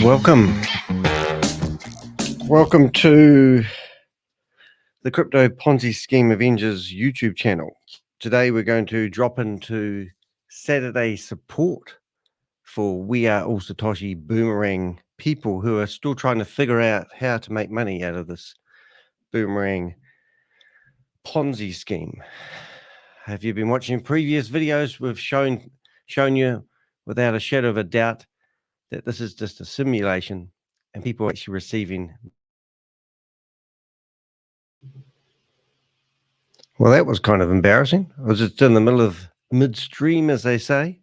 Welcome to the Crypto Ponzi Scheme Avengers YouTube channel. Today we're going to drop into Saturday support for We Are All Satoshi Boomerang people who are still trying to figure out how to make money out of this Boomerang Ponzi scheme. Have you been watching previous videos? We've shown you without a shadow of a doubt that this is just a simulation and people are actually receiving. Well, that was kind of embarrassing. I was just in the middle of midstream, as they say.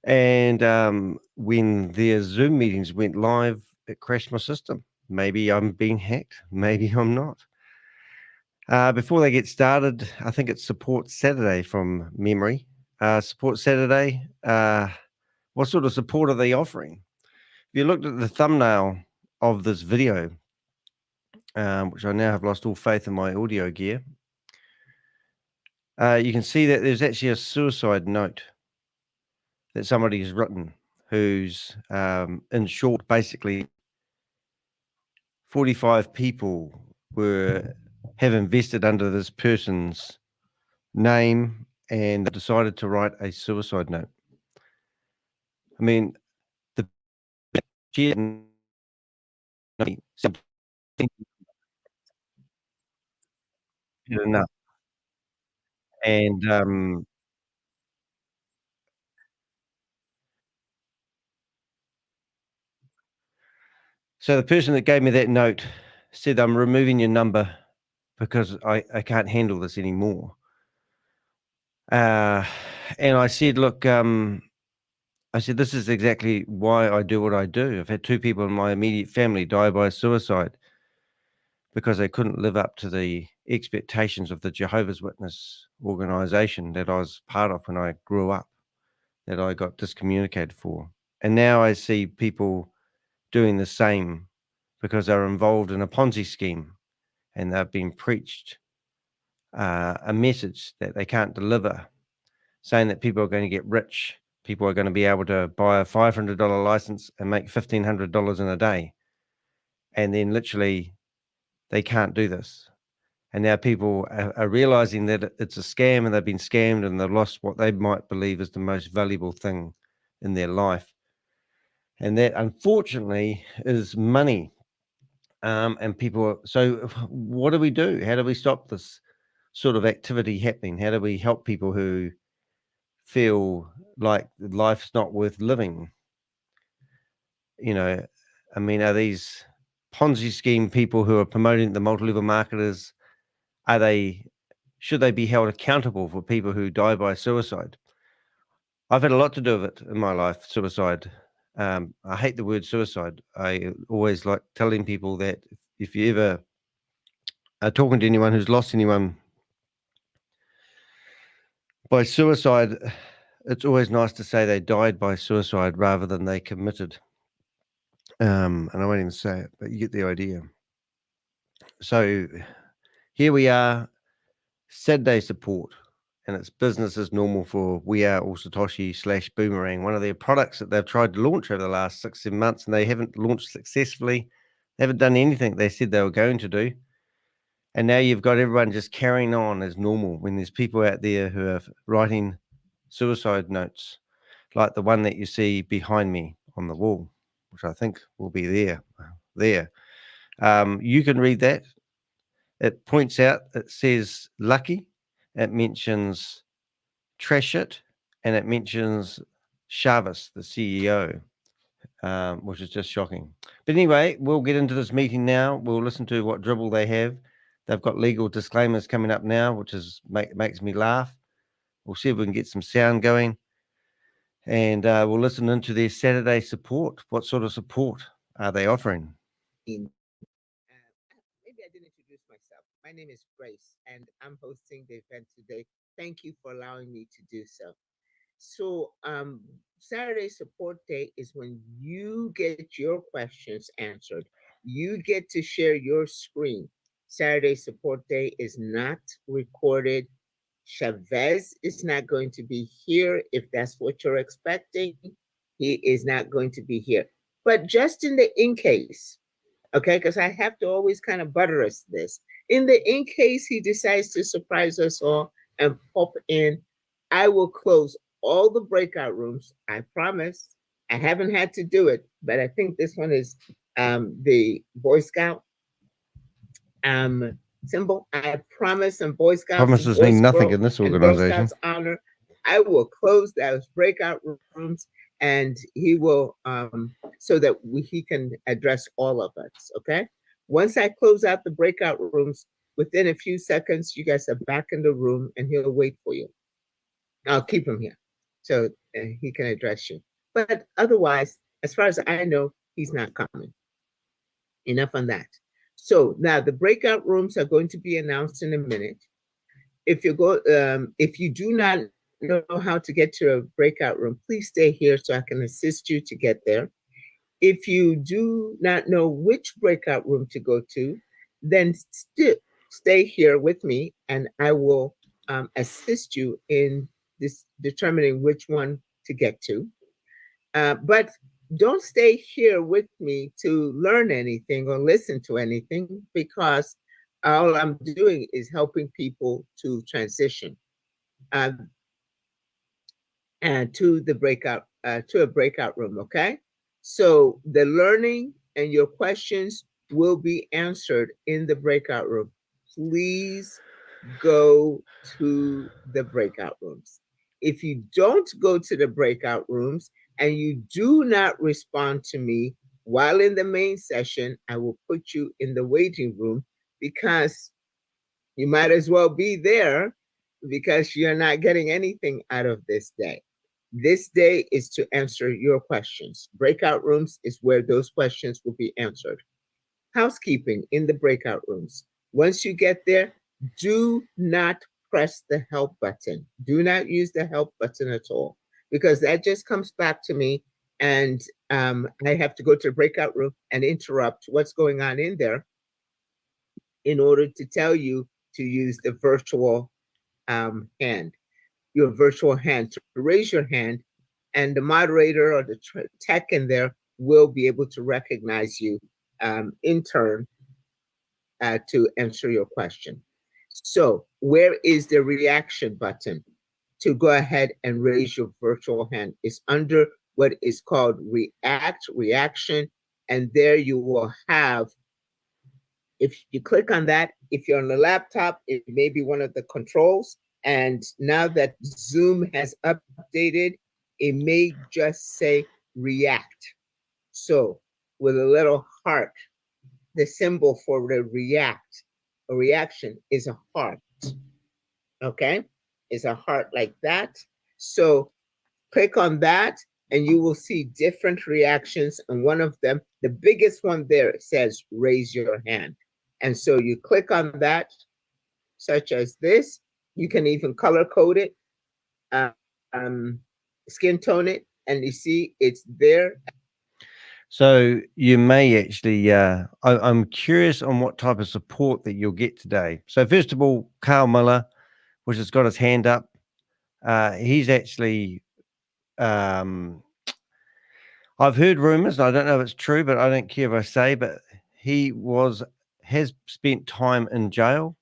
And when their Zoom meetings went live, it crashed my system. Maybe I'm being hacked. Maybe I'm not. Before they get started, I think it's Support Saturday from memory. Support Saturday, what sort of support are they offering? If you looked at the thumbnail of this video, which I now have lost all faith in my audio gear, you can see that there's actually a suicide note that somebody has written who's, in short, basically 45 people have invested under this person's name and decided to write a suicide note. I mean, the enough. And so the person that gave me that note said, "I'm removing your number because I can't handle this anymore." And I said, "Look, I said, this is exactly why I do what I do. I've had 2 people in my immediate family die by suicide because they couldn't live up to the expectations of the Jehovah's Witness organization that I was part of when I grew up, that I got discommunicated for. And now I see people doing the same because they're involved in a Ponzi scheme and they've been preached a message that they can't deliver, saying that people are going to get rich. People are going to be able to buy a $500 license and make $1,500 in a day. And then literally they can't do this. And now people are realizing that it's a scam and they've been scammed and they've lost what they might believe is the most valuable thing in their life. And that, unfortunately, is money. And people, so what do we do? How do we stop this sort of activity happening? How do we help people who feel like life's not worth living? You know, I mean, are these Ponzi scheme people who are promoting the multi-level marketers, should they be held accountable for people who die by suicide? I've had a lot to do with it in my life, suicide. I hate the word suicide. I always like telling people that if you ever are talking to anyone who's lost anyone by suicide, it's always nice to say they died by suicide rather than they committed. And I won't even say it, but you get the idea. So here we are, Saturday support, and it's business as normal for We Are All Satoshi / Boomerang, one of their products that they've tried to launch over the last 6-7 months, and they haven't launched successfully. They haven't done anything they said they were going to do. And now you've got everyone just carrying on as normal when there's people out there who are writing suicide notes, like the one that you see behind me on the wall, which I think will be there. You can read that. It points out, it says lucky, it mentions Trashit, and it mentions Shavez, the CEO, which is just shocking. But anyway, we'll get into this meeting now. We'll listen to what dribble they have. They've got legal disclaimers coming up now, which is makes me laugh. We'll see if we can get some sound going. And we'll listen into their Saturday support. What sort of support are they offering? Maybe I didn't introduce myself. My name is Grace, and I'm hosting the event today. Thank you for allowing me to do so. So, Saturday Support Day is when you get your questions answered. You get to share your screen. Saturday Support Day is not recorded. Shavez is not going to be here if that's what you're expecting. He is not going to be here. But just in case, okay, because I have to always kind of butter us this. In case he decides to surprise us all and pop in, I will close all the breakout rooms. I promise. I haven't had to do it, but I think this one is the Boy Scout symbol. I promise in Boy Scouts Promises and mean nothing in this and Girl organization. Scouts honor, I will close those breakout rooms, and he will so that he can address all of us. Okay. Once I close out the breakout rooms, within a few seconds, you guys are back in the room, and he'll wait for you. I'll keep him here so he can address you. But otherwise, as far as I know, he's not coming. Enough on that. So now the breakout rooms are going to be announced in a minute. If you do not know how to get to a breakout room, please stay here so I can assist you to get there. If you do not know which breakout room to go to, then still stay here with me, and I will assist you in this determining which one to get to. But don't stay here with me to learn anything or listen to anything, because all I'm doing is helping people to transition and to the breakout to a breakout room. Okay, so the learning and your questions will be answered in the breakout room. Please go to the breakout rooms. If you don't go to the breakout rooms and you do not respond to me while in the main session, I will put you in the waiting room, because you might as well be there, because you're not getting anything out of this day. This day is to answer your questions. Breakout rooms is where those questions will be answered. Housekeeping in the breakout rooms. Once you get there, do not press the help button. Do not use the help button at all, because that just comes back to me, and I have to go to the breakout room and interrupt what's going on in there in order to tell you to use the virtual hand, your virtual hand, to raise your hand, and the moderator or the tech in there will be able to recognize you in turn to answer your question. So where is the reaction button to go ahead and raise your virtual hand? It's under what is called reaction, and there you will have, if you click on that, if you're on the laptop, it may be one of the controls. And now that Zoom has updated, it may just say react. So with a little heart, the symbol for the reaction is a heart. Okay? It's a heart like that. So click on that and you will see different reactions. And one of them, the biggest one there, says raise your hand. And so you click on that, such as this. You can even color code it, skin tone it, and you see it's there. So you may actually, I'm curious on what type of support that you'll get today. So first of all, Carl Miller, which has got his hand up, he's actually, I've heard rumors, and I don't know if it's true, but I don't care if I say, but he has spent time in jail,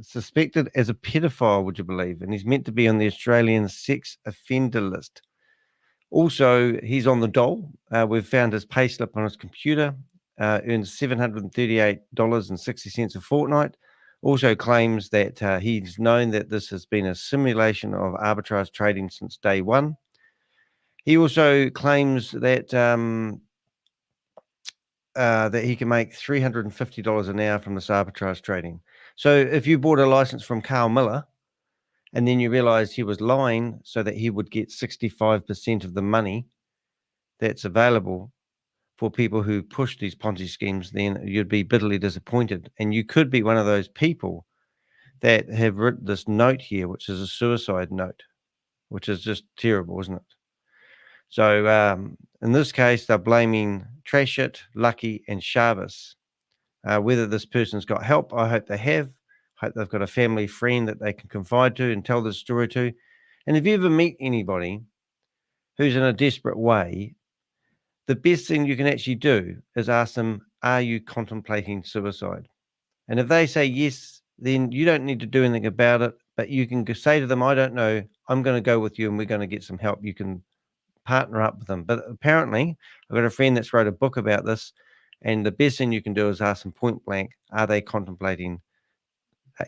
suspected as a pedophile, would you believe? And he's meant to be on the Australian sex offender list. Also, he's on the dole. We've found his payslip on his computer, earns $738.60 a fortnight. Also claims that he's known that this has been a simulation of arbitrage trading since day one. He also claims that that he can make $350 an hour from this arbitrage trading. So if you bought a license from Carl Miller and then you realize he was lying so that he would get 65% of the money that's available for people who push these Ponzi schemes, then you'd be bitterly disappointed. And you could be one of those people that have written this note here, which is a suicide note, which is just terrible, isn't it? So in this case, they're blaming Trashit, Lucky, and Shavez. Whether this person's got help, I hope they have. I hope they've got a family friend that they can confide to and tell this story to. And if you ever meet anybody who's in a desperate way, the best thing you can actually do is ask them, are you contemplating suicide? And if they say yes, then you don't need to do anything about it, but you can say to them, I don't know, I'm going to go with you and we're going to get some help. You can partner up with them. But apparently, I've got a friend that's wrote a book about this, and the best thing you can do is ask them point blank, are they contemplating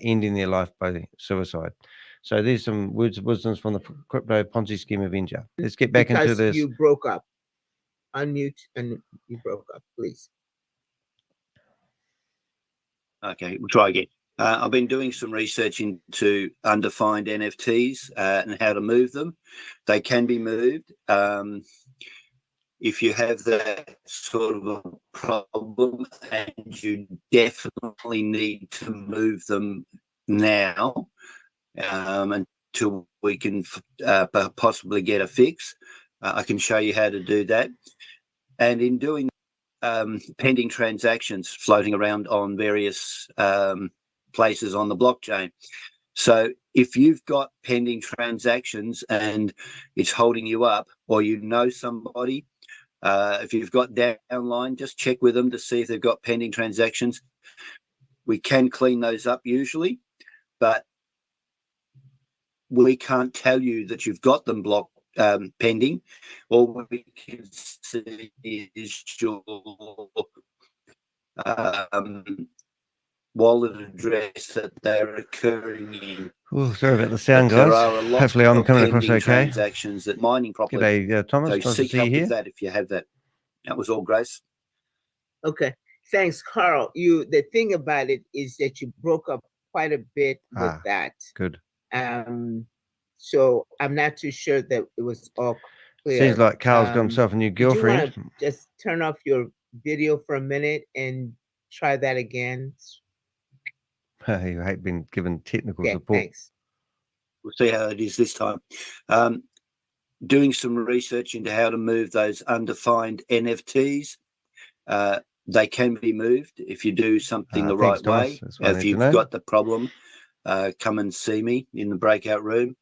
ending their life by suicide? So there's some words of wisdom from the Crypto Ponzi Scheme Avenger. Let's get back into this. You broke up. Unmute and you broke up, please. Okay, we'll try again. I've been doing some research into undefined NFTs and how to move them. They can be moved. If you have that sort of a problem and you definitely need to move them now until we can possibly get a fix, I can show you how to do that. And in doing pending transactions floating around on various places on the blockchain. So if you've got pending transactions and it's holding you up, or you know somebody, if you've got downline, just check with them to see if they've got pending transactions. We can clean those up usually, but we can't tell you that you've got them blocked pending. All we can see is your wallet address that they're occurring in. Oh, sorry about the sound, guys. Hopefully I'm coming across okay. Transactions that mining properly. G'day, Thomas. So nice seek to see help you here. with that if you have that. That was all, Grace. Okay, thanks, Carl. The thing about it is that you broke up quite a bit with that. Good. So I'm not too sure that it was all clear. Seems like Carl's got himself a new girlfriend. You want to just turn off your video for a minute and try that again? You hate being given technical support. Thanks. We'll see how it is this time. Doing some research into how to move those undefined NFTs. They can be moved if you do something the right way. If you've got the problem, come and see me in the breakout room.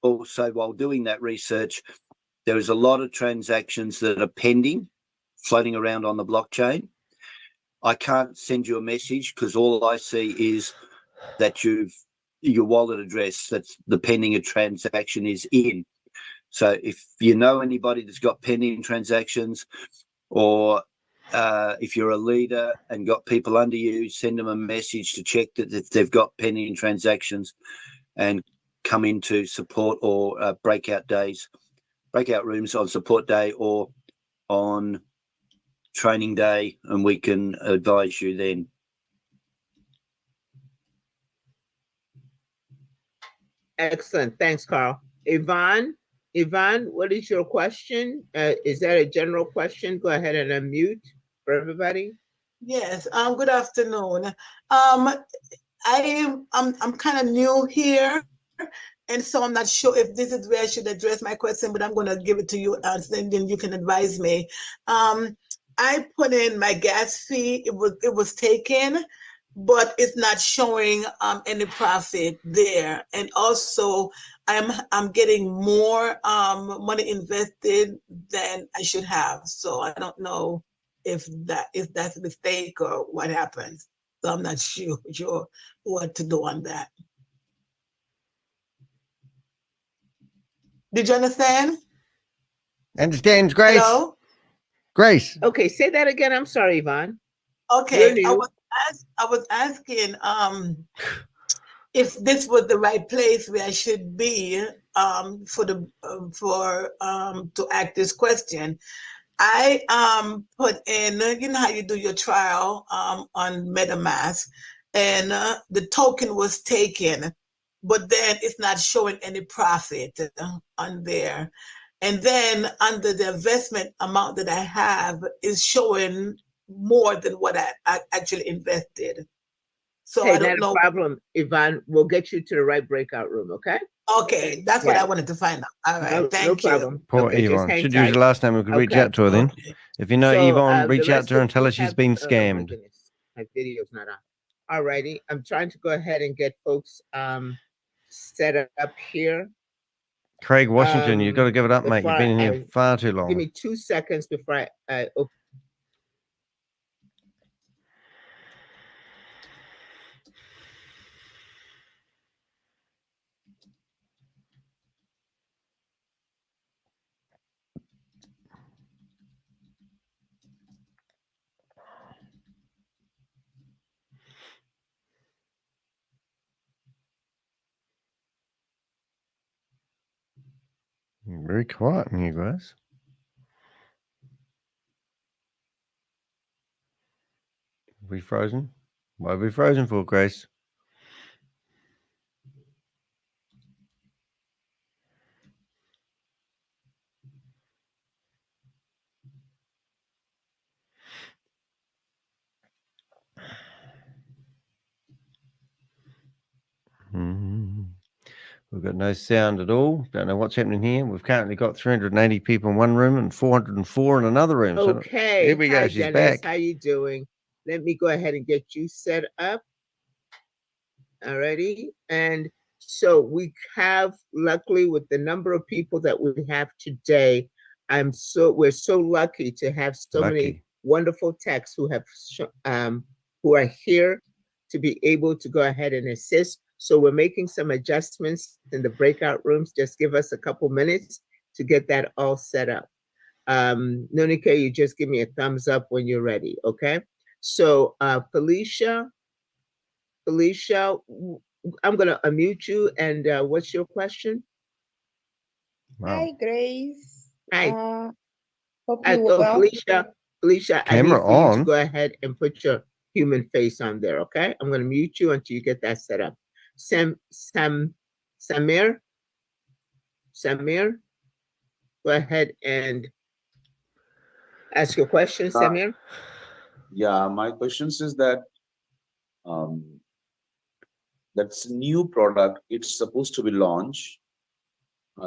Also, while doing that research, there is a lot of transactions that are pending, floating around on the blockchain. I can't send you a message because all I see is that your wallet address, that's the pending transaction is in. So if you know anybody that's got pending transactions, or if you're a leader and got people under you, send them a message to check that they've got pending transactions and come into support or breakout rooms on support day or on training day, and we can advise you then. Excellent. Thanks, Carl. Yvonne, what is your question? Is that a general question? Go ahead and unmute for everybody. Yes. Good afternoon. I'm kind of new here, and so I'm not sure if this is where I should address my question, but I'm going to give it to you, and then you can advise me. I put in my gas fee. It was taken, but it's not showing any profit there. And also, I'm getting more money invested than I should have. So I don't know if that's a mistake or what happens. So I'm not sure what to do on that. Did you understand? Understands, Grace. Hello? Grace. Okay, say that again. I'm sorry, Yvonne. Okay, I was asking if this was the right place where I should be to ask this question. I put in, you know how you do your trial on MetaMask, and the token was taken, but then it's not showing any profit on there. And then under the investment amount that I have is showing more than what I actually invested. So hey, I don't know. Not a problem, Yvonne. We'll get you to the right breakout room, okay? Okay, that's what I wanted to find out. All right, thank you. No problem. Poor Yvonne. Should use the last name. We could reach out to her then. If you know Yvonne, reach out to her and tell her she's been scammed. Oh my goodness, my video's not on. All righty, I'm trying to go ahead and get folks set up here. Craig Washington, you've got to give it up, mate. You've before been in here far too long. Give me 2 seconds before I open. Very quiet in here, guys. We frozen? Why are we frozen for, Grace? We've got no sound at all. Don't know what's happening here. We've currently got 380 people in one room and 404 in another room. Okay. So here we go. Hi, She's Dennis. back. How you doing? Let me go ahead and get you set up. Alrighty. And so we have, luckily, with the number of people that we have today, we're so lucky to have so many wonderful techs who are here to be able to go ahead and assist. So we're making some adjustments in the breakout rooms. Just give us a couple minutes to get that all set up. Nonika, you just give me a thumbs up when you're ready, okay? So Felicia, I'm gonna unmute you, and what's your question? Wow. Hi, Grace. Hi. Hope you well. Felicia, I need Camera for you on. to go ahead and put your human face on there, okay? I'm gonna mute you until you get that set up. Samir, go ahead and ask your question, Samir. Yeah, my questions is that that's new product. It's supposed to be launched.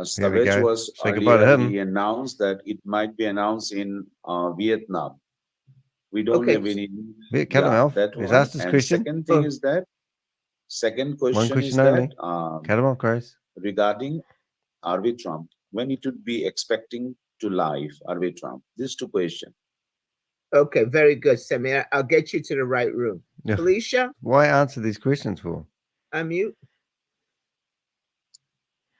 Shavez was earlier announced that it might be announced in Vietnam. We don't have any. That one. asked this and question. Second thing is that. Second question, One question is only. that Cut him off, Grace. regarding Arbitrum, when it would be expecting to live Arbitrum. These two questions. Okay, very good, Samir. I'll get you to the right room. Yeah. Felicia? Why answer these questions for? Unmute.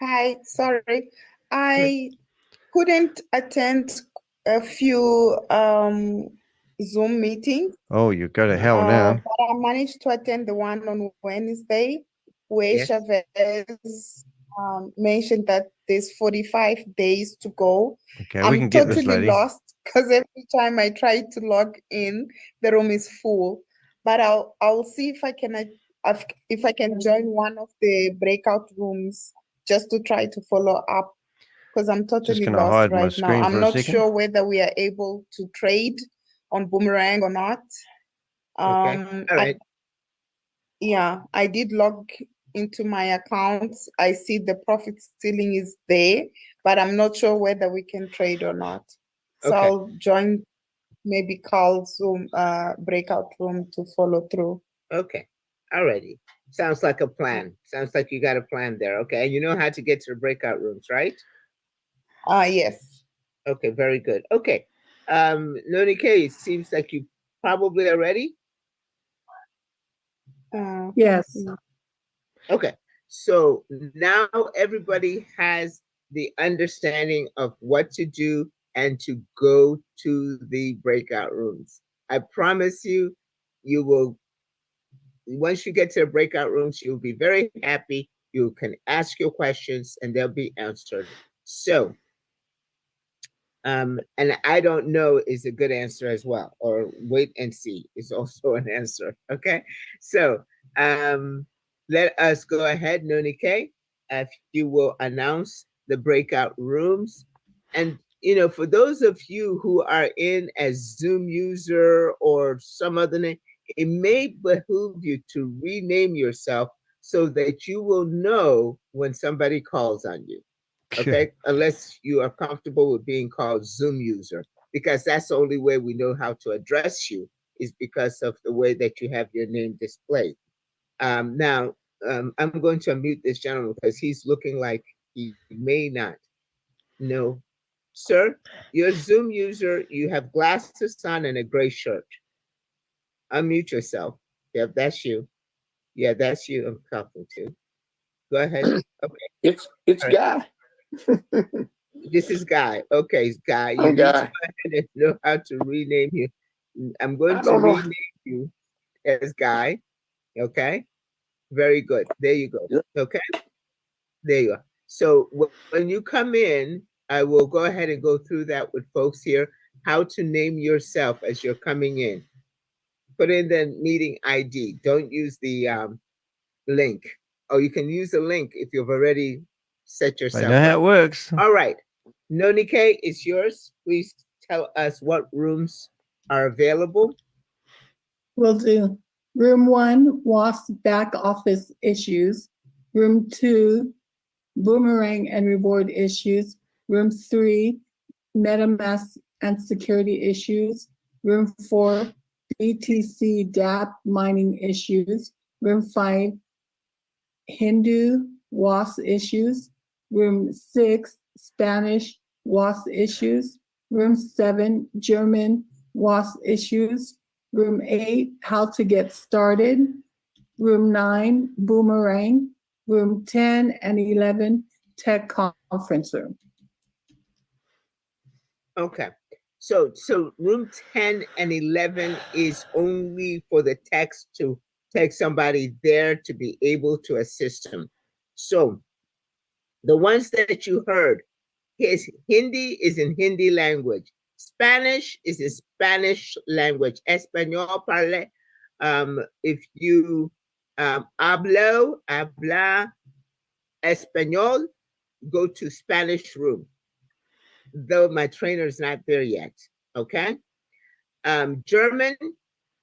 Hi, sorry. I couldn't attend a few Zoom meetings. Oh, you go to hell now. But I managed to attend the one on Wednesday where Shavez mentioned that there's 45 days to go. Okay, we can get this, lady. Lost because every time I try to log in, the room is full. But I'll see if I can join one of the breakout rooms just to try to follow up, because I'm totally lost right now. I'm not sure whether we are able to trade on Boomerang or not. Okay. All right. I did log into my account. I see the profit ceiling is there, but I'm not sure whether we can trade or not. So I'll join maybe Carl's Zoom breakout room to follow through. Okay. Alrighty. Sounds like a plan. Sounds like you got a plan there. Okay. And you know how to get to the breakout rooms, right? Yes. Okay, very good. Okay. Noni K, it seems like you probably are ready. Yes. Okay. So now everybody has the understanding of what to do and to go to the breakout rooms. I promise you, you will, once you get to the breakout rooms, you'll be very happy. You can ask your questions and they'll be answered. So, and I don't know is a good answer as well, or wait and see is also an answer. Okay. So, let us go ahead, Noni K, if you will announce the breakout rooms. And, you know, for those of you who are in as Zoom user or some other name, it may behoove you to rename yourself so that you will know when somebody calls on you. Okay, unless you are comfortable with being called Zoom user, because that's the only way we know how to address you is because of the way that you have your name displayed. Now, I'm going to unmute this gentleman because he's looking like He may not. No. Sir, you're a Zoom user. You have glasses on and a gray shirt. Unmute yourself. Yep, that's you. Yeah, that's you I'm talking to. Go ahead. Okay. It's right. Guy. This is Guy. Okay, it's Guy. You I'm need to go Guy. ahead and know how to rename you. I'm going to rename you as Guy. Okay. Very good. There you go. Yep. Okay. There you are. So when you come in, I will go ahead and go through that with folks here, how to name yourself as you're coming in. Put in the meeting ID. Don't use the link. Oh, you can use the link if you've already set yourself I know how up. it works. All right. Nonike, it's yours. Please tell us what rooms are available. Will do. Room 1, WASP back office issues. Room 2, boomerang and reward issues. Room 3, MetaMask and security issues. Room 4, BTC DApp mining issues. Room 5, Hindu WASP issues. Room 6, Spanish WASP issues. Room 7, German WASP issues. Room 8, how to get started. Room 9, boomerang. Room 10 and 11, tech conference room. Okay. So room 10 and 11 is only for the text to take somebody there to be able to assist him. So the ones that you heard, his Hindi is in Hindi language. Spanish is in Spanish language. Español parle. If you habla español, go to Spanish room. Though my trainer is not there yet. Okay. German,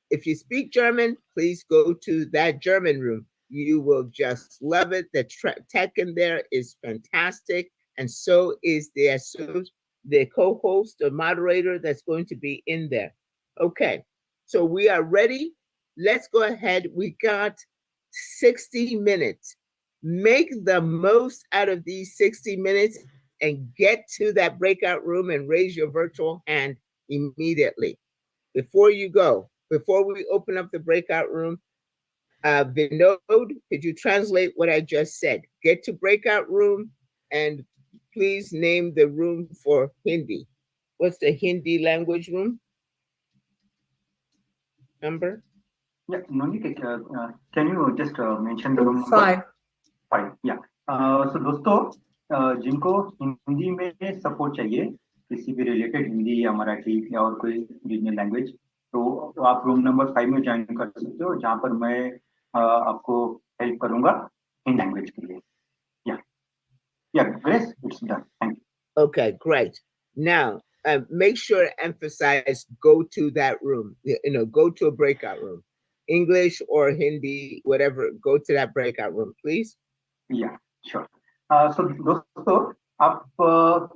if you speak German, please go to that German room. You will just love it. The tech in there is fantastic. And so is the co-host, the moderator that's going to be in there. Okay, so we are ready. Let's go ahead. We got 60 minutes. Make the most out of these 60 minutes and get to that breakout room and raise your virtual hand immediately. Before you go, before we open up the breakout room, Vinod, could you translate what I just said? Get to breakout room and please name the room for Hindi. What's the Hindi language room number? Yeah, Monique, can you just mention the room 5. number? 5, yeah. So दोस्तों जिनको हिंदी में support चाहिए किसी भी related Hindi या मराठी या और कोई रीजनल लैंग्वेज तो आप रूम नंबर 5 में ज्वाइन कर सकते हो जहां पर मैं आपको हेल्प करूंगा इन लैंग्वेज के लिए yeah Grace, it's done. Thank you. Okay, great. Now make sure to emphasize go to that room, go to a breakout room, English or Hindi, whatever, go to that breakout room, please. Yeah, sure. So दोस्तों आप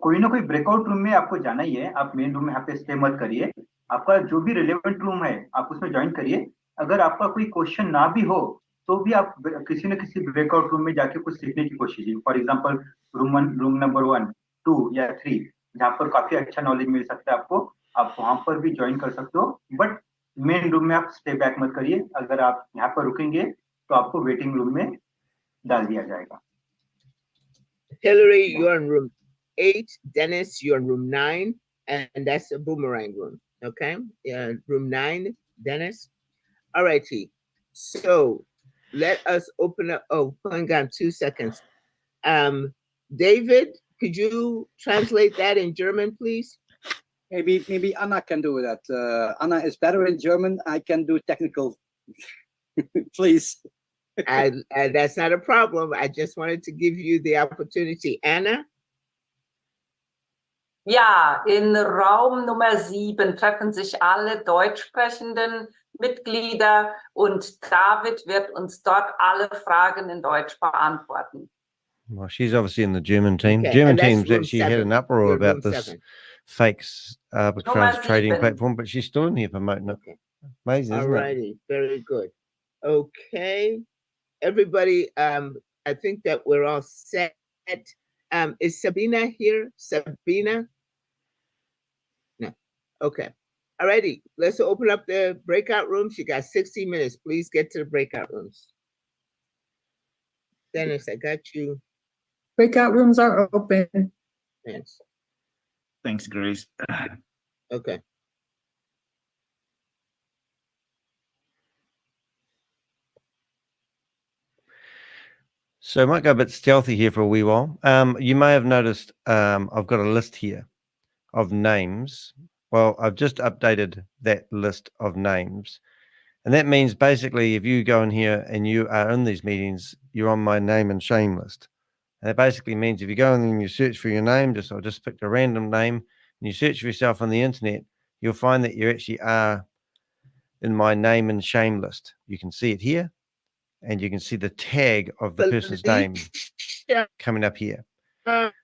कोई ना कोई breakout room में आपको जाना ही है आप मेन रूम में यहाँ पे स्टे मत करिए आपका जो भी रिलेवेंट रूम है आप उसमें ज्वाइन करिए अगर आपका कोई क्वेश्चन ना भी हो तो भी आप किसी न किसी ब्रेकआउट रूम में जाके कुछ सीखने की कोशिश कीजिए फॉर एग्जांपल रूम नंबर 1, 2 या 3 जहाँ पर काफी अच्छा नॉलेज मिल सकता है आपको आप वहां पर भी ज्वाइन कर सकते हो बट मेन रूम में आप स्टे बैक मत करिए अगर आप यहाँ पर रुकेंगे तो आपको वेटिंग रूम में डाल दिया जाएगा. Hillary, you're in room 8. Dennis, you're in room 9, and that's a boomerang room. Okay, yeah, room 9, Dennis. All righty. So let us open up. Oh, hang on 2 seconds. David, could you translate that in German, please? Maybe Anna can do that. Anna is better in German. I can do technical. Please. That's not a problem. I just wanted to give you the opportunity. Anna? Ja, in Raum Nummer 7 treffen sich alle deutsch sprechenden Mitglieder und David wird uns dort alle Fragen in Deutsch beantworten. Well, she's obviously in the German team. Okay, German team's actually 7. had an uproar We're about this 7. fakes arbitrage trading 7. platform, but she's still in here promoting it. Okay. Amazing, isn't Alrighty, very good. Okay, everybody, I think that we're all set. Is Sabina here? Sabina? No. Okay. Alrighty. Let's open up the breakout rooms. You got 60 minutes. Please get to the breakout rooms. Dennis, I got you. Breakout rooms are open. Yes. Thanks, Grace. Okay. So I might go a bit stealthy here for a wee while. You may have noticed I've got a list here of names. Well, I've just updated that list of names. And that means basically if you go in here and you are in these meetings, you're on my name and shame list. And that basically means if you go in and you search for your name, I just picked a random name, and you search for yourself on the internet, you'll find that you actually are in my name and shame list. You can see it here, and you can see the tag of the person's name coming up here.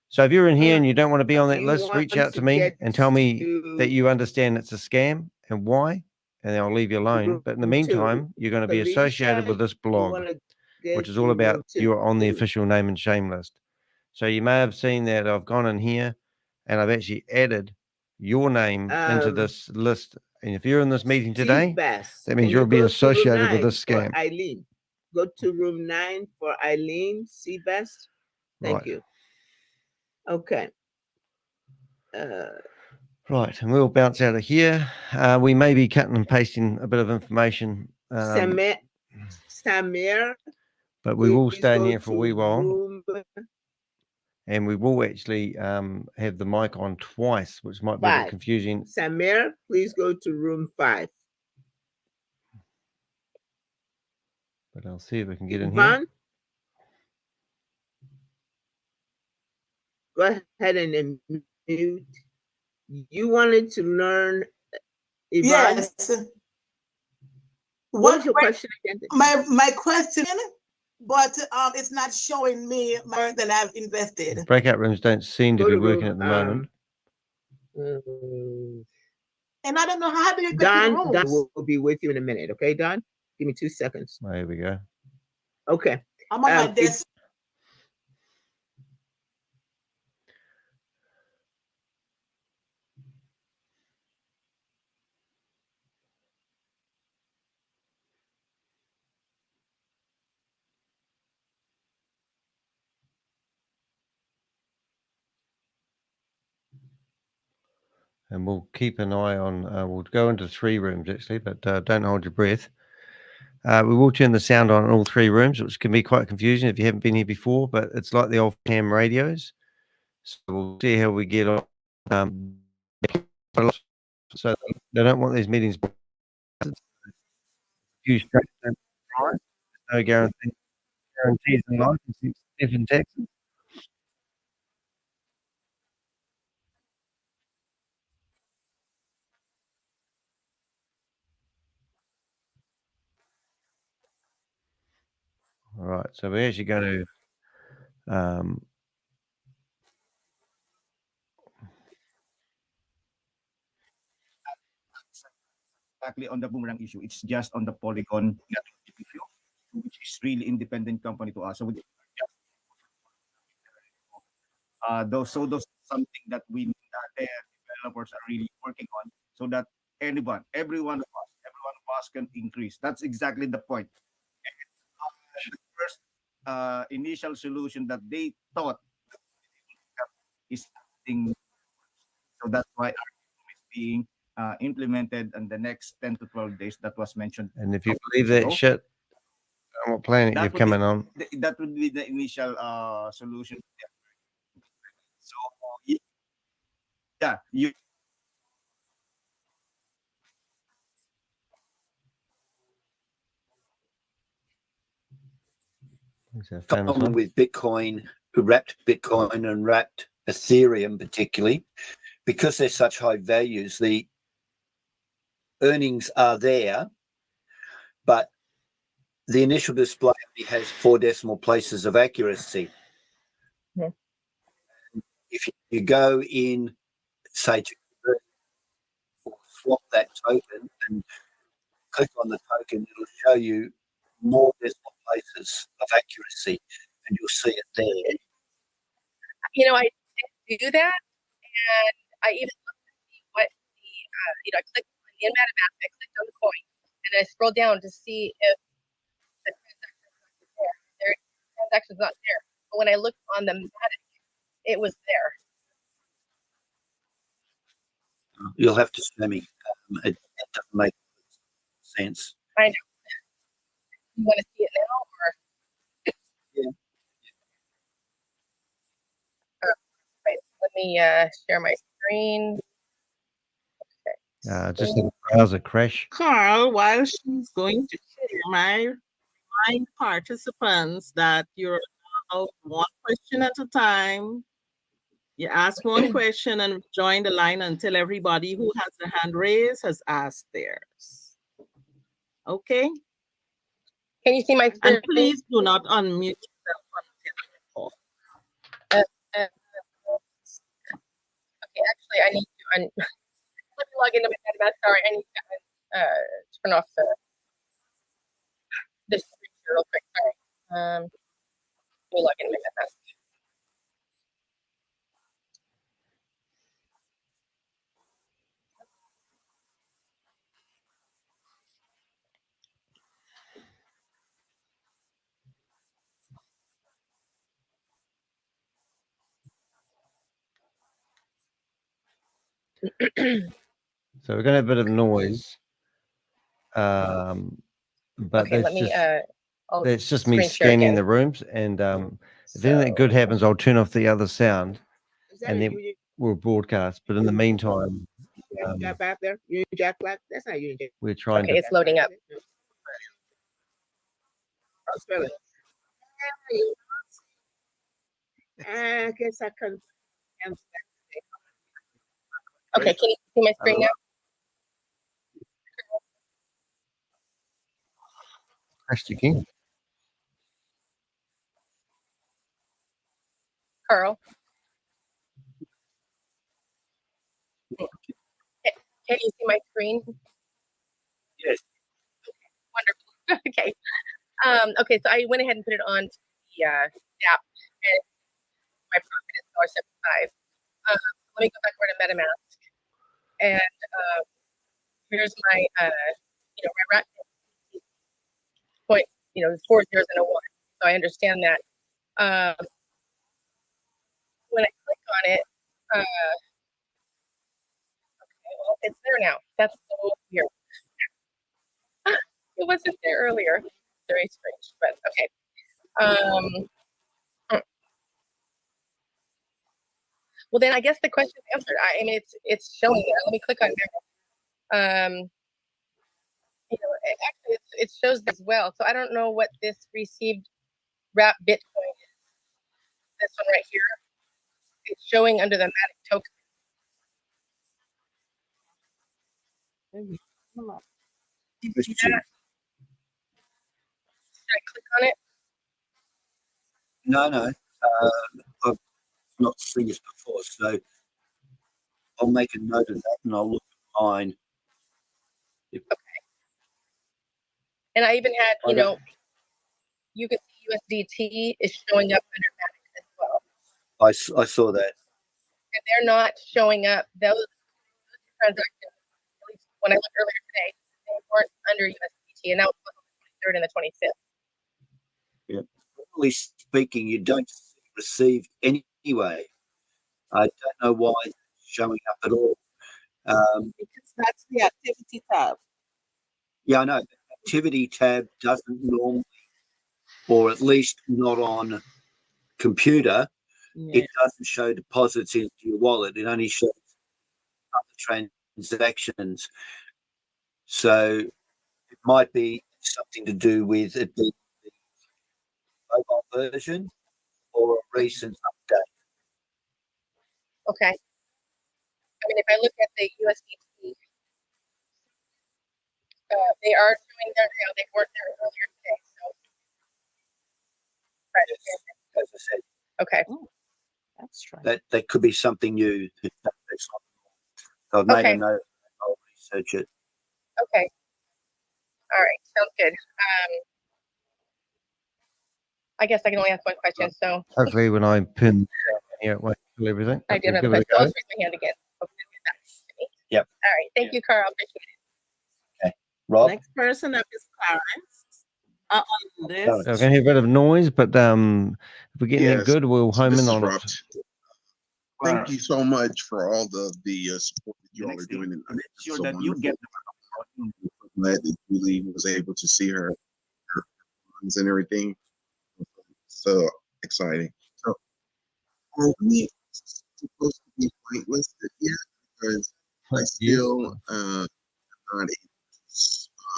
So if you're in here and you don't want to be on that list, reach out to me and tell me that you understand it's a scam and why, and I'll leave you alone. But in the meantime, you're going to be associated with this blog, which is all about you're on the official name and shame list. So you may have seen that I've gone in here and I've actually added your name into this list. And if you're in this meeting today, that means you'll be associated with this scam. Eileen, go to room 9 for Eileen Seabest. Thank you. Okay. Right, and we'll bounce out of here. We may be cutting and pasting a bit of information. Samir, but we will stay in here for a wee while. And we will actually have the mic on twice, which might be a bit confusing. Samir, please go to room 5. But I'll see if we can get in here. Go ahead and mute. You wanted to learn, Yvonne? Yes. What was your question again? My question, but it's not showing me more than I've invested. Breakout rooms don't seem to be working at the moment. And I don't know how do you get to the rooms? Don will be with you in a minute. Okay, Don? Give me 2 seconds. There we go. Okay. I'm on my desk. And we'll keep an eye on, we'll go into 3 rooms actually, but don't hold your breath. We will turn the sound on in all 3 rooms, which can be quite confusing if you haven't been here before, but it's like the old ham radios. So we'll see how we get on. So they don't want these meetings. No guarantees in life, except in taxes. All right, so we're actually going to exactly on the boomerang issue. It's just on the Polygon network issue, which is really independent company to us. So those are something that we their developers are really working on, so that every one of us can increase. That's exactly the point. The first initial solution that they thought is something, so that's why our is being implemented in the next 10 to 12 days that was mentioned. And if you believe that shit, on what planet you're coming on? That would be the initial solution. So yeah, you. Common with Bitcoin, who wrapped Bitcoin and wrapped Ethereum particularly, because they're such high values, the earnings are there, but the initial display only has 4 decimal places of accuracy. Yeah. If you go in, say, to convert or swap that token and click on the token, it'll show you more decimal places of accuracy, and you'll see it there. You know, I did do that, and I even looked to see what the, I clicked on in MetaMask, I clicked on the coin, and I scrolled down to see if the transaction was there. The transaction's not there. But when I looked on the Matic, it was there. You'll have to show me. It doesn't make sense. I know. You want to see it now, or? Yeah. Right. Let me share my screen. Okay. Just a browser crash. Carl, while she's going to share, my remind participants that you're allowed one question at a time. You ask one question and join the line until everybody who has a hand raised has asked theirs. Okay? Can you see my screen? And please do not unmute yourself until the call. Okay, actually, I need to let me log into my MetaMask. Sorry, I need to turn off this screen here real quick. Sorry. Let me log into my MetaMask. So we're going to have a bit of noise, but okay, let me. That's just me scanning the rooms, and if anything good happens, I'll turn off the other sound, and then we'll broadcast. But in the meantime, Jack back there, Union Jack Black. That's not Union Jack. we're trying to. Okay, it's loading up. I'll spell it. I guess I can. Okay, can you see my screen now? Crashed again. Carl. Can you see my screen? Yes. Wonderful. Okay. Okay, so I went ahead and put it on the app, and my profit is $1.75. Let me go back over to MetaMask, and here's my my rack point, 4 zeros and a 1. So I understand that. When I click on it, okay, well, it's there now. That's so weird. It wasn't there earlier. Very strange, but okay. Well, then I guess the question is answered. I mean, it's showing there. Let me click on there. Actually, it shows as well. So I don't know what this received wrap Bitcoin is. This one right here. It's showing under the Matic token. Did you see that? Should I click on it? No. I've not seen this before, so I'll make a note of that and I'll look at mine. Okay. And I even had, you can see USDT is showing up under Matic as well. I saw that. And they're not showing up. Those transactions, at least when I looked earlier today, they weren't under USDT, and that was on the 23rd and the 25th. Yeah. Normally speaking, you don't receive anyway. I don't know why it's showing up at all. Because that's the activity tab. Yeah, I know. The activity tab doesn't normally, or at least not on computer, it doesn't show deposits into your wallet. It only shows other transactions. So it might be something to do with it being the mobile version or a recent update. Okay. I mean, if I look at the USDT, they are showing there now. They weren't there earlier today. So, right. As I said. Okay. Oh, that's right. That could be something new. So I've made a note. I'll research it. Okay. All right. Sounds good. I guess I can only ask one question. So hopefully, when I pin here. Wait till everything. I did have a Give it question. I'll a just go. raise my hand again. Hopefully they'll get back to me. Yep. All right. Thank you, Carl. Appreciate it. Okay. Rob? Next person up is Clarence. On this. Clarence. So we're going to hear a bit of noise, but if we're getting it Yes, good, we'll so home this in is on Rob. it. Thank you so much for all the support that you all are doing. And Make it's sure so that you wonderful. get I'm glad that Julie was able to see her funds and everything. So exciting. So are we supposed to be whitelisted yet? Because I still not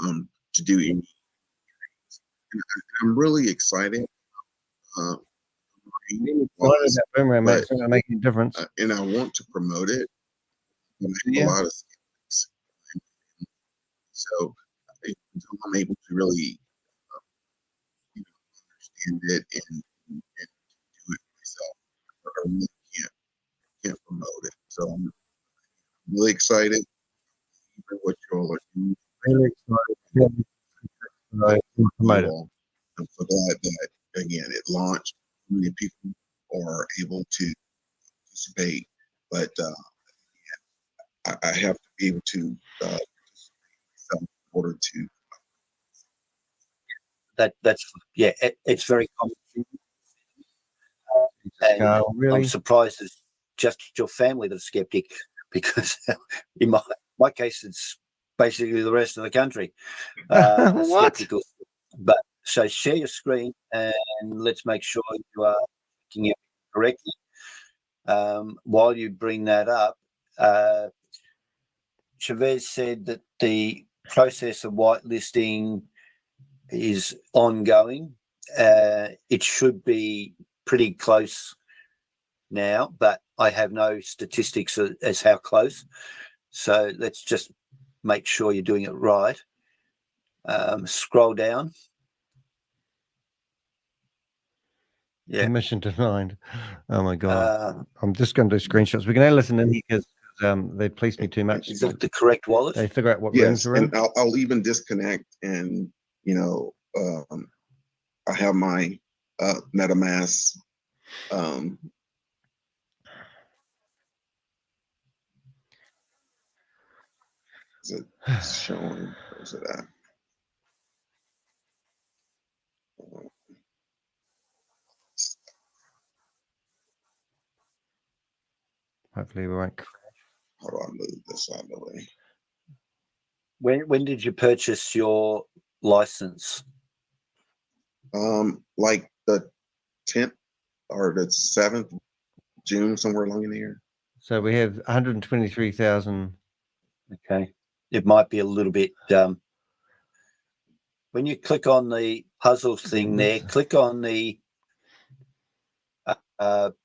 able to do any. And I'm really excited. Boomerang makes not making a difference. And I want to promote it. I have Yeah. a lot of skeptics. So until I'm able to really understand it and do it myself, I really can't promote it. So I'm really excited for what you all are doing. Really excited. Promote it. I'm so glad that again it launched. Many people are able to participate, but I have to be able to participate in order to. That's yeah. It's very common. And really? I'm surprised it's just your family that's skeptic, because in my case, it's basically the rest of the country. What? Skeptical. But so share your screen and let's make sure you are looking at it correctly. While you bring that up, Shavez said that the process of whitelisting is ongoing. It should be pretty close now, but I have no statistics as how close. So let's just make sure you're doing it right. Scroll down. Yeah. Permission denied. Oh my god! I'm just going to do screenshots. We can only listen in because they police me too much. Is that the correct wallet? They figure out what Yes, rooms we're in. and I'll even disconnect, and I have my MetaMask. Is it showing? Where is it at? Hopefully we won't. How do I move this out of the way? When did you purchase your license? Like the 10th or the 7th June, somewhere along in there. So we have 123,000. Okay, it might be a little bit. When you click on the puzzle thing there, click on the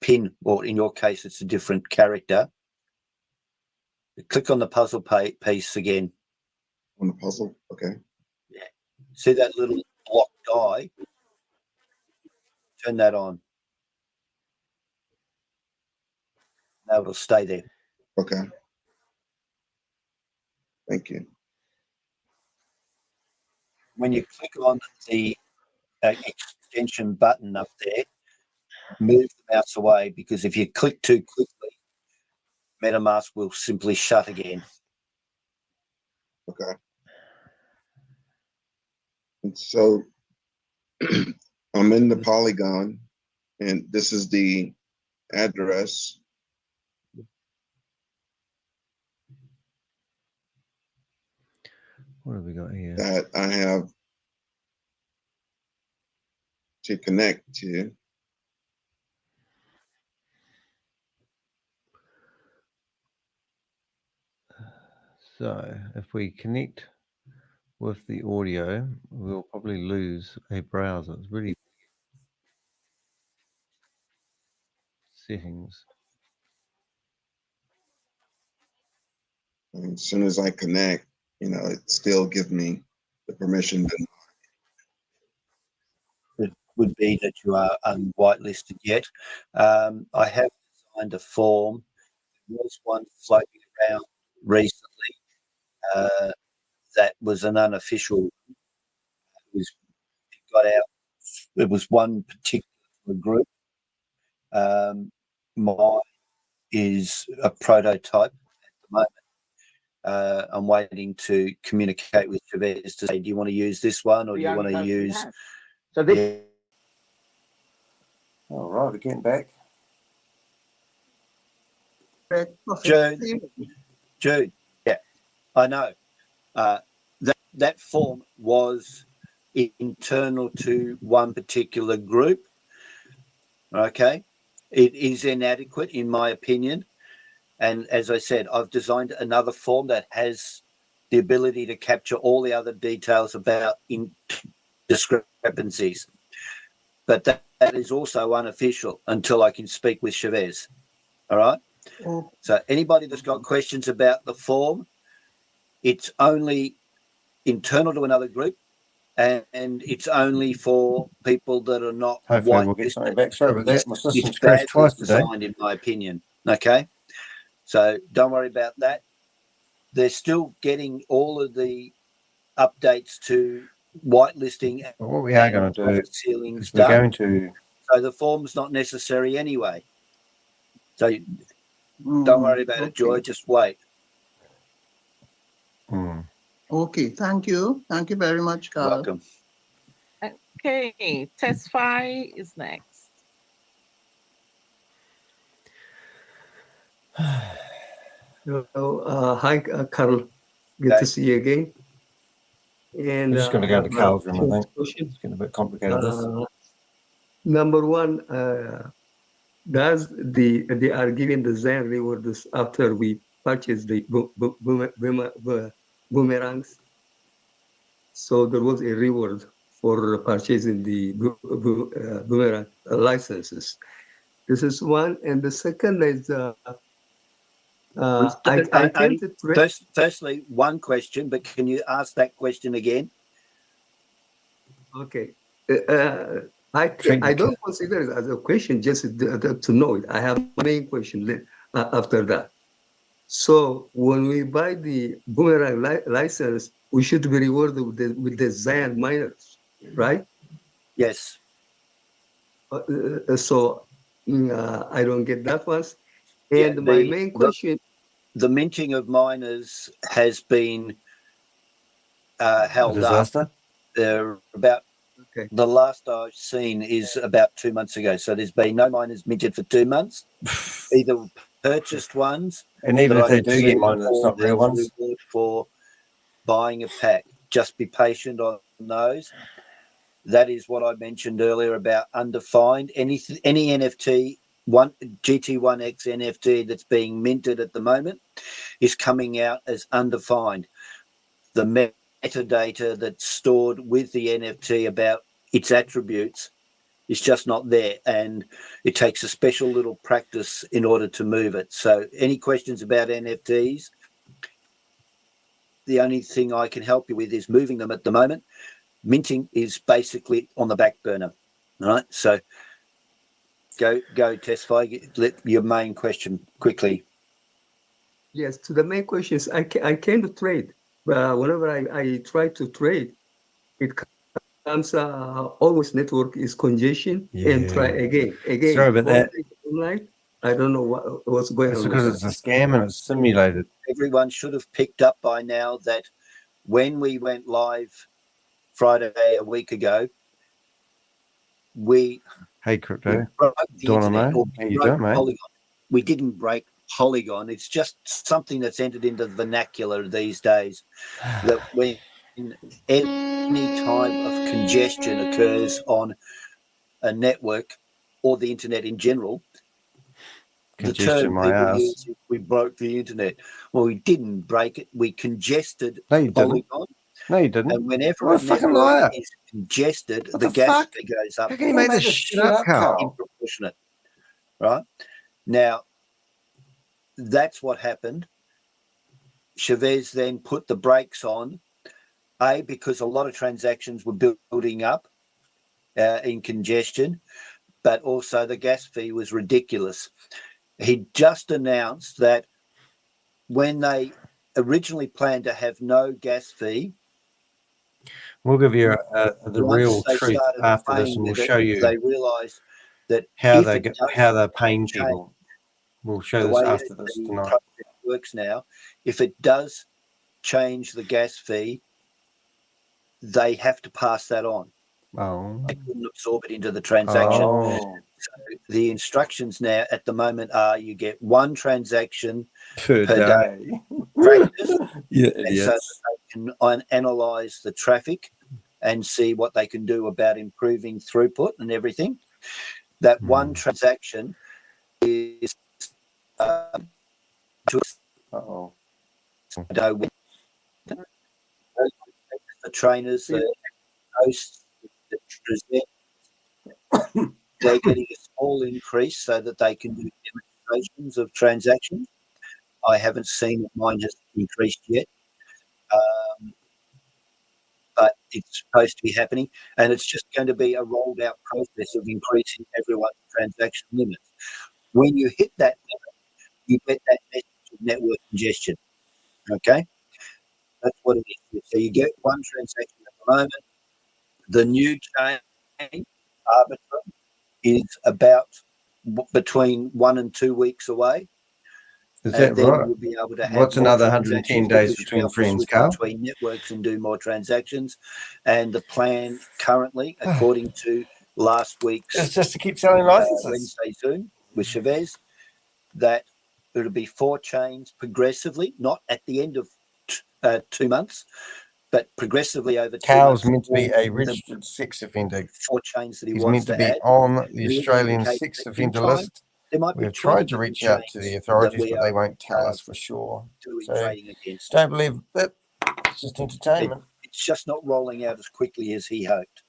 pin, or in your case, it's a different character. Click on the puzzle piece again. On the puzzle, okay. Yeah. See that little block die? Turn that on. Now it'll stay there. Okay. Thank you. When you click on the extension button up there, move the mouse away, because if you click too quickly, MetaMask will simply shut again. Okay. And so I'm in the Polygon, and this is the address. What have we got here? That I have to connect to. So if we connect with the audio, we'll probably lose a browser. It's really settings. And as soon as I connect, it still gives me the permission to. It would be that you are unwhitelisted yet. I have designed a form. There was one floating around recently that was an unofficial. It was one particular group. Mine is a prototype at the moment. I'm waiting to communicate with Shavez to say, do you want to use this one, or do you want to use... So this... All right, we're getting back. Jude, yeah, I know. That form was internal to one particular group. Okay, it is inadequate in my opinion, and as I said, I've designed another form that has the ability to capture all the other details about discrepancies, but that is also unofficial until I can speak with Shavez. All right. So anybody that's got questions about the form, it's only internal to another group, and it's only for people that are not Hopefully we'll get something back. Sorry about that. My system's crashed twice today. Designed, in my opinion. Okay, so don't worry about that. They're still getting all of the updates to whitelisting. But what we are going to do is we're going to... So the form's not necessary anyway. So don't worry about it, Joy. Just wait. Okay, thank you. Thank you very much, Carl. Welcome. Okay, Testify is next. Hello, hi, Carl. Good to see you again. And we're just going to go to Carl's room, I think. It's getting a bit complicated. Number one, they are giving the Zen rewards after we purchase the boomerangs. So there was a reward for purchasing the boomerang licenses. This is one, and the second is firstly, one question, but can you ask that question again? Okay. I don't consider it as a question, just to know it. I have a main question after that. So when we buy the boomerang license, we should be rewarded with the Zion miners, right? Yes. So I don't get that one. And my main question... The minting of miners has been held up. They're about... Okay. The last I've seen is about 2 months ago. So there's been no miners minted for 2 months. Either purchased ones, and even if they do get miners, it's not real ones. For buying a pack, just be patient on those. That is what I mentioned earlier about undefined. Any NFT, GT1X NFT that's being minted at the moment is coming out as undefined. The metadata that's stored with the NFT about its attributes is just not there, and it takes a special little practice in order to move it. So any questions about NFTs, the only thing I can help you with is moving them at the moment. Minting is basically on the back burner. All right, so go Testify, let your main question quickly. Yes, to the main questions, I came to trade. Whenever I try to trade, it comes always network is congestion, and try again. Sorry about that. Online, I don't know what's going on. It's because it's a scam and it's simulated. Everyone should have picked up by now that when we went live Friday a week ago, Hey, Crypto. Do you want to know? How you doing, mate? Polygon. We didn't break Polygon. It's just something that's entered into the vernacular these days. That when any type of congestion occurs on a network or the internet in general, Congestion, my ass. Use, we broke the internet. Well, we didn't break it. We congested Polygon. No, you didn't. And whenever a network is congested, the gas fee goes up. How can you make this shit up, Carl? Disproportionate. Right? Now, that's what happened. Shavez then put the brakes on, because a lot of transactions were building up in congestion, but also the gas fee was ridiculous. He just announced that when they originally planned to have no gas fee, we'll give you the real truth after this, and we'll show you they realised that how they're paying people. We'll show the this way after this the tonight. process works now, if it does change the gas fee, they have to pass that on. Oh. They couldn't absorb it into the transaction. Oh. So the instructions now at the moment are you get one transaction Per day. Practice, Yeah, and so that they can analyze the traffic and see what they can do about improving throughput and everything. That one transaction is the trainers, the hosts, the present, they're getting a small increase so that they can do demonstrations of transactions. I haven't seen that mine has increased yet, but it's supposed to be happening, and it's just going to be a rolled out process of increasing everyone's transaction limits. When you hit that limit, you get that message of network congestion. Okay, that's what it is. So you get one transaction at the moment. The new chain arbitrage is about between 1 and 2 weeks away. Is that then right? we'll be able to have What's more another 110 transactions days because between we'll be able to friends, switch Carl? between networks and do more transactions. And the plan currently, according to last week's It's just to keep selling licenses. Wednesday Zoom with Shavez, that it'll be 4 chains progressively, not at the end of 2 months, but progressively over 2 Carl's months. meant to be a registered sex offender. 4 chains that he He's wants meant to be add. on the He Australian indicates sex that in offender time, list. there might be We've 20 tried to reach out to the chains authorities, that we but they are, won't tell us for sure. doing So trading against. don't believe that. It's just entertainment. It's just not rolling out as quickly as he hoped.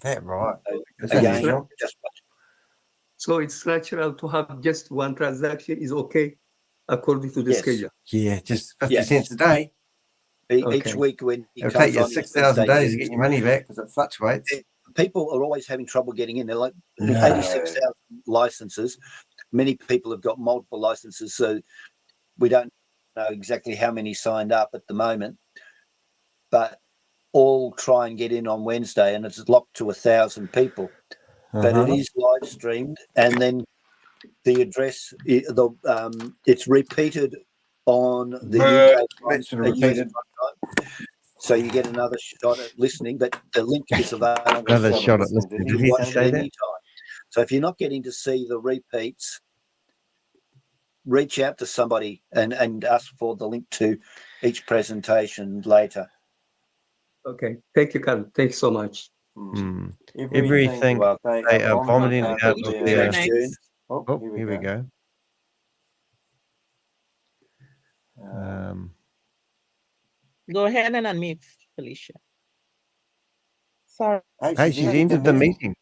That right. Is Again, unusual? just So it's natural to have just one transaction is okay according to the Yes. schedule. Yeah, just 50 Yes. cents a day. each Okay. week when he It'll comes take you on his 6,000 Wednesday days to Zooms, get your money back because it fluctuates. people are always having trouble getting in. They're like No. 86,000 licenses. Many people have got multiple licenses, so we don't know exactly how many signed up at the moment, but all try and get in on Wednesday, and it's locked to 1,000 people. But it is live streamed, and then the address, it's repeated on the UK That's US repeated. time. So you get another shot at listening, but the link is available. Another shot at listening. You Did can he watch say it that? anytime. So if you're not getting to see the repeats, reach out to somebody and ask for the link to each presentation later. Okay. Thank you, Carl. Thanks so much. Everything they are vomiting out of their... Nice. Oh, here we go. Go ahead and unmute, Felicia. Sorry. Hey, she's ended the meeting.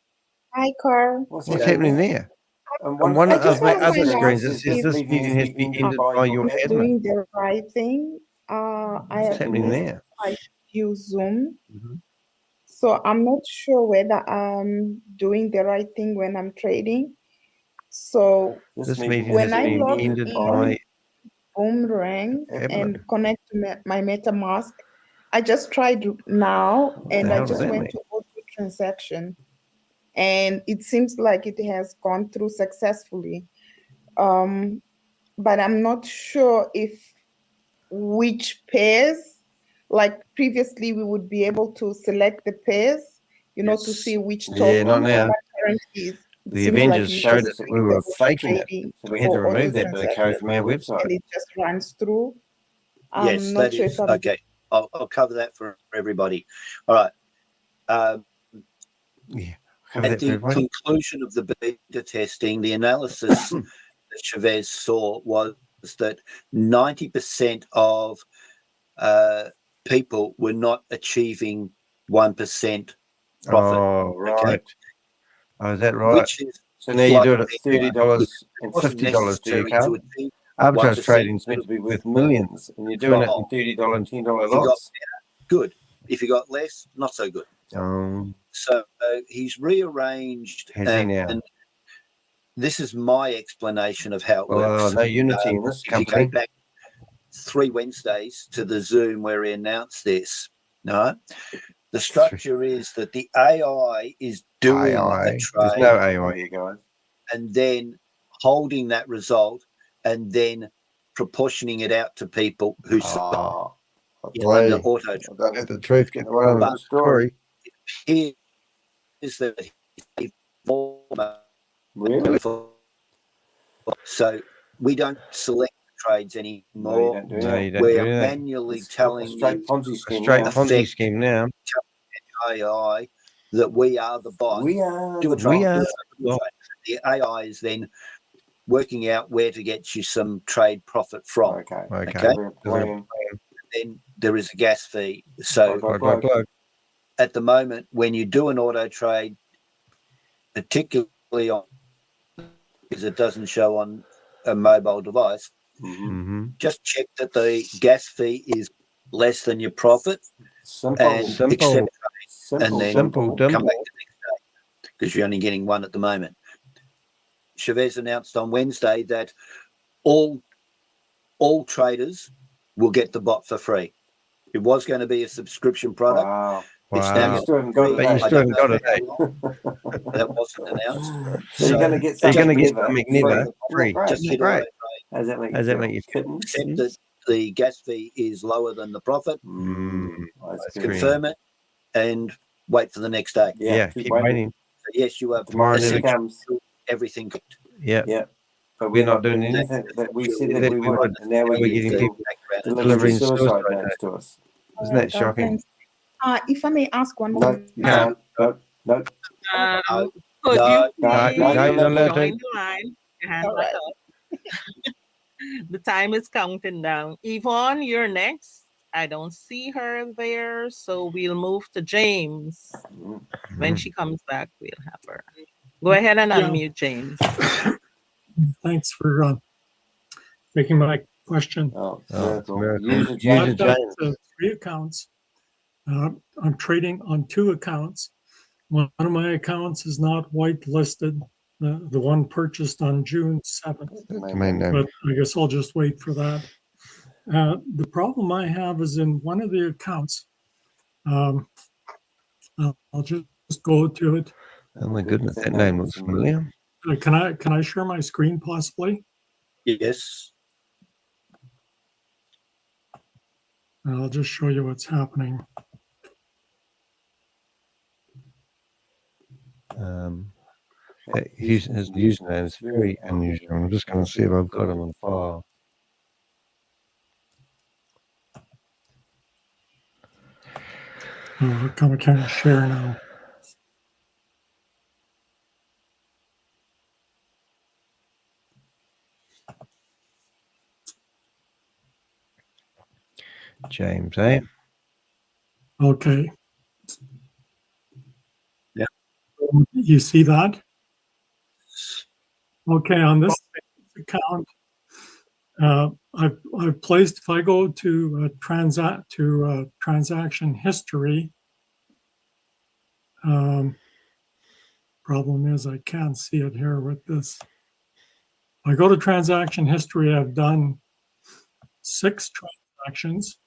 Hi, Carl. What's happening there? On one I of just my want to other find out screens, it says this meeting has been ended by your I'm admin. doing the right thing. I What's have happening missed there? quite a few Zoom. So I'm not sure whether I'm doing the right thing when I'm trading. So This meeting when has I been log ended in by Boomerang admin. and connect to my MetaMask, I just tried now and the I hell does just that went mean? to auto transaction and it seems like it has gone through successfully. But I'm not sure if which pairs, like previously we would be able to select the pairs, you know, to see which token. Yeah, not now. But currently it The seems Avengers you showed just us we were faking it. trading So we had to or remove that bit of code auto-transaction, from our website. and it just runs through. Yes, I'm that not sure is if I'm okay. I'll cover that for everybody. All right. At the conclusion of the beta testing, the analysis that Shavez saw was that 90% of people were not achieving 1% profit. Oh, right. Okay? Oh, is that right? Which is so now you do it at slightly $30 and wasn't $50, do you, necessary Carl? to achieve Arbitrage 1%. trading is meant to be worth millions, and you're doing it in $30 and $10 If you got lots. good. If you got less, not so good. So he's rearranged. Has he now? And this is my explanation of how it works. No unity in this if company. you go back 3 Wednesdays to the Zoom where he announced this, no, the structure is that the AI is doing a trade. There's no AI here, guys. And then holding that result and then proportioning it out to people who Oh, under auto don't let the truth get around the story. It is that Really? So we don't select trades anymore. No, you don't We're do anything. manually telling straight Ponzi A scheme straight now. Ponzi scheme now. AI that we are the bot. We are Do a the trade. bot. do a trade. The AI is then working out where to get you some trade profit from. Okay. Then there is a gas fee. So at the moment, when you do an auto trade, particularly on because it doesn't show on a mobile device, just check that the gas fee is less than your profit and accept trade, and then come back the next day because you're only getting one at the moment. Shavez announced on Wednesday that all traders will get the bot for free. It was going to be a subscription product. Wow. It's now You still haven't got it. But you still haven't got it. That wasn't announced. So you're going to get something free. Just hit great. How does that make you feel? Except that the gas fee is lower than the profit. Confirm it and wait for the next day. Yeah, keep waiting. So yes, you are everything. Yeah. But we're not doing anything that we said that we would. And now we're getting people delivering suicide notes to us. Isn't that shocking? If I may ask one more. No. Could you no, join the line? The time is counting down. Yvonne, you're next. I don't see her there, so we'll move to James. When she comes back, we'll have her. Go ahead and unmute James. Thanks for taking my question. I've got 3 accounts. I'm trading on 2 accounts. One of my accounts is not whitelisted, the one purchased on June 7th. But I guess I'll just wait for that. The problem I have is in one of the accounts. I'll just go to it. Oh my goodness, that name looks familiar. Can I share my screen possibly? Yes. I'll just show you what's happening. His username is very unusual. I'm just going to see if I've got him on file. Oh, I can't share now. James, eh? Okay. Yeah. You see that? Okay, on this account, I've placed. If I go to transaction history, problem is I can't see it here with this. I go to transaction history. I've done 6 transactions.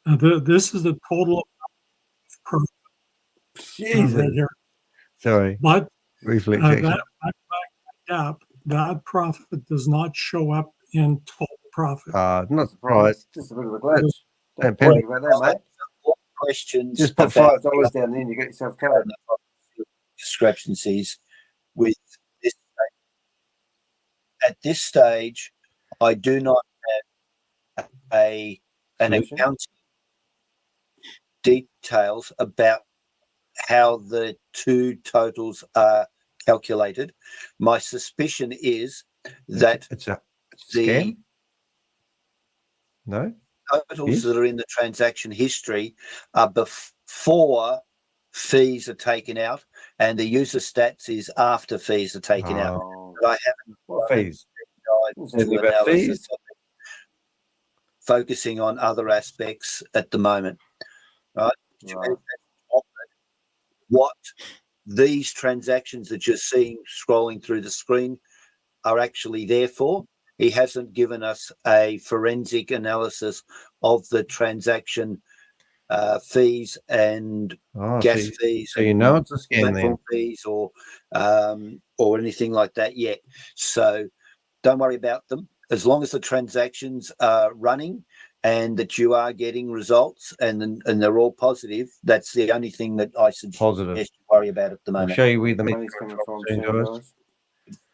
This is the total profit. Jesus. Right here. Sorry. But reflex that profit does not show up in total profit. Not surprised. Just a bit of a glitch. Don't panic about that, mate. Questions. Just put $5 down there and you get yourself covered. Discrepancies with this. At this stage, I do not have an accounting details about how the 2 totals are calculated. My suspicion is that it's a scam. No totals that are in the transaction history are before fees are taken out, and the user stats is after fees are taken out. But I haven't fees. Fees. Focusing on other aspects at the moment, right? What these transactions that you're seeing scrolling through the screen are actually there for. He hasn't given us a forensic analysis of the transaction fees and gas fees. So you know it's a scam then. Fees or anything like that yet. So don't worry about them. As long as the transactions are running and that you are getting results and they're all positive, that's the only thing that I suggest you worry about at the moment. I'll show you where the money's coming from soon, guys.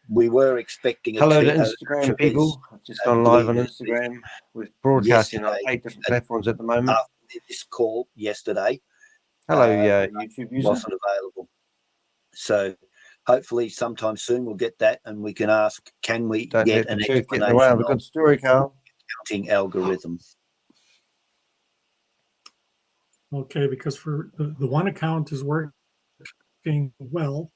We were expecting hello to Instagram people. I've just gone live on Instagram. We're broadcasting on 8 different platforms at the moment. After this call yesterday, hello, YouTube user. Wasn't available. So hopefully sometime soon we'll get that and we can ask, can we get an explanation of a good story, Carl? Counting algorithm? Okay, because for the one account is working well,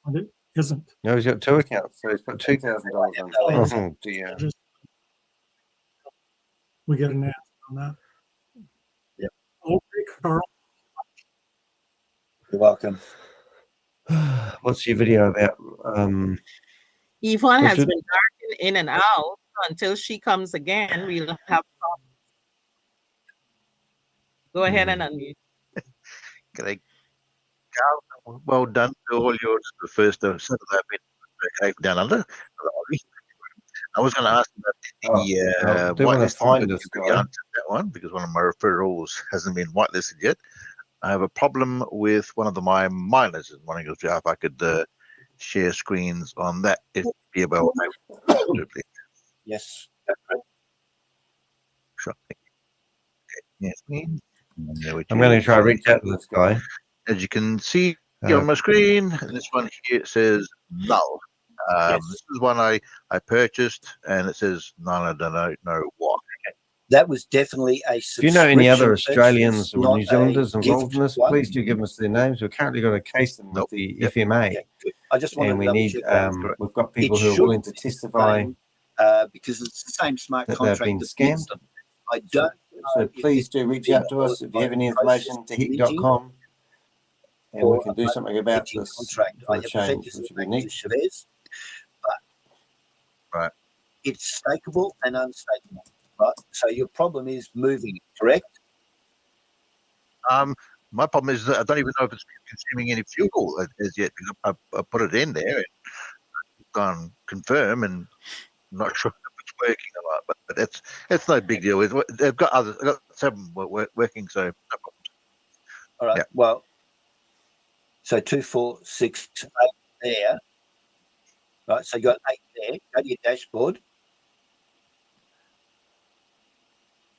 and it isn't. No, he's got 2 accounts, so he's got $2,000 on. Oh dear. We get an answer on that. Yep. Okay, Carl. You're welcome. What's your video about? Yvonne has been darting in and out until she comes again. We'll have problems. Go ahead and unmute. G'day, Carl. Well done to all yours. The first Saturday down under. I was going to ask about the whitelisting, but you answered that one because one of my referrals hasn't been whitelisted yet. I have a problem with one of my miners, and wondering if I could share screens on that. If you're able to, please. Yes. Sure. Okay. Yes. I'm going to try to reach out to this guy. As you can see on my screen, this one here says null. This is one I purchased, and it says none. I don't know why. That was definitely a subscription. If you know any other Australians or New Zealanders involved in this, please do give us their names. We've currently got a case them with the FMA. I just want and we need, we've got people who are willing to testify because it's the same smart that contract they've been that scammed. I don't. So please do reach out to us if you have any information to hek.com, and we can do something about this contract. for a change, which would be neat. Shavez, but it's stakeable and unstakeable. Right. So your problem is moving, correct? My problem is that I don't even know if it's consuming any fuel as yet. I put it in there and gone confirm, and I'm not sure if it's working or not. But it's no big deal. They've got others. I've got 7 working, so no problem. All right. Yeah. Well, so 2, 4, 6, 8 there. Right. So you got 8 there. Go to your dashboard.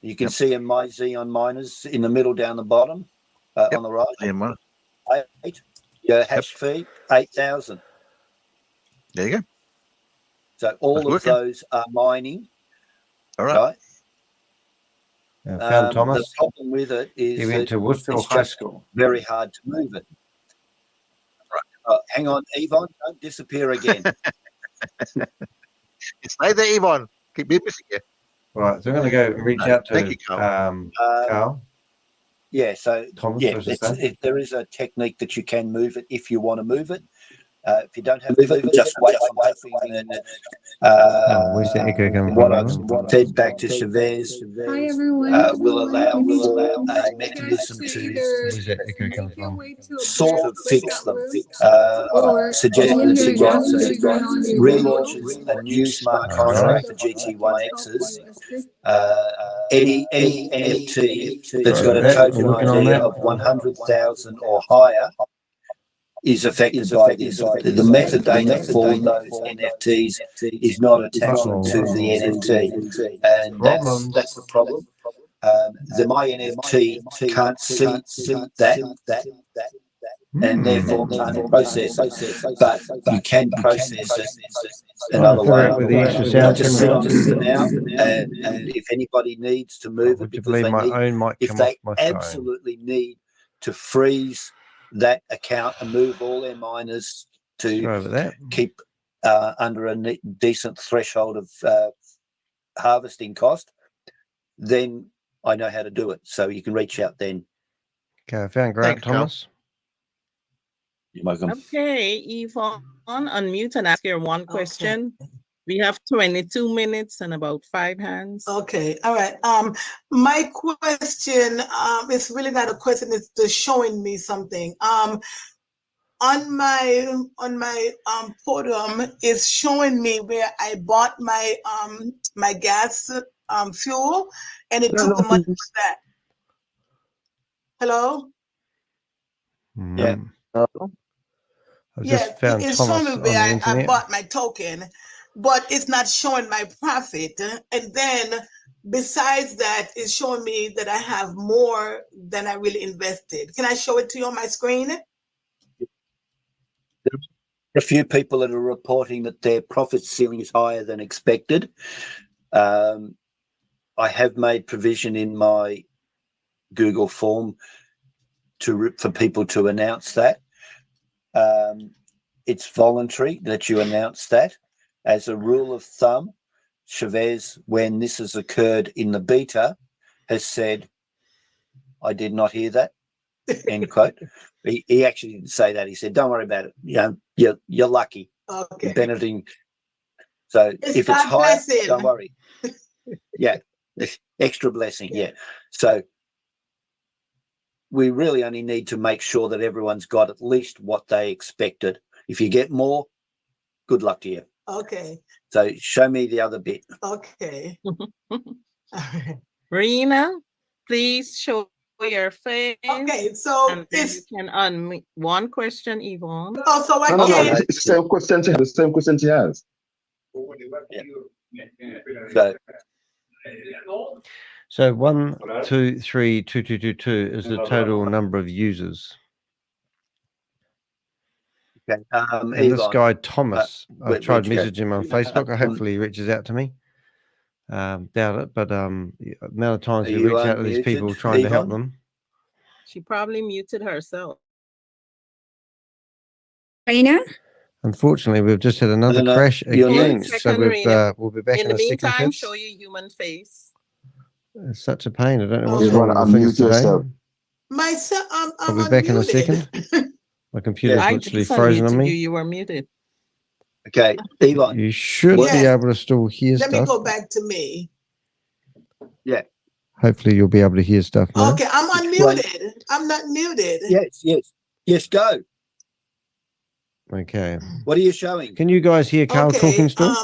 You can see in my Xeon miners in the middle down the bottom on the right. 8. Your hash fee, 8,000. There you go. So all of those are mining. All right. Found Thomas. The problem with it is he went to Woodville High School. Very hard to move it. Right. Hang on, Yvonne, don't disappear again. Stay there, Yvonne. Keep me missing you. Right, so I'm going to go and reach out to Carl. Yeah, so Thomas, there is a technique that you can move it if you want to move it. If you don't have to move it, just wait. Where's the echo coming what I've fed back to Shavez will allow a mechanism to sort of fix them. Suggested that relaunches a new smart contract for GT1Xs. Any NFT that's got a token ID of 100,000 or higher is affected by this. The metadata for those NFTs is not attached to the NFT, and that's the problem. The my NFT can't see that, and therefore can't process it. But you can process it another way. Just now, and if anybody needs to move it, because if they absolutely need to freeze that account and move all their miners to keep under a decent threshold of harvesting cost, then I know how to do it. So you can reach out then. Okay, I found Grant Thomas. You're welcome. Okay, Yvonne, unmute and ask your one question. We have 22 minutes and about 5 hands. Okay, all right. My question is really not a question, it's just showing me something. on my podium is showing me where I bought my my gas fuel, and it took the money for that. Hello? Yeah. I've just found it's Thomas showing on me the where I internet. bought my token, but it's not showing my profit. And then besides that, it's showing me that I have more than I really invested. Can I show it to you on my screen? There are a few people that are reporting that their profit ceiling is higher than expected. I have made provision in my Google form for people to announce that. It's voluntary that you announce that. As a rule of thumb, Shavez, when this has occurred in the beta, has said, I did not hear that, end quote. He actually didn't say that. He said, don't worry about it. You know, you're lucky. Okay. You're benefiting. So if it's high, don't worry. Yeah, extra blessing. Yeah. So we really only need to make sure that everyone's got at least what they expected. If you get more, good luck to you. Okay. So show me the other bit. Okay. Rena, please show your face. Okay, so and then you can unmute one question, Yvonne. Oh, so I No, can't. it's the same question. The same question she has. Yeah. So 1, 2, 3, 2, 2, 2, 2 is the total number of users. Okay. And this guy Thomas, I've tried messaging him on Facebook. Hopefully he reaches out to me. Doubt it, but the amount of times we reach out to these people trying to help them. She probably muted herself. Rena? Unfortunately, we've just had another crash again, so we'll be back in a second. Meantime, show your human face. It's such a pain. I don't know what's wrong with the things today. Myself, I'll be back in a second. My computer's literally frozen on me. You were muted. Okay, Yvonne. You should be able to still hear stuff. Let me go back to me. Yeah. Hopefully you'll be able to hear stuff now. Okay, I'm unmuted. I'm not muted. Yes, go. Okay. What are you showing? Can you guys hear Carl talking still?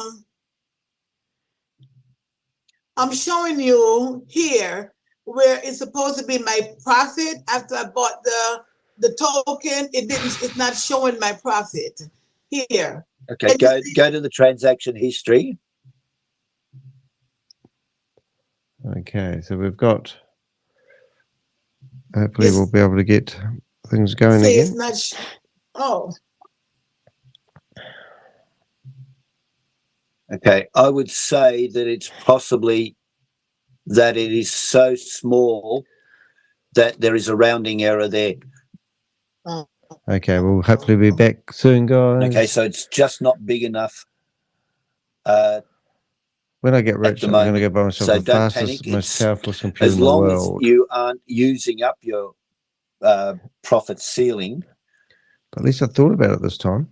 I'm showing you here where it's supposed to be my profit after I bought the token. It's not showing my profit here. Okay, go to the transaction history. Okay, so we've got. Hopefully, we'll be able to get things going again. It's not. Oh. Okay, I would say that it's possibly that it is so small that there is a rounding error there. Okay, we'll hopefully be back soon, guys. Okay, so it's just not big enough. When I get rich, I'm going to go buy myself the fastest, most powerful computer in the world. As long as you aren't using up your profit ceiling. But at least I thought about it this time.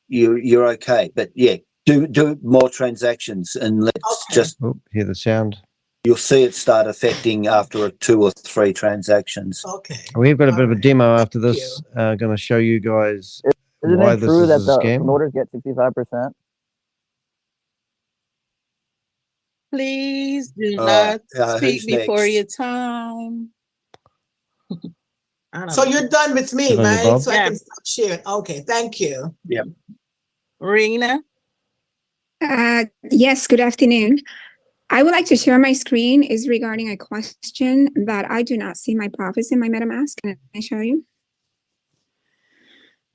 You're okay. But yeah, do more transactions and let's just hear the sound. You'll see it start affecting after 2 or 3 transactions. Okay. We've got a bit of a demo after this. Going to show you guys why this is a scam. Promoters get 65%? Please do not speak before your time. So you're done with me, right? So I can stop sharing. Okay, thank you. Yeah. Rena? Yes, good afternoon. I would like to share my screen is regarding a question that I do not see my profits in my MetaMask. Can I show you?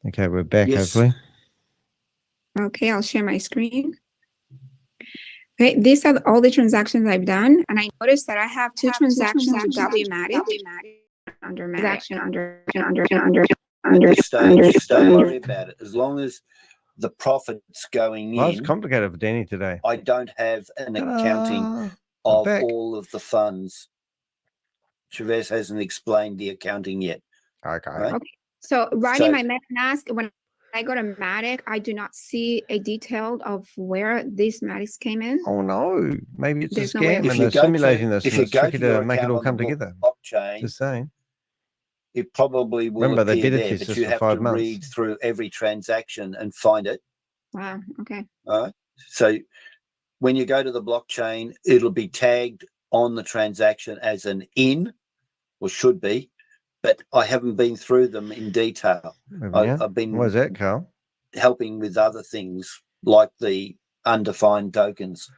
Okay, we're back, hopefully. Okay, I'll share my screen. Okay, these are all the transactions I've done, and I noticed that I have 2 transactions with WMatic under Matic, Just don't worry about it. As long as the profit's going in. It's complicated for Danny today. I don't have an accounting of all of the funds. Shavez hasn't explained the accounting yet. Okay. Right? Okay. So in my MetaMask, when I go to Matic, I do not see a detail of where these Matics came in. Oh no, maybe it's There's a no way scam of- and they're simulating this. if And you it's go tricky to your to make it account all on come the together. blockchain, Just saying. it probably will Remember, they appear beta there, test but this you for have 5 to months. read through every transaction and find it. Wow. Okay. All right. So when you go to the blockchain, it'll be tagged on the transaction as an in, or should be, but I haven't been through them in detail. I've been Why is that, Carl? helping with other things like the undefined tokens.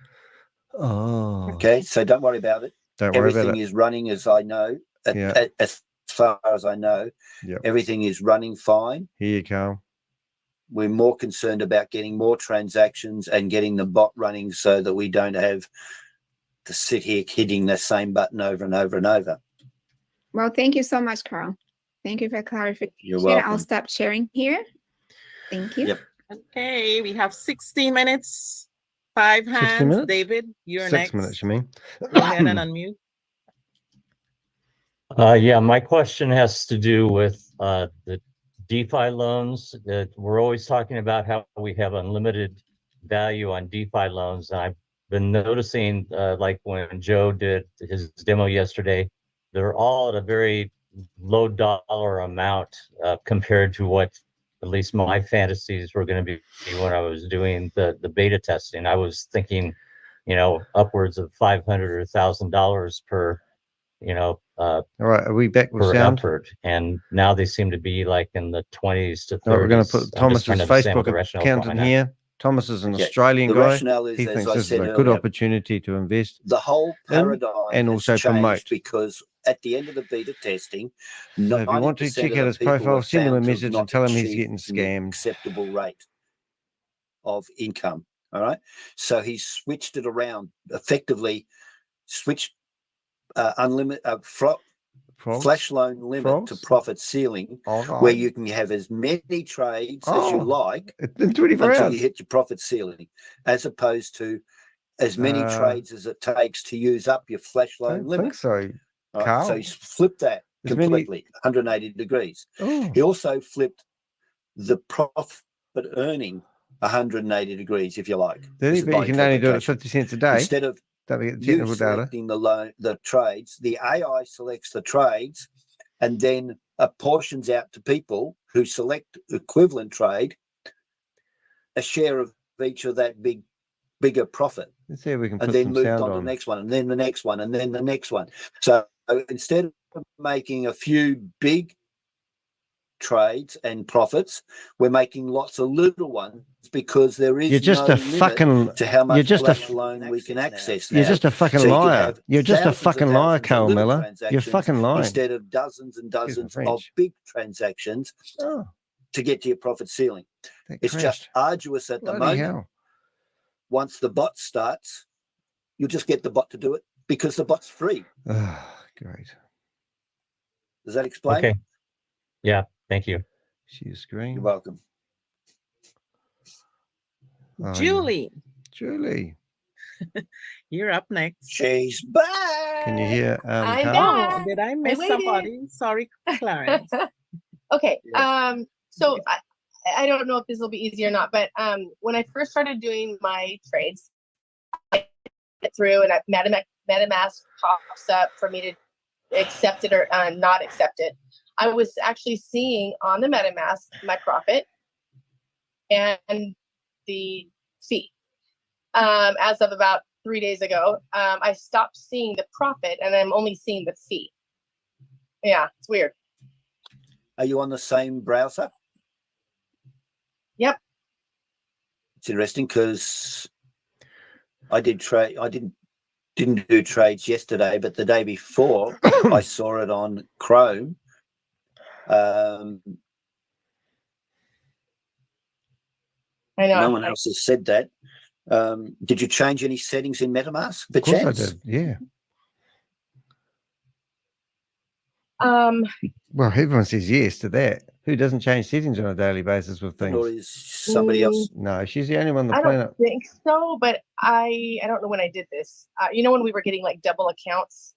Oh. Okay, so don't worry about it. Don't worry about Everything it. is running as I know, as far as I know. Yep. Everything is running fine. Here you go. We're more concerned about getting more transactions and getting the bot running so that we don't have to sit here hitting the same button over and over and over. Well, thank you so much, Carl. Thank you for clarification. You're welcome. I'll stop sharing here. Thank you. Yep. Okay, we have 60 minutes. 5 hands. 60 minutes? David, you're 6 next. minutes, you mean? Go ahead and unmute. Yeah, my question has to do with the DeFi loans. That we're always talking about how we have unlimited value on DeFi loans. And I've been noticing, like when Joe did his demo yesterday, they're all at a very low dollar amount compared to what at least my fantasies were going to be when I was doing the beta testing. I was thinking, you know, upwards of $500 or $1,000 per, you know, all right, are we back with per sound? effort, and now they seem to be like in the 20s to 30s. Right, we're going to put Thomas's Facebook account in that. here. Thomas is an Okay. Australian The guy. rationale is, He as thinks I this is said a good earlier, opportunity to invest the whole paradigm and has also changed promote. because at the end of the beta testing, So if you want to 90% check of out the his people profile, were send him a found to message and not tell him he's achieve getting an scammed. acceptable rate of income. All right. So he switched it around, effectively switched unlimited flash loan limit to profit ceiling, where you can have as many trades as you like in 24 until hours. you hit your profit ceiling, as opposed to as many trades as it takes to use up your flash I loan don't limit. think so, Right? Carl. So he's flipped that As many- completely, 180 degrees. Oh. He also flipped the profit earning 180 degrees, if you like. But is you my can only do it at interpretation. 50 cents a day. Instead of Don't get the you technical data. selecting the trades, the AI selects the trades and then apportions out to people who select equivalent trade a share of each of that bigger profit. Let's see if we can And put then some moved sound on to on. the next one, and then the next one, and then the next one. So instead of making a few big trades and profits, we're making lots of little ones because there is You're just no a limit fucking. to how You're much just a. flash loan we can access You're now. just a fucking So you can liar. have You're just a thousands and fucking liar, thousands of Carl little Miller. You're transactions fucking lying. instead of dozens and dozens of French. big transactions to get to your profit ceiling. It's just arduous at the Bloody moment. hell. Once the bot starts, you'll just get the bot to do it because the bot's free. Great. Does that explain? Okay. Yeah. Thank you. Share screen. You're welcome. Oh, Julie. Julie. You're up next. She's back. Can you hear? I'm Carl? back. Oh, did I I miss waited. somebody? Sorry, Clarence. Okay. Yeah. So I don't know if this will be easy or not, but when I first started doing my trades, I went through and MetaMask pops up for me to accept it or not accept it. I was actually seeing on the MetaMask my profit and the fee. As of about 3 days ago, I stopped seeing the profit and I'm only seeing the fee. Yeah, it's weird. Are you on the same browser? Yep. It's interesting because I did trade. I didn't do trades yesterday, but the day before I saw it on Chrome. I know. No one else has said that. Did you change any settings in MetaMask? Of course I did. Yeah. Well, everyone says yes to that. Who doesn't change settings on a daily basis with things? Or is somebody else? No, she's the only one on the I planet. don't think so, but I don't know when I did this. You know when we were getting like double accounts?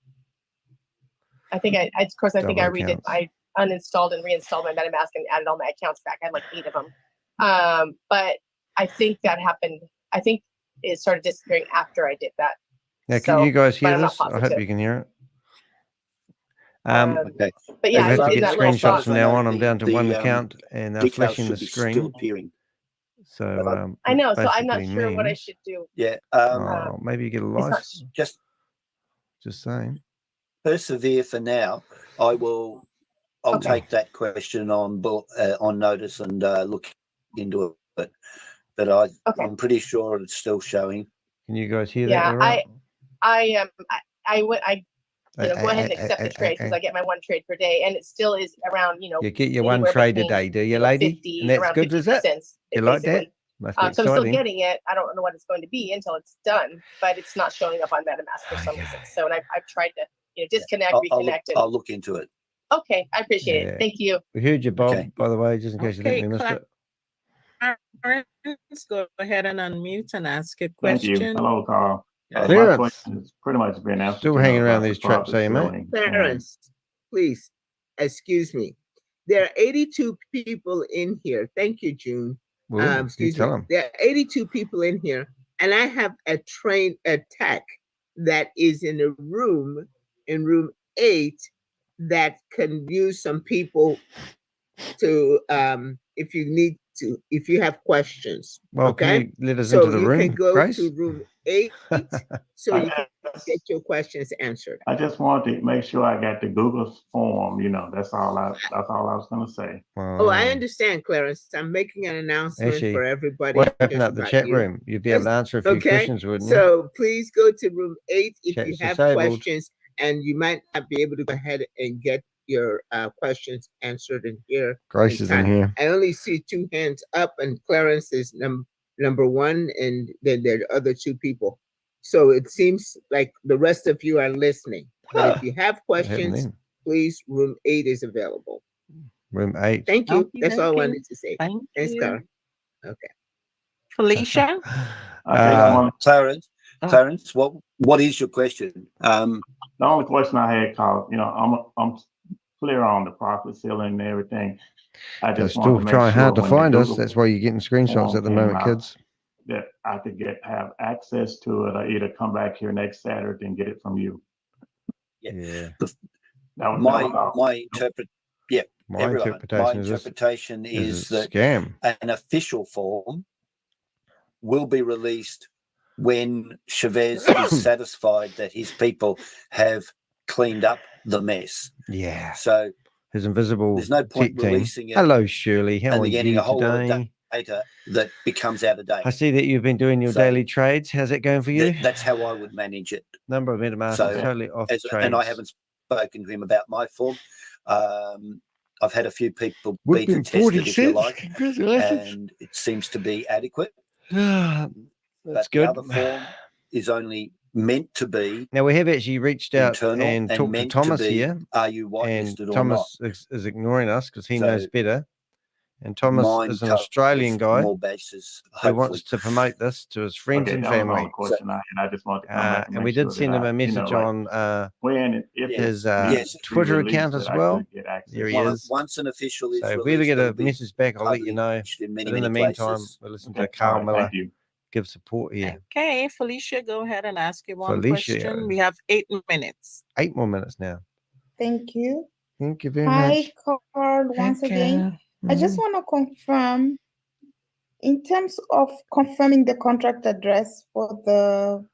I think I Double redid. accounts. I uninstalled and reinstalled my MetaMask and added all my accounts back. I had like 8 of them. But I think that happened. I think it started disappearing after I did that. Now, can you guys but hear I'm not this? I hope positive. you can hear it. Okay. But yeah, I have to it's get that little screenshots box. from now on. I'm down to one account, and they're details flashing the should be still screen. appearing. So I know, so I'm not basically sure what I means- should do. Yeah. Oh, maybe you get a It's not license. Just saying. Persevere for now. I'll take that question on notice and look into it. But I'm pretty sure it's still showing. Can you guys hear that? Yeah, all right? I go ahead and accept the trade because I get my one trade per day, and it still is around, You get your anywhere one trade a between, day, do you, lady? 50, And that's around good, is 50 it? cents, You like that? basically. Must be So I'm still exciting. getting it. I don't know what it's going to be until it's done, but it's not showing up on MetaMask for some reason. So, and I've tried to disconnect, reconnect. I'll look into it. Okay, I appreciate it. Thank you. We heard you, Bob, by the way, just in case you think we missed it. Let's go ahead and unmute and ask a Thank question. you. Hello, Carl. My Clarence. question has pretty much been answered. Still hanging around these traps, are you, mate? Clarence, please, excuse me. There are 82 people in here. Thank you, June. Ooh, you Excuse tell me. 'em. There are 82 people in here, and I have a tech that is in room 8, that can use some people to, if you have questions. Well, okay, can you let us so into the you room, can go Grace? to room 8, so you can get your questions answered. I just wanted to make sure I got the Google form. That's all I was going to say. Oh, I understand, Clarence. I'm making an announcement Actually, for everybody. why open just up the about chat you. room? You'd be able to answer a few Okay, questions, wouldn't you? so please go to room 8 if Chat's you have disabled. questions, and you might not be able to go ahead and get your questions answered in here. Grace is in time. here. I only see 2 hands up, and Clarence is number 1, and then there are other 2 people. So it seems like the rest of you are listening. But if you have questions, them. please, room 8 is available. Room 8. Thank you. Okay, That's all I okay. wanted to say. Thank Thanks, you. Carl. Okay. Felicia? Clarence, what is your question? The only question I had, Carl, I'm clear on the profit ceiling and everything. I They're just want still to make trying sure hard to when the find us. Google That's why you're getting screenshots form at the came moment, out, kids. that I could have access to it, or either come back here next Saturday and get it from you. Yeah. My interpretation is that scam. an official form will be released when Shavez is satisfied that his people have cleaned up the mess. Yeah. So his invisible there's no point tech team. releasing it. Hello, Shirley. How and are then getting you a whole lot of today? data that becomes out of date. I see that you've been doing your So daily trades. How's it going for you? That's how I would manage it. Number of MetaMask So is totally off trades. and I haven't spoken to him about my form. I've had a few people We've beta been test 40 it, if you cents. like, Congratulations. and it seems to be adequate. That's But good. the other form is only meant to be Now, we have actually reached out internal and talked to meant Thomas be, here. Are you And whitelisted or not? Thomas is ignoring us because he So knows better. And Thomas mine is an covers Australian guy more bases, who hopefully. wants to promote this to his friends Okay, and that was the only family. question I had. I just wanted to come back and And make we sure did send that him a message on when and if his it's Twitter released, account that as I well. could get access. There he is. Once an official is So if released, we ever get it'll a be message back, I'll let you know. published in many, But in the many meantime, places. we'll listen Okay, to Carl all right, Miller thank you. give support here. Okay, Felicia, go ahead and ask you one Felicia. question. We have 8 minutes. 8 more minutes now. Thank you. Thank you very Hi, much. Carl, once again. I just want to confirm, in terms of confirming the contract address for the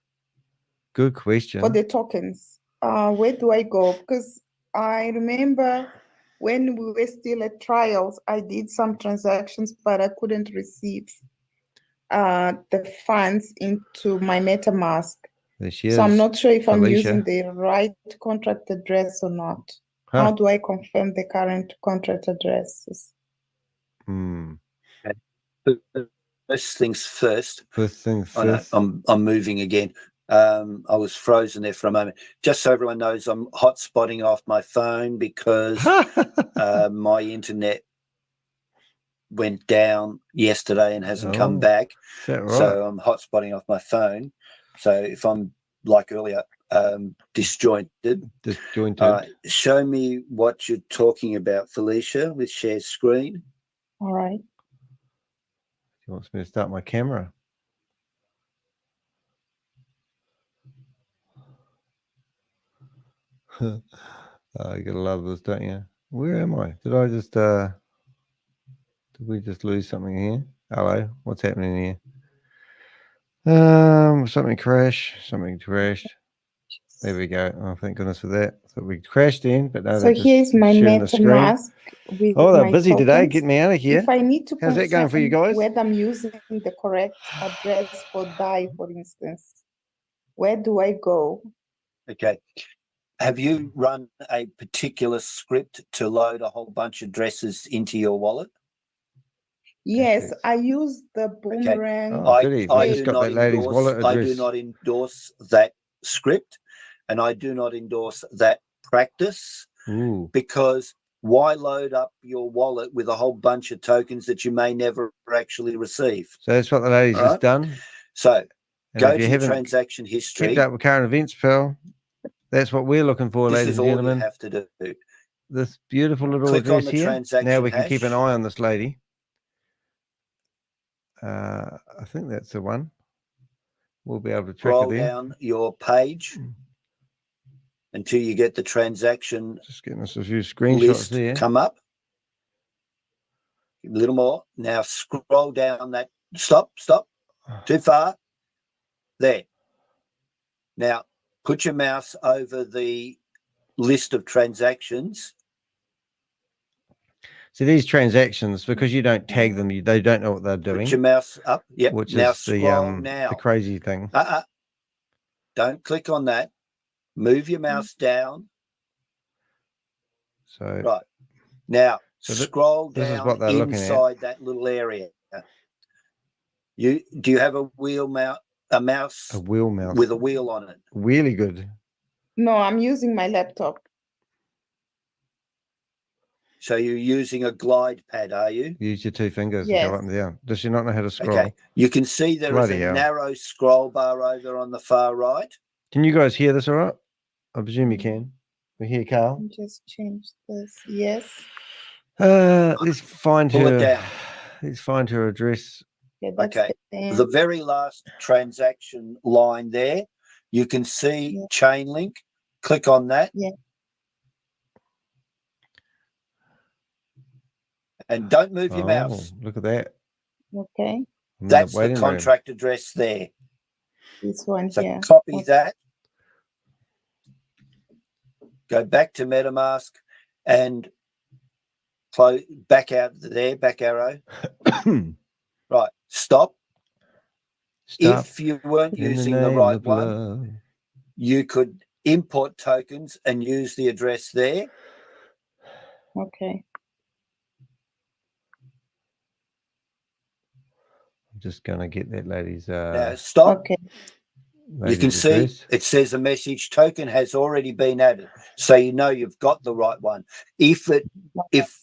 Good question. tokens, where do I go? Because I remember when we were still at trials, I did some transactions, but I couldn't receive the funds into my MetaMask. There she So I'm is, not sure if I'm Felicia. using the right contract address or not. Huh. How do I confirm the current contract addresses? First things first. First things I know, first. I'm moving again. I was frozen there for a moment. Just so everyone knows, I'm hotspotting off my phone because my internet went down yesterday and hasn't come back. Is that right? So I'm hotspotting off my phone. So if I'm like earlier, disjointed. Show me what you're talking about, Felicia, with share screen. All right. He wants me to start my camera. You gotta love this, don't you? Where am I? Did I just did we just lose something here? Hello, what's happening here? Something crashed. There we go. Oh, thank goodness for that. So we crashed in, but no, So they're just here's my sharing the screen. MetaMask with Oh, they're my busy today. tokens. Get me out of here. If I need to How's that going for you confirm guys? whether I'm using the correct address for DAI, for instance, where do I go? Okay. Have you run a particular script to load a whole bunch of addresses into your wallet? Yes, I use the Boomerang. Oh, goody. I They just do got that lady's wallet I do address. not endorse that script, and I do not endorse that practice. Ooh. Because why load up your wallet with a whole bunch of tokens that you may never actually receive? So that's what the lady's All just right? done. So And go if you to the haven't transaction history. kept up with current events, pal, that's what we're looking for, This ladies is and all gentlemen. you have to do. This beautiful little Click on address the here. transaction Now we can keep an hash. eye on this lady. I think that's the one. We'll be able to track Scroll her there. down your page until you get the transaction Just getting us a few screenshots list there. come up. A little more. Now scroll down that. Stop. Too far. There. Now put your mouse over the list of transactions. So these transactions, because you don't tag them, they don't know what they're doing. Put your mouse up. Yep. Which now is scroll the now. crazy thing. Don't click on that. Move your mouse down. So right. Now scroll this is down what they're looking at. inside that little area. Do you have a wheel mouse? A mouse? A wheel mouse with a wheel on it. Really good. No, I'm using my laptop. So you're using a glide pad, are you? Use your two fingers and Yes. go up and down. Does she not know how to scroll? Okay. You can see there is Bloody a hell. narrow scroll bar over on the far right. Can you guys hear this all right? I presume you can. We hear Carl. Just change this. Yes. Let's find Pull it her. down. Let's find her address. Yeah, that's Okay. the The very last transaction line there, you can see chain link. Click on that. Yeah. And don't move your mouse. Look at that. Okay. That's the contract address there. This one So here. copy that. Go back to MetaMask and close back out there, back arrow. Right. Stop. If you weren't using the right one, you could import tokens and use the address there. Okay. I'm just gonna get that lady's Now stop. Okay. You can see it says a message token has already been added. So you know you've got the right one. If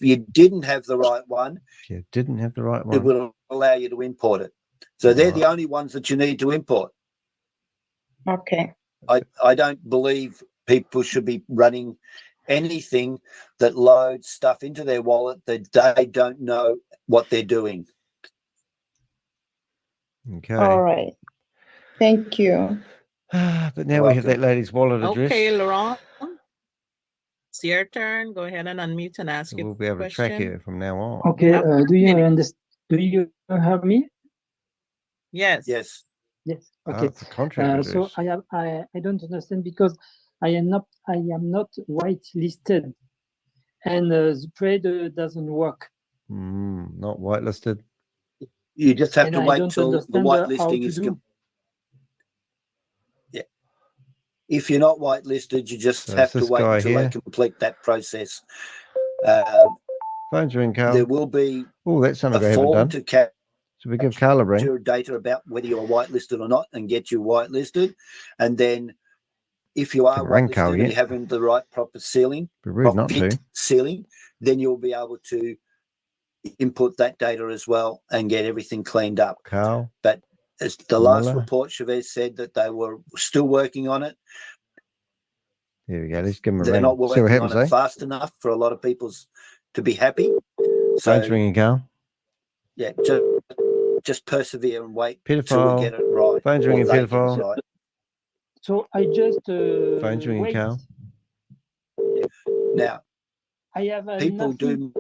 you didn't have the right one, it will allow you to import it. So they're the only ones that you need to import. Okay. I don't believe people should be running anything that loads stuff into their wallet that they don't know what they're doing. Okay. All right. Thank you. But now we have that lady's wallet address. Okay, Laurent. It's your turn. Go ahead and unmute and ask your We'll be able to track her from now on. Okay. Do you understand? Do you have me? Yes. Yes. Yes. Oh, Okay. it's a contract So address. I don't understand because I am not whitelisted, and the trade doesn't work. Not whitelisted. You just have And to I wait don't till the understand white how listing to is do. Yeah. If you're not whitelisted, you just So have it's to this wait guy until they here. complete that process. Phone's ring, Carl. There will be Oh, that's something I a haven't form done. to capture So we give Carl a ring. data about whether you're whitelisted or not and get you whitelisted. And then if you are Haven't rang Carl whitelisted and yet. you haven't the right proper sealing, Be rude not to. sealing, then you'll be able to input that data as well and get everything cleaned up. Carl. But as the last Miller. report, Chavez said that they were still working on it. There we go. Let's give him a They're ring. not See what working happens, on it eh? fast enough for a lot of people to be happy. Phone's So ringing, Carl. yeah, just persevere and wait till we Pedophile. get it right. Phone's or ringing, they get it pedophile. right. So I just Phone's ringing, wait. Carl. Now, I have people do nothing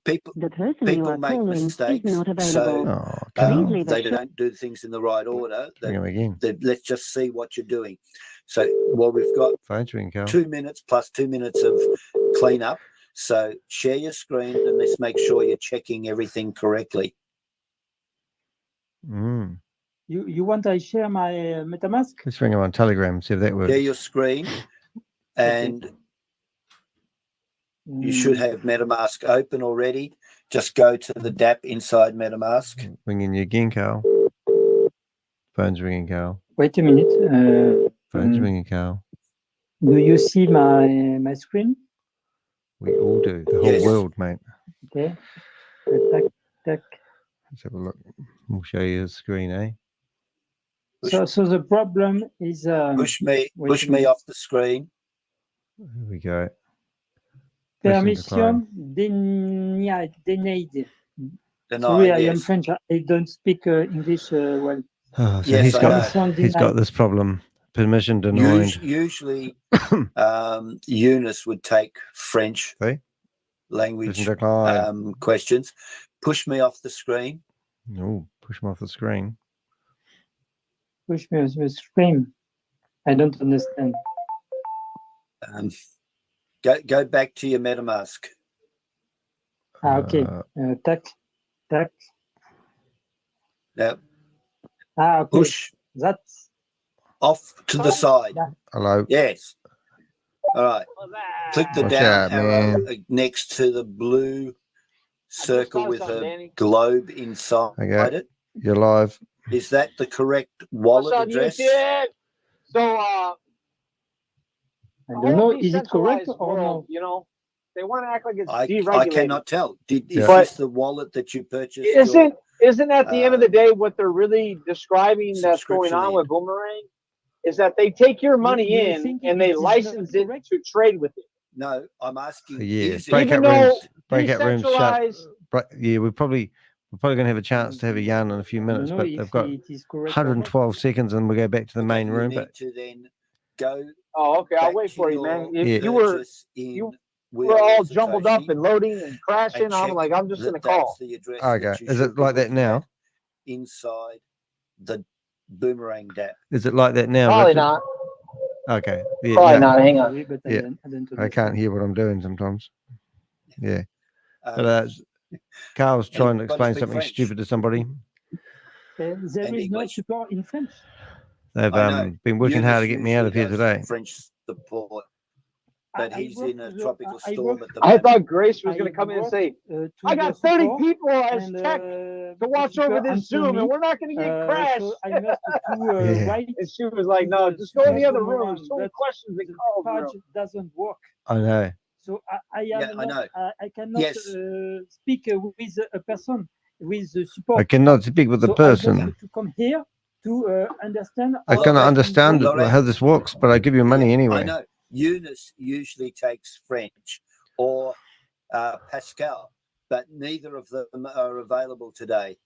make to do. people make mistakes, so Oh, come they don't do things in the right order. Bring him again. Let's just see what you're doing. So, well, we've got Phone's ringing, Carl. 2 minutes plus 2 minutes of cleanup. So share your screen and let's make sure you're checking everything correctly. Mm. You want I share my MetaMask? Let's ring him on Telegram, see if that works. Share your screen, and you should have MetaMask open already. Just go to the DApp inside MetaMask. Ringing you again, Carl. Phone's ringing, Carl. Wait a minute. Phone's ringing, Carl. Do you see my screen? We all do. The whole world, mate. Okay. Tac. Let's have a look. We'll show you the screen, eh? So the problem is push me off the screen. Here we go. Permission denied. Sorry, I am French. I don't speak English well. Oh, so yes, he's got this problem. Permission denied. Usually, Eunice would take French language questions. Push me off the screen. No, push him off the screen. Push me off the screen. I don't understand. Go back to your MetaMask. Okay. Tac. Now, okay. Push. That's off to the side. Hello. Yes. All right. Click the What's down that, arrow man? next to the blue circle with a globe inside it. You're live. Is that the correct wallet address? So, I don't know. Is it correct or no? You know, they want to act like it's I deregulated. cannot tell. Is this the wallet that you purchased? Isn't at the end of the day what they're really describing that's going on with Boomerang? Is that they take your money in and they license it to trade with it. No, I'm asking. Yeah, breakout rooms shut. Yeah, we're probably going to have a chance to have a yarn in a few minutes, but they've got 112 seconds and we'll go back to the main room. But to then go. Oh, okay. I'll wait for you, man. If you were all jumbled up and loading and crashing, I'm like, I'm just going to call. Okay. Is it like that now? Inside the Boomerang DApp. Is it like that now? Probably Richard? not. Okay. Yeah, Probably not. Hang on. Yeah. I can't hear what I'm doing sometimes. Yeah. Carl's trying to explain something stupid to somebody. There is no support in French. They've been working hard to get me out of here today. French support. But he's in a tropical storm at the I moment. thought Grace was going to come in and say, I got 30 people as tech to watch over this Zoom, and we're not going to get crashed. So I must do right. And she was like, no, just go in the other room. There's so many questions that call. Doesn't work. I know. So I cannot speak with a person with the support. I cannot speak with the person. I have to come here to understand. I cannot understand how this works, but I give you money anyway. I know. Eunice usually takes French or Pascal, but neither of them are available today.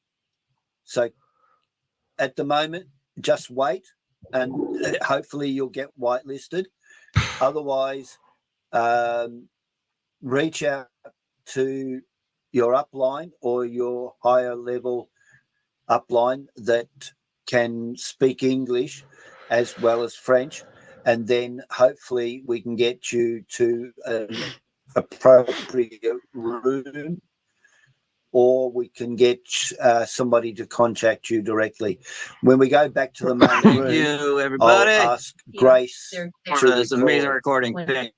So at the moment, just wait and hopefully you'll get whitelisted. Otherwise, reach out to your upline or your higher level upline that can speak English as well as French. And then hopefully we can get you to an appropriate room, or we can get somebody to contact you directly. When we go back to the main room, thank you, everybody. I'll ask Grace for this amazing recording. Good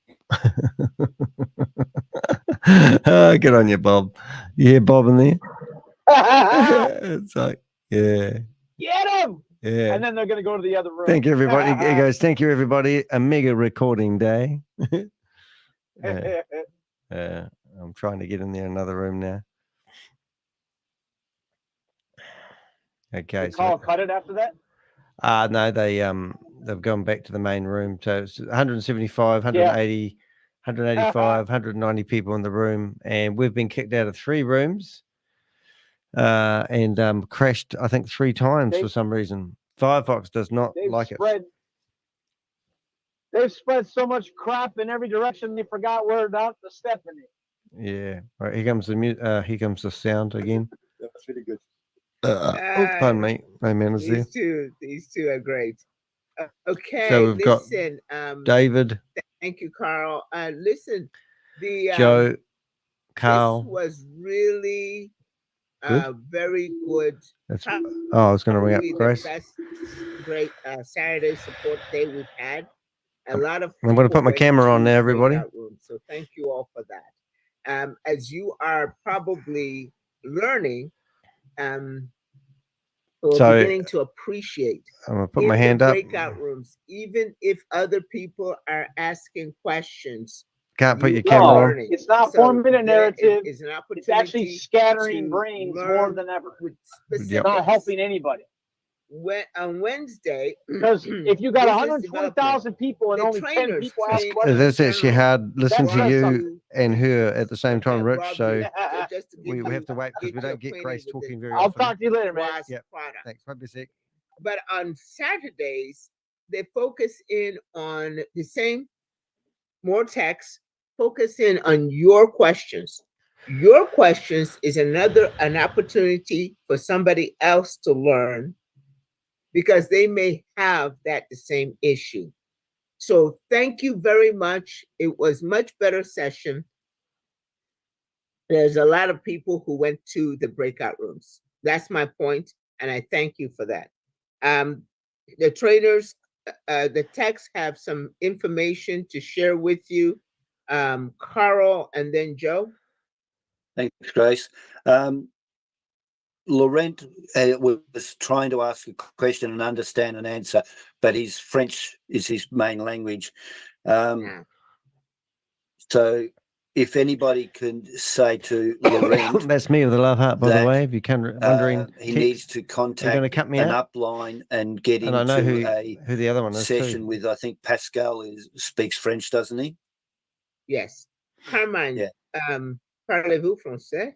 on you, Bob. You hear Bob in there? It's like, yeah. Get him! Yeah. And then they're going to go to the other room. Thank you, everybody. Hey, guys, thank you, everybody. A mega recording day. I'm trying to get in there another room now. Okay. So cut it after that? No, they've gone back to the main room. So it's 175, 180, 185, 190 people in the room, and we've been kicked out of 3 rooms. And crashed, I think, 3 times for some reason. Firefox does not like it. They've spread so much crap in every direction they forgot where not to step in it. Yeah. All right, here comes the here comes the sound again. That's really good. Oh, pardon me. My manners there. These two are great. Okay, So we've got listen, David. Thank you, Carl. Listen, the Joe, this Carl. was really Good. very good. That's. Oh, I was going to ring up Probably Grace. the best great Saturday support day we've had. A lot of I'm going to people put my went camera on to there, everybody. breakout rooms, so thank you all for that. As you are probably learning, or So, beginning to appreciate I'm going to put in my the hand up. breakout rooms, even if other people are asking questions, Can't put your you camera are on. learning. It's not So 4 minute there narrative. is an opportunity It's actually scattering to brains more learn than ever. with It's specifics. not helping anybody. On Wednesday, Because if you got business 120,000 people and the only 10 trainers people ask train questions, That's actually hard. Listen that to says you something. and her at the same time, Rich. So just to give we you, have to wait because we get you don't get acquainted Grace with the talking very I'll often. talk to you later, man. WAS Yep. product. Thanks. Bye, Bisek. But on Saturdays, they focus in on the same, more text, focus in on your questions. Your questions is an opportunity for somebody else to learn because they may have the same issue. So thank you very much. It was much better session. There's a lot of people who went to the breakout rooms. That's my point, and I thank you for that. The trainers, the techs have some information to share with you. Carl and then Joe. Thanks, Grace. Laurent was trying to ask a question and understand an answer, but his French is his main language. So if anybody can say to Laurent, that's me with the love heart, by the way. If you can, wondering, he needs to contact cut me an out? upline and get And I into know who the other one is session too. with, I think Pascal speaks French, doesn't he? Yes. Carmine, Yeah. parlez-vous français?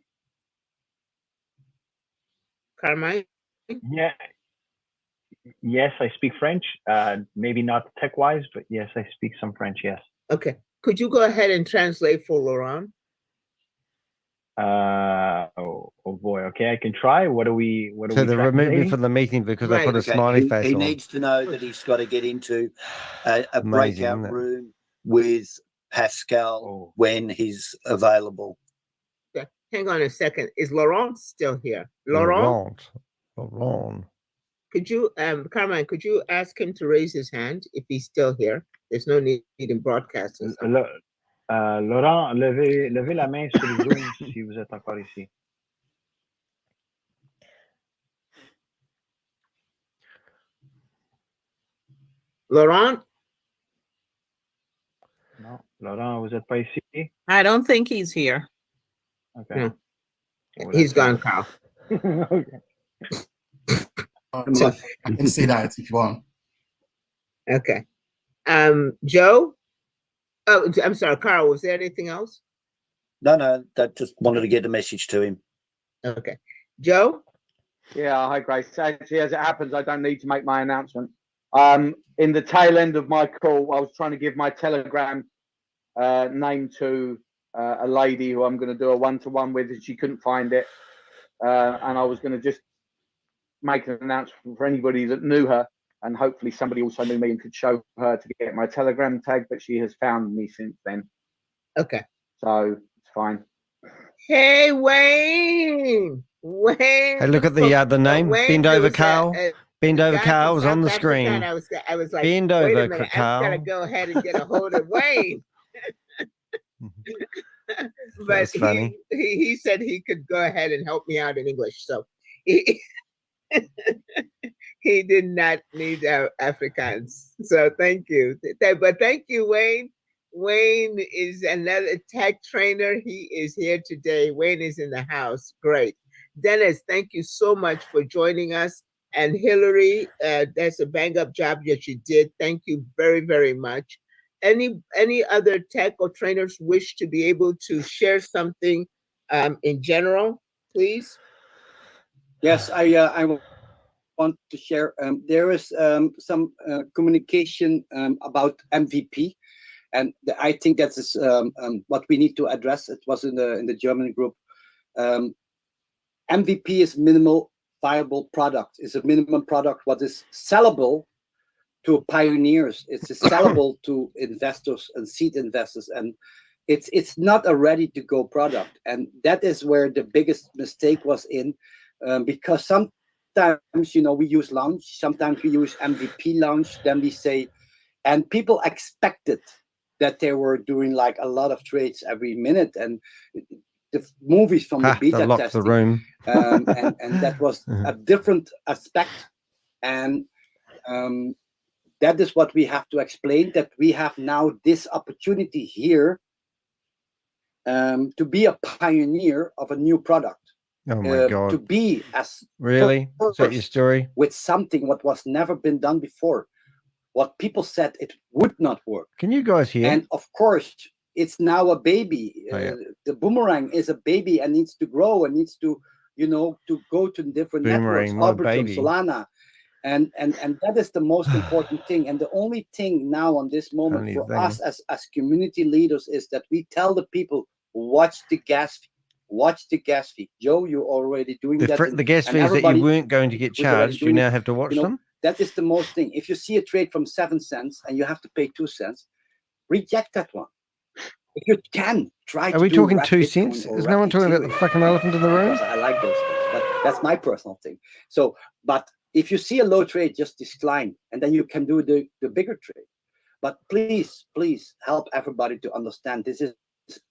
Carmine? Yeah. Yes, I speak French. Maybe not tech-wise, but yes, I speak some French, yes. Okay. Could you go ahead and translate for Laurent? Oh boy. Okay, I can try. What are we So they removed me translating? from the meeting because I put a smiley face he on. needs to know that he's got to get into a Amazing, breakout isn't it? room with Pascal when he's available. Okay. Hang on a second. Is Laurent still here? Laurent? Could you, Carmine, could you ask him to raise his hand if he's still here? There's no need in broadcasting. Laurent, levez la main sur le Zoom si vous êtes encore ici. Laurent? Non, Laurent, vous êtes pas ici? I don't think he's here. Okay. No. He's gone, Carl. Okay. I can see that if you want. Okay. Joe? Oh, I'm sorry, Carl, was there anything else? No, that just wanted to get a message to him. Okay. Joe? Yeah, hi, Grace. Actually, as it happens, I don't need to make my announcement. In the tail end of my call, I was trying to give my Telegram name to a lady who I'm going to do a one-to-one with, and she couldn't find it. And I was going to just make an announcement for anybody that knew her, and hopefully somebody also knew me and could show her to get my Telegram tag, but she has found me since then. Okay. So it's fine. Hey, Wayne! Wayne! Hey, look at the name. Wayne, Bend over, Carl. Bend over, Carl. Was on the South screen. Africa, I was like, Bend wait over, a minute, Carl. I've got to go ahead and get a hold of Wayne. But That's funny. he said he could go ahead and help me out in English. So he, he did not need Afrikaans. So thank you. But thank you, Wayne. Wayne is another tech trainer. He is here today. Wayne is in the house. Great. Dennis, thank you so much for joining us. And Hillary, that's a bang up job that you did. Thank you very, very much. Any other tech or trainers wish to be able to share something in general, please? Yes, I want to share. There is some communication about MVP, and I think that is what we need to address. It was in the German group. MVP is minimal viable product. It's a minimum product what is sellable to pioneers. It's sellable to investors and seed investors, and it's not a ready-to-go product. And that is where the biggest mistake was in, because sometimes, you know, we use launch, sometimes we use MVP launch, then we say, and people expected that they were doing like a lot of trades every minute, and the movies from the beta testing, the room. and that was a different aspect, and that is what we have to explain, that we have now this opportunity here to be a pioneer of a new product. Oh my God. To be as really? Is that your story? With something what was never been done before, what people said it would not work. Can you guys hear? And of course, it's now a baby. The Boomerang is a baby and needs to grow and needs to, you know, to go to different networks, Arbitrum, Solana. And that is the most important thing. And the only thing now on this moment for us as community leaders is that we tell the people, watch the gas fee. Watch the gas fee. Joe, you're already doing that. The gas fees that you weren't going to get charged, you now have to watch them? That is the most thing. If you see a trade from 7 cents and you have to pay 2 cents, reject that one. If you can, try to. Are we talking 2 cents? Is no one talking about the fucking elephant in the room? I like those things, but that's my personal thing. So, but if you see a low trade, just decline, and then you can do the bigger trade. But please, please help everybody to understand this is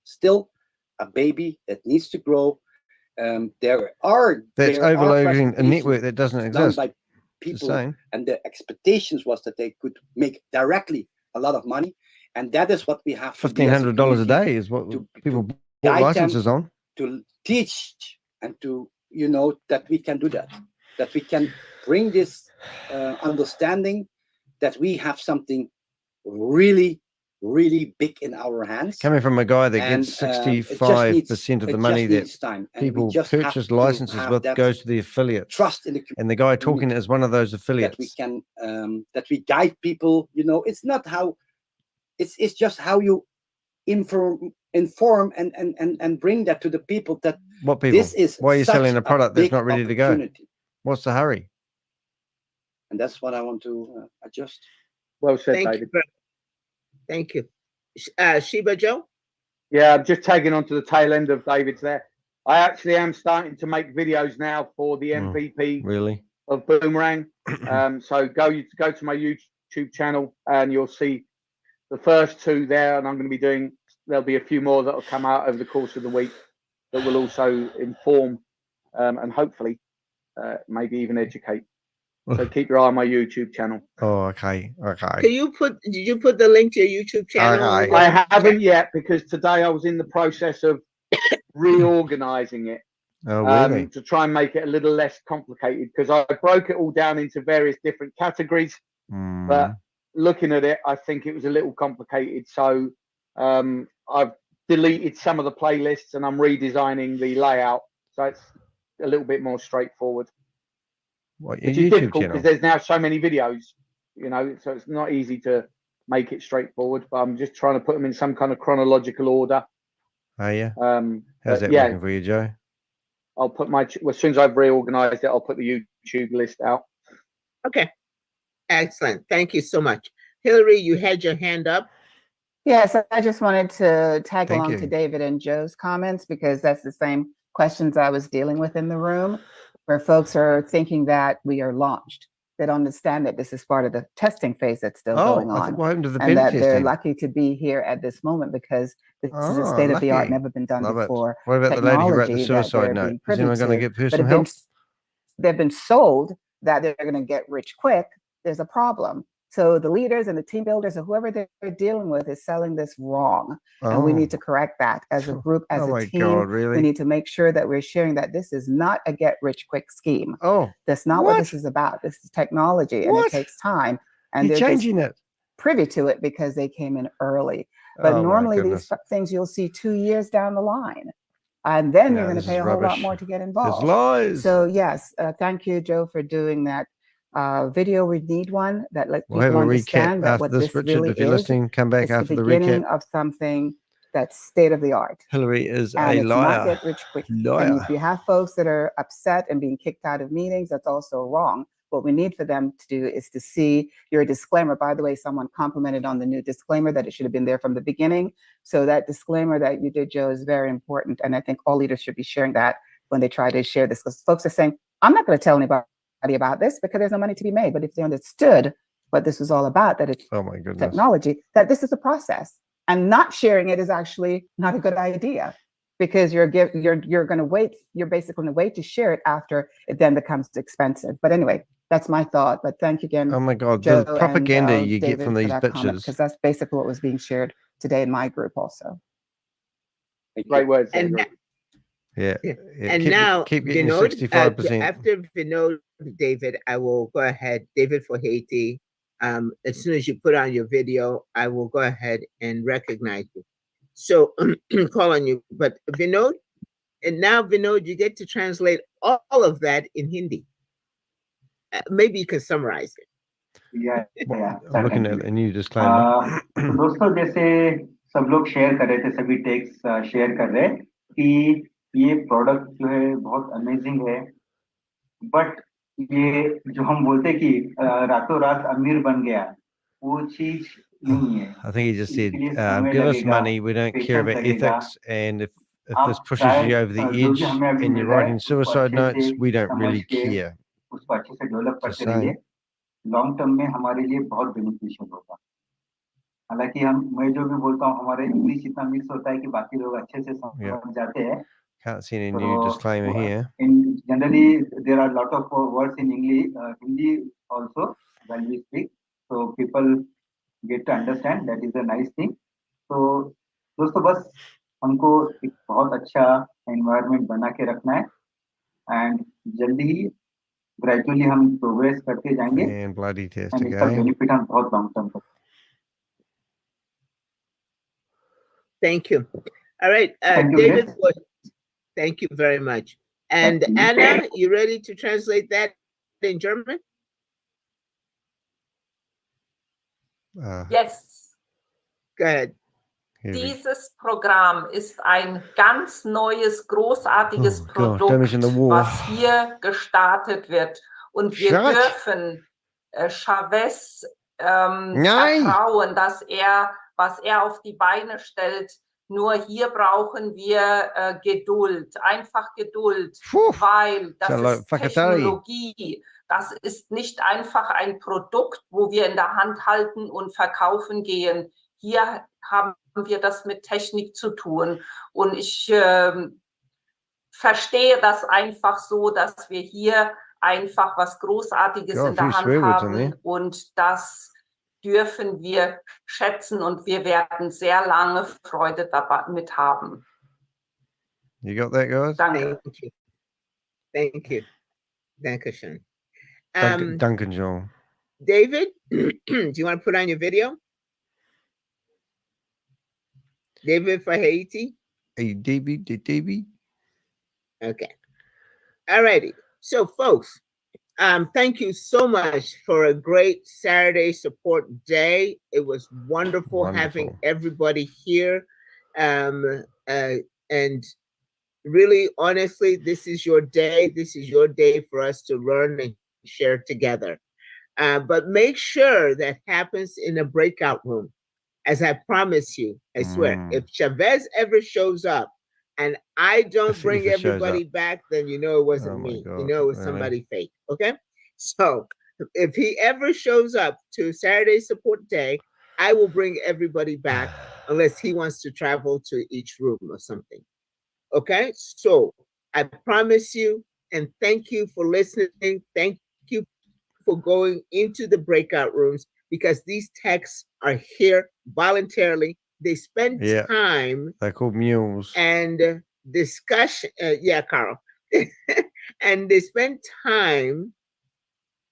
still a baby that needs to grow. That's overloading a network that doesn't exist. By people, and the expectations was that they could make directly a lot of money, and that is what we have. $1,500 a day is what people bought licenses on. To teach and to, you know, that we can do that we can bring this understanding that we have something really, really big in our hands. Coming from a guy that gets 65% of the money that people purchase licenses with goes to the affiliates. Trust in the and the guy talking is one of those affiliates. That we guide people. You know, it's not how, it's just how you inform and bring that to the people. That what people? This is why are you selling a product that's not ready to go? What's the hurry? And that's what I want to adjust. Well said, Thank David. you. Thank you. Shiba Joe? Yeah, I'm just tagging on to the tail end of David's there. I actually am starting to make videos now for the MVP of Boomerang. So go to my YouTube channel and you'll see the first 2 there, and I'm going to be doing, there'll be a few more that will come out over the course of the week that will also inform and hopefully maybe even educate. So keep your eye on my YouTube channel. Oh, okay. Did you put the link to your YouTube channel? I haven't yet, because today I was in the process of reorganizing it. Oh, really? To try and make it a little less complicated, because I broke it all down into various different categories. But looking at it, I think it was a little complicated. So I've deleted some of the playlists and I'm redesigning the layout. So it's a little bit more straightforward. What, which is difficult because there's now so many videos, you know, so it's not easy to make it straightforward. But I'm just trying to put them in some kind of chronological order. Oh, yeah. How's that working for you, Joe? I'll put as soon as I've reorganized it, I'll put the YouTube list out. Okay. Excellent. Thank you so much. Hillary, you had your hand up. Yes, I just wanted to tag along to David and Joe's comments, because that's the same questions I was dealing with in the room, where folks are thinking that we are launched. They don't understand that this is part of the testing phase that's still going on, and that they're lucky to be here at this moment, because this is a state of the art, never been done before. What about the lady who wrote the suicide note? Is anyone going to get personal help? They've been sold that they're going to get rich quick. There's a problem. So the leaders and the team builders or whoever they're dealing with is selling this wrong. And we need to correct that as a group, as a team. We need to make sure that we're sharing that this is not a get rich quick scheme. That's not what this is about. This is technology and it takes time. And they're changing it. Privy to it because they came in early. But normally these things you'll see 2 years down the line. And then you're going to pay a whole lot more to get involved. There's lies. So yes, thank you, Joe, for doing that. video. We need one that let We'll have people a recap understand that after what this, this Richard. really If you're is. listening, come back It's after the the beginning recap. of something that's state of the art. Hillary is And a it's not liar. get rich quick. Liar. And if you have folks that are upset and being kicked out of meetings, that's also wrong. What we need for them to do is to see your disclaimer. By the way, someone complimented on the new disclaimer that it should have been there from the beginning. So that disclaimer that you did, Joe, is very important. And I think all leaders should be sharing that when they try to share this, because folks are saying, I'm not going to tell anybody about this because there's no money to be made. But if they understood what this was all about, that it's oh my goodness, technology, that this is a process, and not sharing it is actually not a good idea, because you're going to wait. You're basically going to wait to share it after it then becomes expensive. But anyway, that's my thought. But thank you again. Oh my God, Joe the propaganda and, you David, get from for these that comment, bitches. because that's basically what was being shared today in my group also. Great words. And yeah. And keep, now, keep getting Vinod, 65%. after Vinod, David, I will go ahead. David for Haiti. As soon as you put on your video, I will go ahead and recognize you. So call on you. But Vinod, and now Vinod, you get to translate all of that in Hindi. Maybe you can summarize it. Yeah, I'm looking at a new disclaimer. तो दोस्तों, जैसे सब लोग share कर रहे थे, सभी takes share कर रहे कि ये प्रोडक्ट जो है बहुत अमेजिंग है, बट ये जो हम बोलते कि रातों रात अमीर बन गया, वो चीज नहीं है. I think he just said, इसके लिए समय give us लगेगा, money, we don't care patience about लगेगा. ethics, and if this आप pushes चाहे you over the जो edge भी हमें अभी and मिल you're रहा है writing उसको suicide अच्छे से notes, we don't समझ really के care. उसको अच्छे से डेवलप Just करते रहिए. saying. लॉन्ग टर्म में हमारे लिए बहुत बेनिफिशियल होगा. हालांकि मैं जो भी बोलता हूँ, हमारे इंग्लिश इतना मिक्स होता है कि बाकी लोग अच्छे से समझ जाते हैं. Can't see any new disclaimer here. Generally, there are a lot of words in English, Hindi also when we speak, so people get to understand. That is a nice thing. So दोस्तों, बस हमको एक बहुत अच्छा environment बना के रखना है, and जल्दी ही gradually हम progress करते जाएंगे, and bloody test and इसका again. benefit हम बहुत long term को. Thank you. All right, Thank you, David. Grace. Thank you very much. And Anna, you ready to translate that in German? Yes. Go ahead. Dieses Programm ist ein ganz neues, großartiges Produkt, was hier gestartet wird. Und wir dürfen Shavez vertrauen, dass was er auf die Beine stellt. Nur hier brauchen wir Geduld, einfach Geduld, weil das ist Technologie. Das ist nicht einfach ein Produkt, wo wir in der Hand halten und verkaufen gehen. Hier haben wir das mit Technik zu tun. Und ich verstehe das einfach so, dass wir hier einfach was Großartiges in der Hand haben. Und das dürfen wir schätzen und wir werden sehr lange Freude damit haben. You got that, guys? Danke. Thank you. Thank you. Dankeschön. Duncan John. David, do you want to put on your video? David for Haiti? Hey, David. Okay. All righty. So, folks, thank you so much for a great Saturday support day. It was wonderful having everybody here. And really, honestly, this is your day. This is your day for us to learn and share together. But make sure that happens in a breakout room. As I promise you, I swear, if Shavez ever shows up and I don't bring everybody back, then you know it wasn't me. You know it was somebody fake, okay? So if he ever shows up to Saturday Support Day, I will bring everybody back unless he wants to travel to each room or something, okay? So I promise you, and thank you for listening. Thank you for going into the breakout rooms, because these techs are here voluntarily. They spend time. They're called mules. And discussion. Carl. And they spend time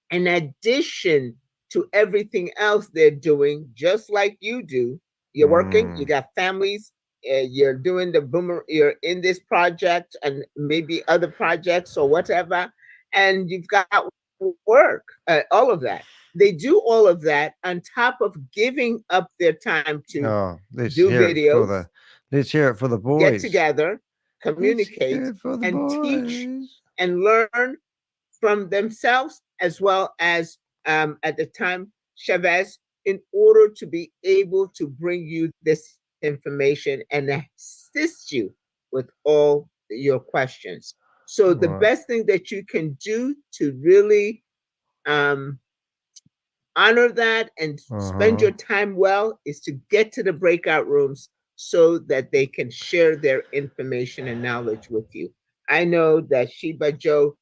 in addition to everything else they're doing, just like you do. You're working, you got families, you're doing the boomer, you're in this project and maybe other projects or whatever. And you've got work, all of that. They do all of that on top of giving up their time to do videos. Let's hear it for the boys. Get together, communicate, and teach and learn from themselves, as well as at the time, Shavez, in order to be able to bring you this information and assist you with all your questions. So the best thing that you can do to really honor that and spend your time well is to get to the breakout rooms so that they can share their information and knowledge with you. I know that Sheba Joe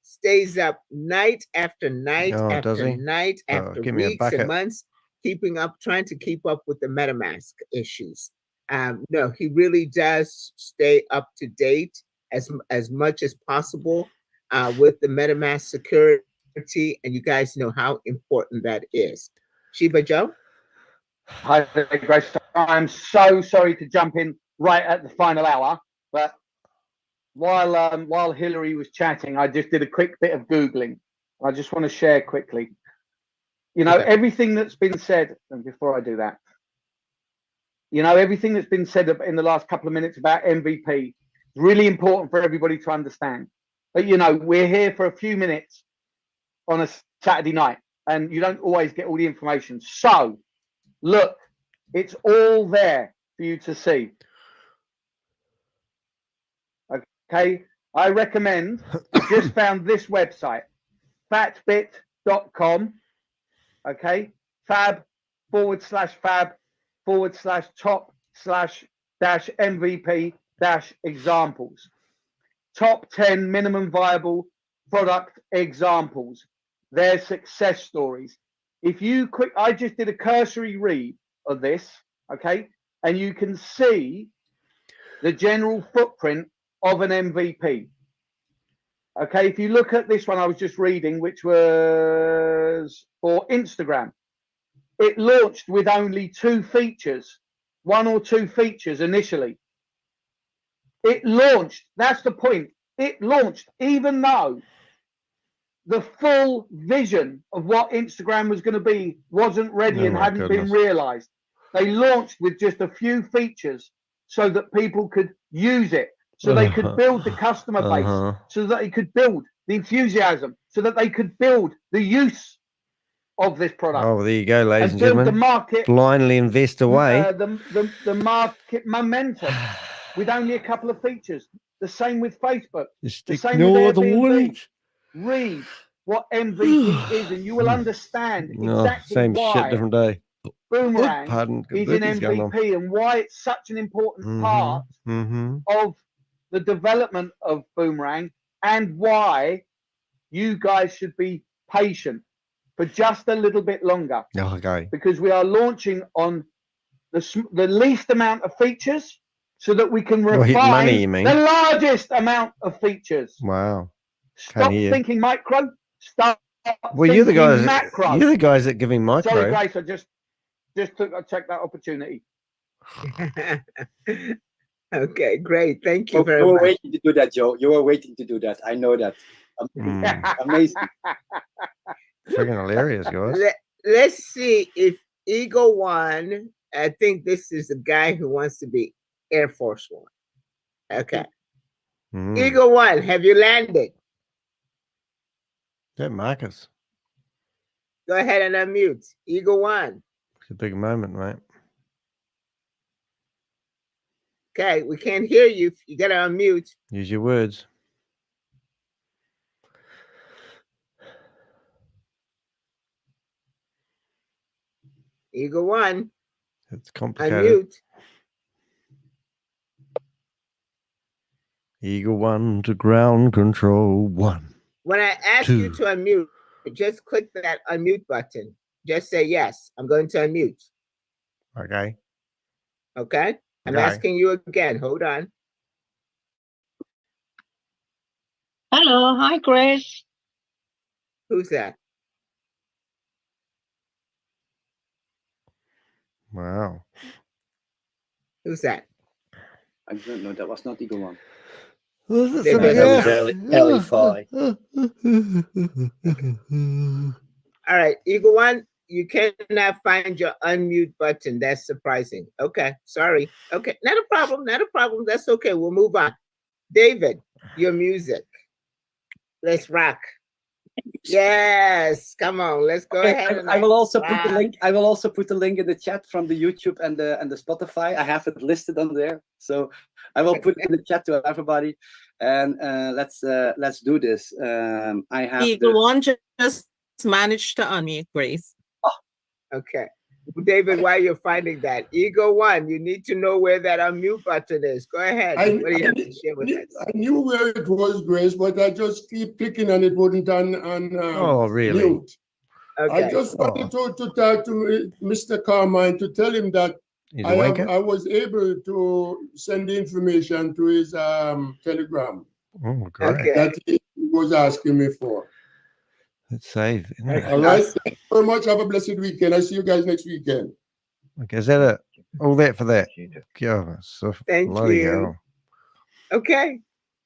stays up night after night after night after weeks and months, keeping up, trying to keep up with the MetaMask issues. No, he really does stay up to date as much as possible with the MetaMask security, and you guys know how important that is. Sheba Joe? Hi, Grace. I'm so sorry to jump in right at the final hour, but while Hillary was chatting, I just did a quick bit of Googling. I just want to share quickly. You know, everything that's been said, and before I do that, you know, everything that's been said in the last couple of minutes about MVP is really important for everybody to understand. But, you know, we're here for a few minutes on a Saturday night, and you don't always get all the information. So, look, it's all there for you to see. Okay, I recommend, I just found this website, fatbit.com, okay, fab/top/MVP-examples. Top 10 minimum viable product examples, their success stories. If you I just did a cursory read of this, okay, and you can see the general footprint of an MVP. Okay, if you look at this one I was just reading, which was for Instagram, it launched with only 2 features, 1 or 2 features initially. It launched, that's the point. It launched even though the full vision of what Instagram was going to be wasn't ready and hadn't been realized. They launched with just a few features so that people could use it, so they could build the customer base, so that they could build the enthusiasm, so that they could build the use of this product. Oh, there you go, ladies and build gentlemen. the market, blindly invest away. The market momentum with only a couple of features. The same with Facebook. Just the same ignore with the Airbnb. warning. Read what MVP is, and you will understand exactly same why shit, different day. Boomerang Pardon, is an MVP and why it's such an important part of the development of Boomerang, and why you guys should be patient for just a little bit longer. Okay. Because we are launching on the least amount of features so that we can refine money, you mean? the largest amount of features. Wow. Stop thinking micro. Start well, you're the guys. Macro. You're the guys that giving micro. Sorry, Grace. I just took that opportunity. Okay, great. Thank you very much. You were much. waiting to do that, Joe. You were waiting to do that. I know that. Amazing. Freaking hilarious, guys. Let's see if Eagle One. I think this is the guy who wants to be Air Force One. Okay. Eagle One, have you landed? Yeah, Marcus. Go ahead and unmute. Eagle One. It's a big moment, mate. Okay, we can't hear you. You gotta unmute. Use your words. Eagle One. It's complicated. Unmute. Eagle One to ground control 1. When I ask you to unmute, just click that unmute button. Just say yes. I'm going to unmute. Okay. Okay. I'm asking you again. Hold on. Hello. Hi, Grace. Who's that? Wow. Who's that? I don't know. That was not Eagle One. Was it They something else? All right, Eagle One, you cannot find your unmute button. That's surprising. Okay, sorry. Okay, not a problem. Not a problem. That's okay. We'll move on. David, your music. Let's rock. Yes, come on. Let's go ahead. I will also put the link. I will also put the link in the chat from the YouTube and the Spotify. I have it listed on there, so I will put it in the chat to everybody. And let's do this. I have Eagle One just managed to unmute, Grace. Oh, okay. David, while you're finding that, Eagle One, you need to know where that unmute button is. Go ahead. What do you have to share with us? I knew where it was, Grace, but I just keep clicking and it wouldn't oh, really? Mute. Okay. I just wanted to talk to Mr. Carmine to tell him that I was able to send the information to his Telegram. Oh, great. That he was asking me for. Let's save. All right. Thank you very much. Have a blessed weekend. I'll see you guys next weekend. Okay, is that it? All that for that? God, so Thank bloody you. hell. Okay.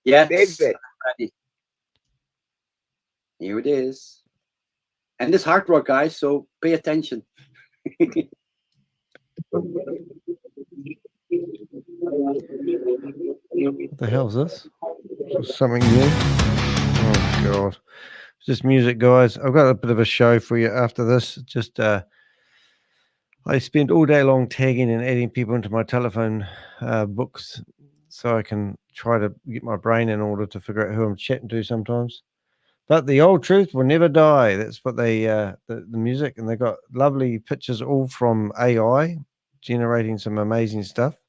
Yes. David. Ready. Here it is. And it's hard work, guys, so pay attention. What the hell is this? Something new? Oh, God. It's just music, guys. I've got a bit of a show for you after this. Just, I spend all day long tagging and adding people into my telephone books so I can try to get my brain in order to figure out who I'm chatting to sometimes. But the old truth will never die. That's what they, the music, and they got lovely pictures all from AI, generating some amazing stuff.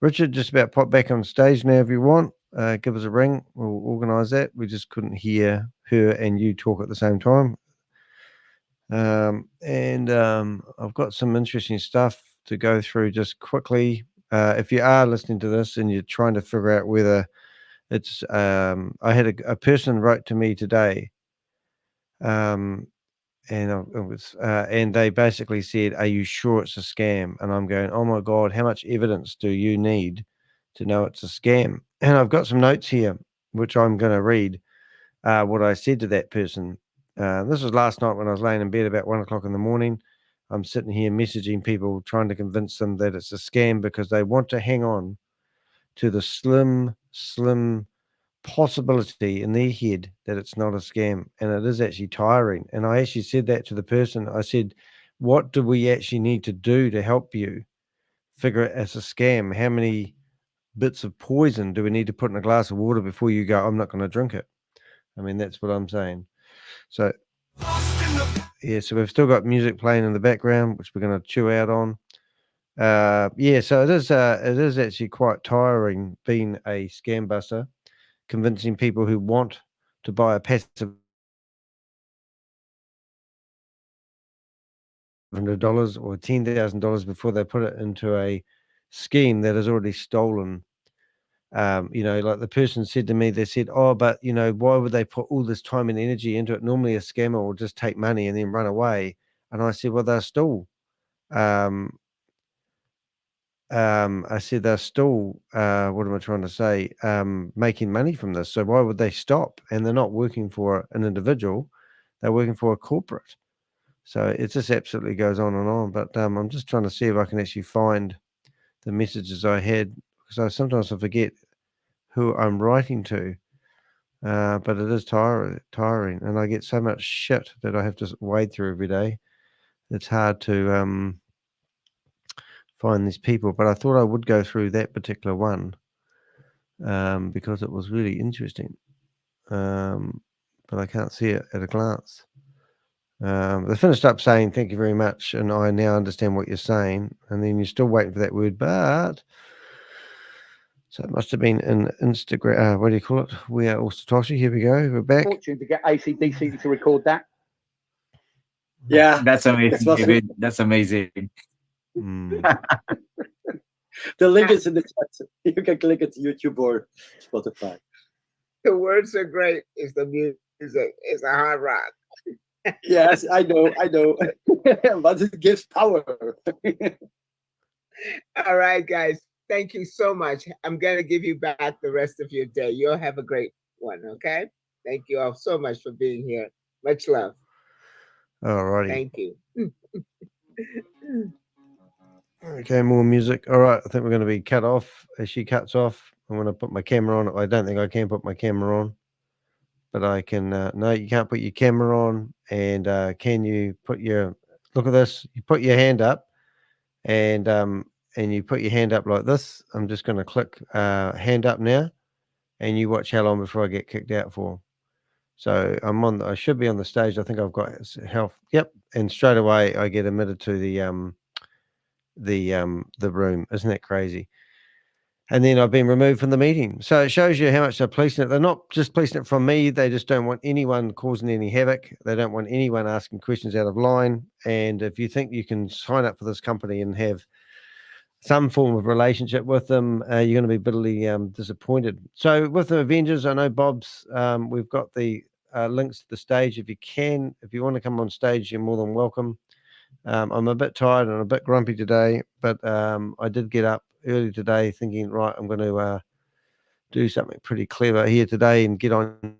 Richard, just about pop back on stage now if you want. Give us a ring. We'll organise that. We just couldn't hear her and you talk at the same time. I've got some interesting stuff to go through just quickly. If you are listening to this and you're trying to figure out whether it's, I had a person wrote to me today, and they basically said, "Are you sure it's a scam?" And I'm going, "Oh my God, how much evidence do you need to know it's a scam?" And I've got some notes here, which I'm going to read what I said to that person. This was last night when I was laying in bed about 1 o'clock in the morning. I'm sitting here messaging people, trying to convince them that it's a scam because they want to hang on to the slim possibility in their head that it's not a scam, and it is actually tiring. And I actually said that to the person. I said, what do we actually need to do to help you figure it as a scam? How many bits of poison do we need to put in a glass of water before you go, I'm not going to drink it? I mean, that's what I'm saying. So yeah, so we've still got music playing in the background, which we're going to chew out on. Yeah, so it is actually quite tiring being a scam buster, convincing people who want to buy a passive $100 or $10,000 before they put it into a scheme that has already stolen. You know, like the person said to me, they said, "Oh, but you know, why would they put all this time and energy into it? Normally a scammer will just take money and then run away." And I said, well, they're still I said they're still what am I trying to say, making money from this, so why would they stop? And they're not working for an individual, they're working for a corporate. So it just absolutely goes on and on. But I'm just trying to see if I can actually find the messages I had, because sometimes I forget who I'm writing to. But it is tiring, and I get so much shit that I have to wade through every day. It's hard to find these people, but I thought I would go through that particular one because it was really interesting. But I can't see it at a glance. They finished up saying, "Thank you very much, and I now understand what you're saying." And then you're still waiting for that word, but. So it must have been in Instagram. What do you call it? We are all Satoshi. Here we go. We're back. Fortune to get ACDC to record that. Yeah, that's amazing, David. That's amazing. The link is in the chat. You can click it to YouTube or Spotify. The words are great. It's the music. It's a hard rock. Yes, I know. But it gives power. All right, guys. Thank you so much. I'm going to give you back the rest of your day. You'll have a great one, okay? Thank you all so much for being here. Much love. All righty. Thank you. Okay, more music. All right, I think we're going to be cut off. As she cuts off, I'm going to put my camera on. I don't think I can put my camera on, but I can. No, you can't put your camera on. And can you put your, look at this, you put your hand up, and you put your hand up like this. I'm just going to click hand up now, and you watch how long before I get kicked out for. So I should be on the stage. I think I've got health. Yep. And straight away I get admitted to the room. Isn't that crazy? And then I've been removed from the meeting. So it shows you how much they're policing it. They're not just policing it from me. They just don't want anyone causing any havoc. They don't want anyone asking questions out of line. And if you think you can sign up for this company and have some form of relationship with them, you're going to be bitterly disappointed. So with the Avengers, I know Bob's, we've got the links to the stage. If you want to come on stage, you're more than welcome. I'm a bit tired and a bit grumpy today, but I did get up early today thinking, right, I'm going to do something pretty clever here today and get on.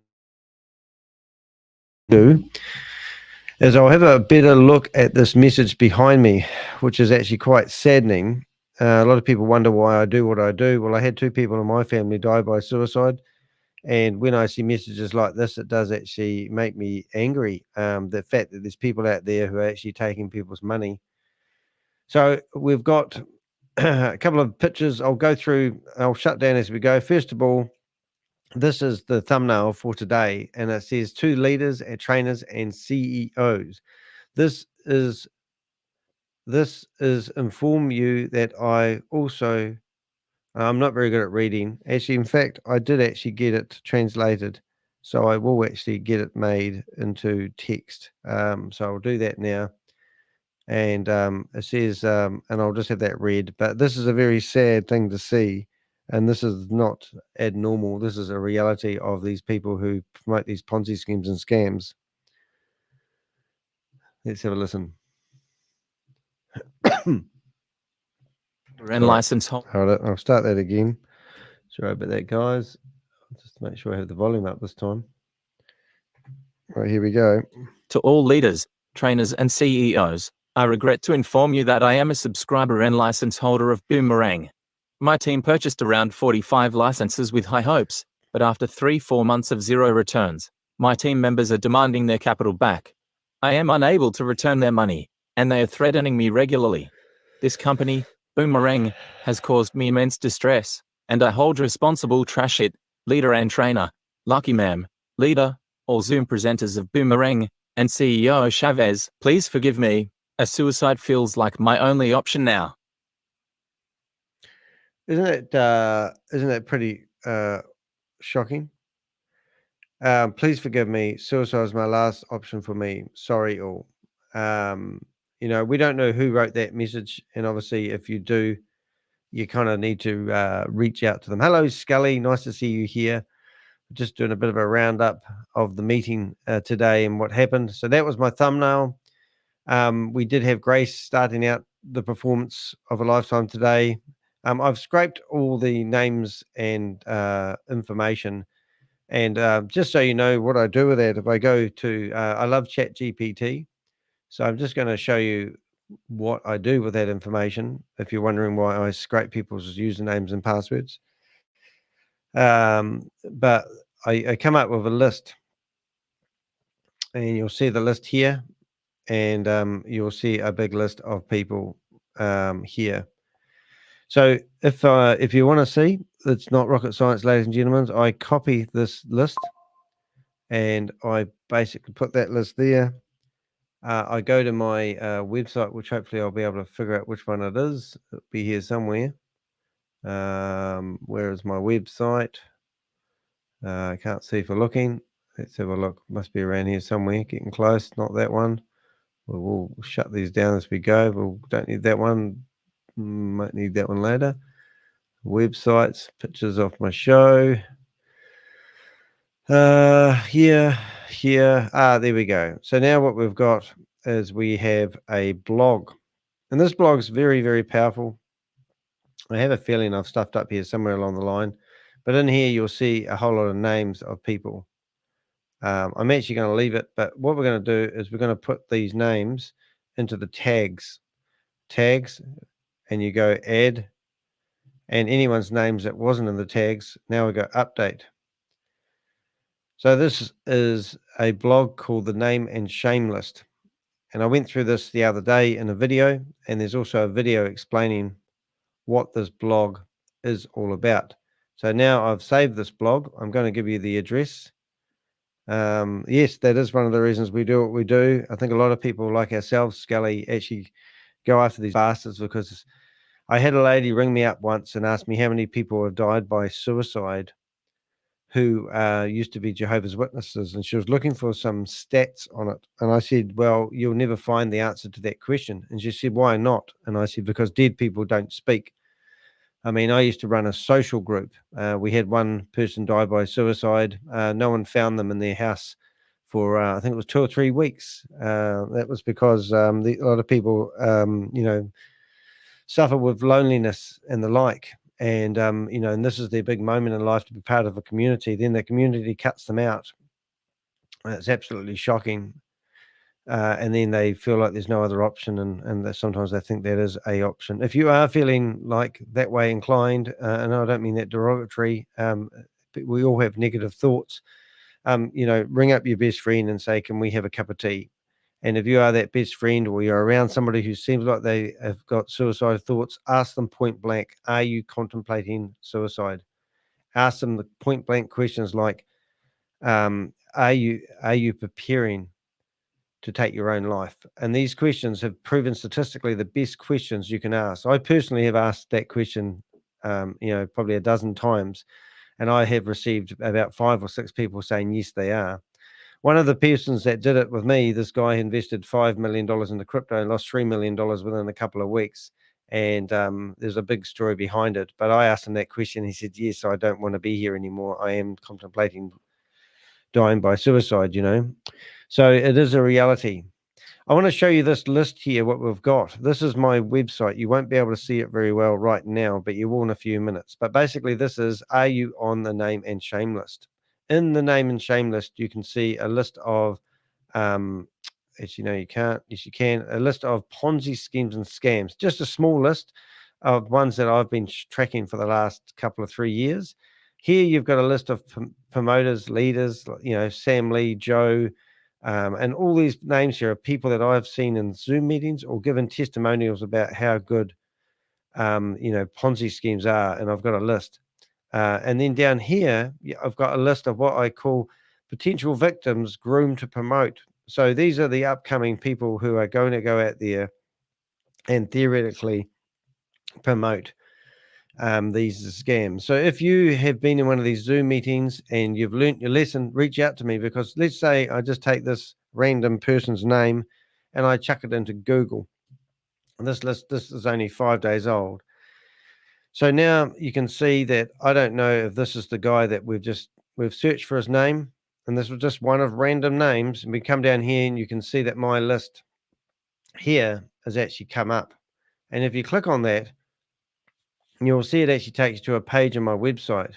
Is I'll have a better look at this message behind me, which is actually quite saddening. A lot of people wonder why I do what I do. Well, I had 2 people in my family die by suicide. And when I see messages like this, it does actually make me angry. The fact that there's people out there who are actually taking people's money. So we've got a couple of pictures. I'll shut down as we go. First of all, this is the thumbnail for today, and it says 2 leaders and trainers and CEOs. This is inform you that I also, I'm not very good at reading. Actually, in fact, I did actually get it translated, so I will actually get it made into text. So I'll do that now. And it says, and I'll just have that read, but this is a very sad thing to see. And this is not abnormal. This is a reality of these people who promote these Ponzi schemes and scams. Let's have a listen. License hold. Hold it. I'll start that again. Sorry about that, guys. Just make sure I have the volume up this time. Right, here we go. To all leaders, trainers, and CEOs, I regret to inform you that I am a subscriber and license holder of Boomerang. My team purchased around 45 licenses with high hopes, but after 3-4 months of zero returns, my team members are demanding their capital back. I am unable to return their money, and they are threatening me regularly. This company, Boomerang, has caused me immense distress, and I hold responsible Trashit, leader and trainer, Lucky Ma'am, leader, all Zoom presenters of Boomerang, and CEO Shavez. Please forgive me. A suicide feels like my only option now. Isn't that pretty shocking? Please forgive me. Suicide is my last option for me. Sorry, all. We don't know who wrote that message, and obviously, if you do, you kind of need to reach out to them. Hello, Scully. Nice to see you here. Just doing a bit of a roundup of the meeting today and what happened. So that was my thumbnail. We did have Grace starting out the performance of a lifetime today. I've scraped all the names and information, and just so you know what I do with that, if I go to, I love ChatGPT, so I'm just going to show you what I do with that information, if you're wondering why I scrape people's usernames and passwords. But I come up with a list, and you'll see the list here, and you'll see a big list of people here. So if you want to see, it's not rocket science, ladies and gentlemen. I copy this list, and I basically put that list there. I go to my website, which hopefully I'll be able to figure out which one it is. It'll be here somewhere. Where is my website? I can't see for looking. Let's have a look. Must be around here somewhere. Getting close. Not that one. We'll shut these down as we go. We don't need that one. Might need that one later. Websites, pictures of my show. Here. There we go. So now what we've got is we have a blog, and this blog is very, very powerful. I have a feeling I've stuffed up here somewhere along the line, but in here you'll see a whole lot of names of people. I'm actually going to leave it, but what we're going to do is we're going to put these names into the tags, and you go add, and anyone's names that wasn't in the tags, now we go update. So this is a blog called the Name and Shame List. And I went through this the other day in a video, and there's also a video explaining what this blog is all about. So now I've saved this blog. I'm going to give you the address. Yes, that is one of the reasons we do what we do. I think a lot of people like ourselves, Scully, actually go after these bastards, because I had a lady ring me up once and ask me how many people have died by suicide who used to be Jehovah's Witnesses, and she was looking for some stats on it. And I said, well, you'll never find the answer to that question. And she said, why not? And I said, because dead people don't speak. I mean, I used to run a social group. We had one person die by suicide. No one found them in their house for, I think it was 2 or 3 weeks. That was because a lot of people, suffer with loneliness and the like. And, and this is their big moment in life to be part of a community. Then the community cuts them out. It's absolutely shocking. And then they feel like there's no other option. And sometimes they think that is a option. If you are feeling like that way inclined, and I don't mean that derogatory, we all have negative thoughts. Ring up your best friend and say, can we have a cup of tea? And if you are that best friend, or you're around somebody who seems like they have got suicide thoughts, ask them point blank, are you contemplating suicide? Ask them the point blank questions like, are you preparing to take your own life? And these questions have proven statistically the best questions you can ask. I personally have asked that question, probably a dozen times, and I have received about 5 or 6 people saying, yes, they are. One of the persons that did it with me, this guy invested $5 million into crypto and lost $3 million within a couple of weeks. And there's a big story behind it. But I asked him that question. He said, yes, I don't want to be here anymore. I am contemplating dying by suicide, So it is a reality. I want to show you this list here, what we've got. This is my website. You won't be able to see it very well right now, but you will in a few minutes. But basically, this is, are you on the name and shame list? In the name and shame list, you can see a list of, as you know, you can't, yes, you can, a list of Ponzi schemes and scams, just a small list of ones that I've been tracking for the last couple of 3 years. Here, you've got a list of promoters, leaders, Sam Lee, Joe, and all these names here are people that I've seen in Zoom meetings or given testimonials about how good, Ponzi schemes are. And I've got a list. And then down here, I've got a list of what I call potential victims groomed to promote. So these are the upcoming people who are going to go out there and theoretically promote these scams. So if you have been in one of these Zoom meetings and you've learnt your lesson, reach out to me, because let's say I just take this random person's name and I chuck it into Google. And this is only 5 days old. So now you can see that I don't know if this is the guy that we've searched for his name, and this was just one of random names. And we come down here and you can see that my list here has actually come up. And if you click on that, you'll see it actually takes you to a page on my website.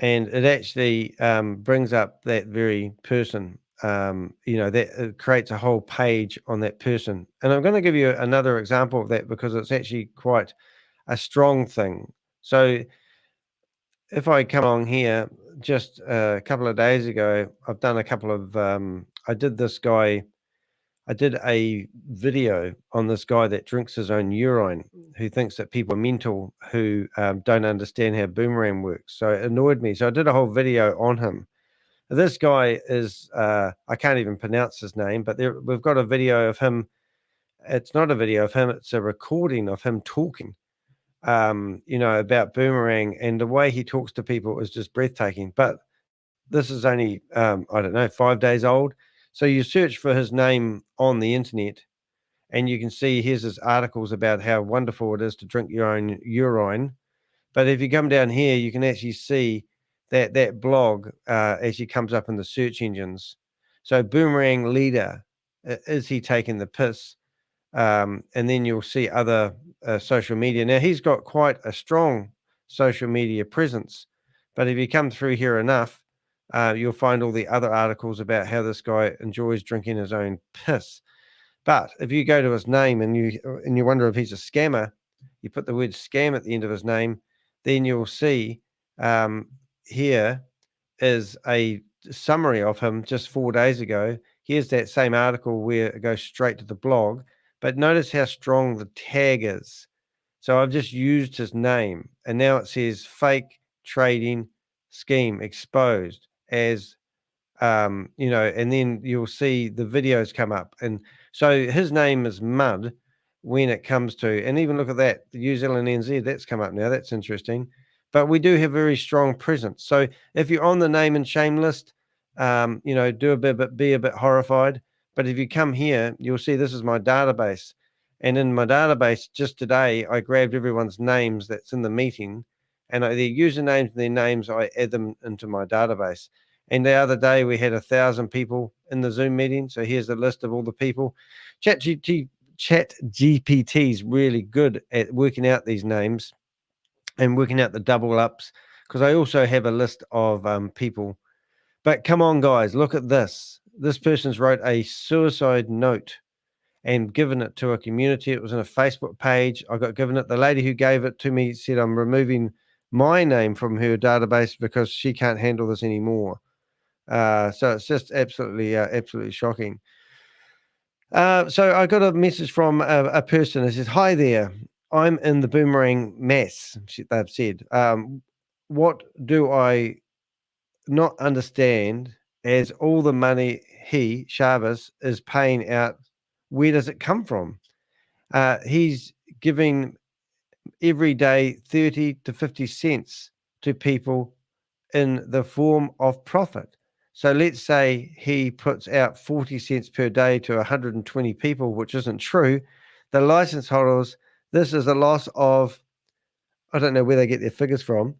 And it actually brings up that very person, that it creates a whole page on that person. And I'm going to give you another example of that because it's actually quite a strong thing. So if I come along here, just a couple of days ago, I've done a couple of, I did a video on this guy that drinks his own urine, who thinks that people are mental, who don't understand how Boomerang works. So it annoyed me. So I did a whole video on him. This guy is, I can't even pronounce his name, but we've got a video of him. It's not a video of him. It's a recording of him talking, about Boomerang, and the way he talks to people is just breathtaking. But this is only, 5 days old. So you search for his name on the internet and you can see here's his articles about how wonderful it is to drink your own urine. But if you come down here, you can actually see that blog actually comes up in the search engines. So Boomerang leader, is he taking the piss? And then you'll see other social media. Now, he's got quite a strong social media presence, but if you come through here enough, you'll find all the other articles about how this guy enjoys drinking his own piss. But if you go to his name and you wonder if he's a scammer, you put the word scam at the end of his name, then you'll see here is a summary of him just 4 days ago. Here's that same article where it goes straight to the blog, but notice how strong the tag is. So I've just used his name, and now it says fake trading scheme exposed as, you know, and then you'll see the videos come up. And so his name is Mud when it comes to, and even look at that, the New Zealand NZ, that's come up now. That's interesting. But we do have very strong presence. So if you're on the name and shame list, you know, be a bit horrified. But if you come here, you'll see this is my database. And in my database, just today, I grabbed everyone's names that's in the meeting, and their usernames and their names, I add them into my database. And the other day, we had 1,000 people in the Zoom meeting. So here's a list of all the people. ChatGPT is really good at working out these names and working out the double ups, because I also have a list of people. But come on, guys, look at this. This person's wrote a suicide note and given it to a community. It was on a Facebook page. I got given it. The lady who gave it to me said, I'm removing my name from her database because she can't handle this anymore. So it's just absolutely shocking. So I got a message from a person that says, hi there, I'm in the boomerang mess, they've said. What do I not understand as all the money he, Shavez, is paying out, where does it come from? He's giving every day 30 to 50 cents to people in the form of profit. So let's say he puts out 40 cents per day to 120 people, which isn't true. The license holders, this is a loss of, I don't know where they get their figures from.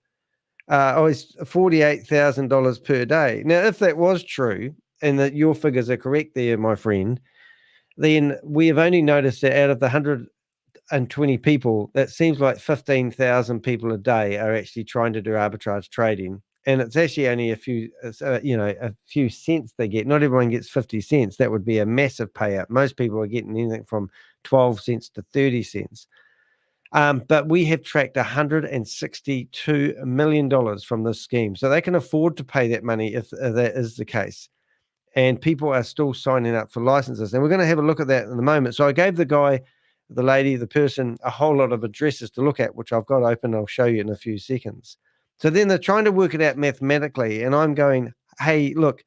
It's $48,000 per day. Now, if that was true and that your figures are correct there, my friend, then we have only noticed that out of the 120 people, that seems like 15,000 people a day are actually trying to do arbitrage trading. And it's actually only a few cents they get. Not everyone gets 50 cents. That would be a massive payout. Most people are getting anything from 12 cents to 30 cents. But we have tracked $162 million from this scheme. So they can afford to pay that money if that is the case. And people are still signing up for licenses. And we're going to have a look at that in a moment. So I gave the guy, the lady, the person, a whole lot of addresses to look at, which I've got open. I'll show you in a few seconds. So then they're trying to work it out mathematically. And I'm going, hey, look,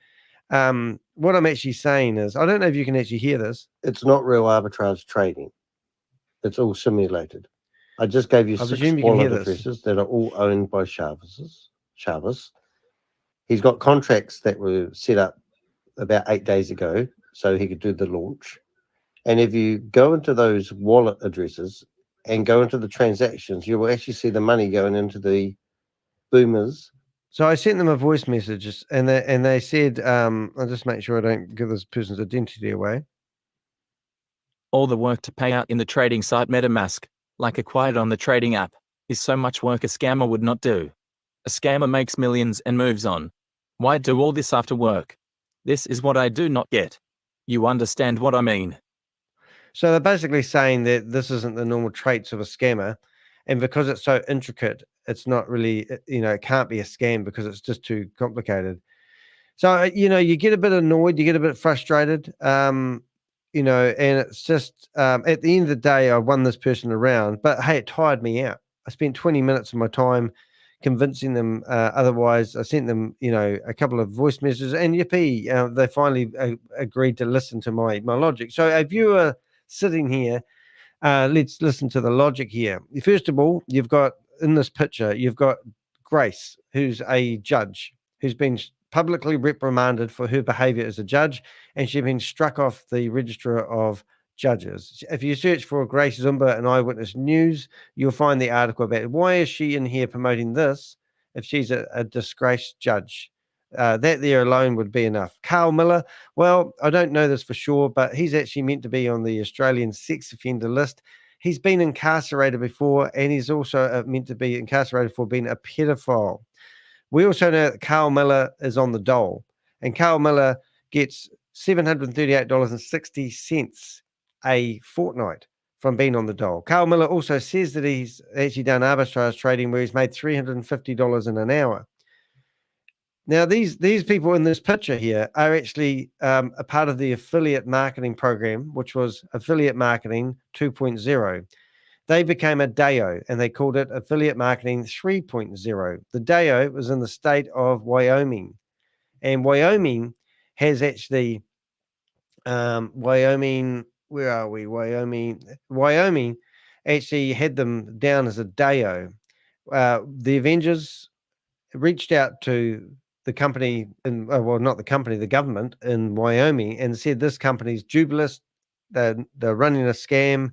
what I'm actually saying is, I don't know if you can actually hear this. It's not real arbitrage trading. It's all simulated. I just gave you 6 wallet addresses that are all owned by Shavez. He's got contracts that were set up about 8 days ago so he could do the launch. And if you go into those wallet addresses and go into the transactions, you will actually see the money going into the boomers. So I sent them a voice message, and they said, I'll just make sure I don't give this person's identity away. All the work to pay out in the trading site MetaMask, like acquired on the trading app, is so much work a scammer would not do. A scammer makes millions and moves on. Why do all this after work? This is what I do not get. You understand what I mean? So they're basically saying that this isn't the normal traits of a scammer. And because it's so intricate, it's not really, it can't be a scam because it's just too complicated. So, you get a bit annoyed, you get a bit frustrated, and it's just, at the end of the day, I won this person around, but hey, it tired me out. I spent 20 minutes of my time convincing them. Otherwise, I sent them, a couple of voice messages, and yippee, they finally agreed to listen to my logic. So if you are sitting here, let's listen to the logic here. First of all, you've got in this picture, you've got Grace, who's a judge, who's been publicly reprimanded for her behavior as a judge, and she's been struck off the register of judges. If you search for Grace Zumba and Eyewitness News, you'll find the article about why is she in here promoting this if she's a disgraced judge. That there alone would be enough. Carl Miller, well, I don't know this for sure, but he's actually meant to be on the Australian sex offender list. he's been incarcerated before, and he's also meant to be incarcerated for being a pedophile. We also know that Carl Miller is on the dole, and Carl Miller gets $738.60 a fortnight from being on the dole. Carl Miller also says that he's actually done arbitrage trading where he's made $350 in an hour. Now, these people in this picture here are actually a part of the affiliate marketing program, which was Affiliate Marketing 2.0. They became a DAO, and they called it Affiliate Marketing 3.0. The DAO was in the state of Wyoming, and Wyoming has actually Wyoming. Where are we? Wyoming actually had them down as a DAO. The Avengers reached out to the company, well, not the company, the government in Wyoming, and said this company's dubious. They're running a scam,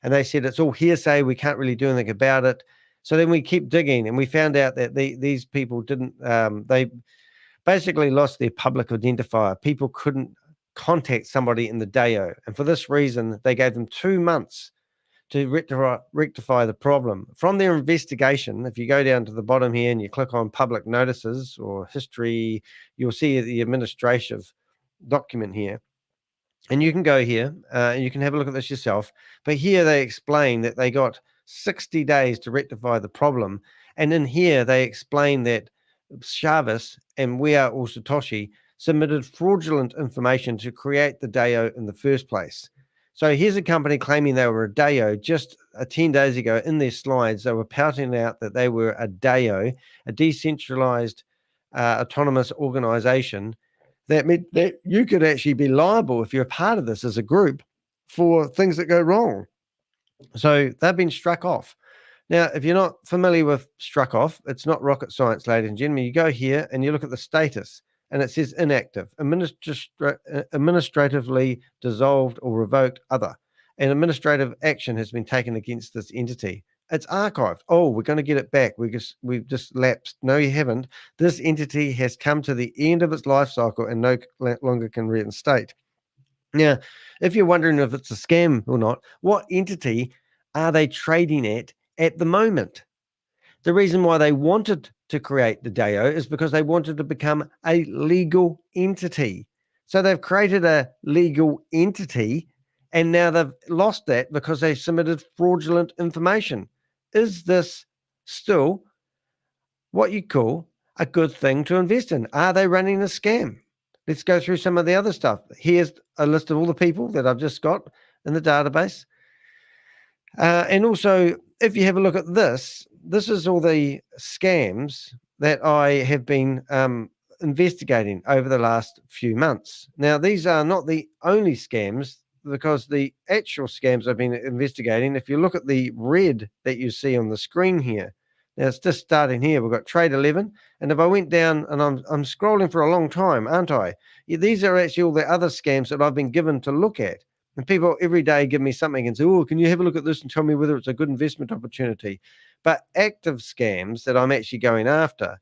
and they said it's all hearsay. We can't really do anything about it. So then we keep digging, and we found out that these people didn't. They basically lost their public identifier. People couldn't contact somebody in the DAO, and for this reason, they gave them 2 months to rectify the problem. From their investigation, if you go down to the bottom here and you click on public notices or history, you'll see the administrative document here. And you can go here and you can have a look at this yourself. But here they explain that they got 60 days to rectify the problem. And in here, they explain that Shavez and We Are All Satoshi submitted fraudulent information to create the DAO in the first place. So here's a company claiming they were a DAO. Just 10 days ago in their slides, they were pouting out that they were a DAO, a decentralized autonomous organization. That meant that you could actually be liable if you're a part of this as a group for things that go wrong. So they've been struck off. Now, if you're not familiar with struck off, it's not rocket science, ladies and gentlemen. You go here and you look at the status, and it says inactive, administratively dissolved or revoked other. An administrative action has been taken against this entity. It's archived. Oh, we're going to get it back. We've just lapsed. No, you haven't. This entity has come to the end of its life cycle and no longer can reinstate. Now, if you're wondering if it's a scam or not, what entity are they trading at the moment? The reason why they wanted to create the DAO is because they wanted to become a legal entity. So they've created a legal entity, and now they've lost that because they submitted fraudulent information. Is this still what you call a good thing to invest in? Are they running a scam? Let's go through some of the other stuff. Here's a list of all the people that I've just got in the database. And also, if you have a look at this, this is all the scams that I have been investigating over the last few months. Now, these are not the only scams, because the actual scams I've been investigating, if you look at the red that you see on the screen here, now it's just starting here. We've got Trade 11. And if I went down, and I'm scrolling for a long time, aren't I? Yeah, these are actually all the other scams that I've been given to look at. And people every day give me something and say, oh, can you have a look at this and tell me whether it's a good investment opportunity? But active scams that I'm actually going after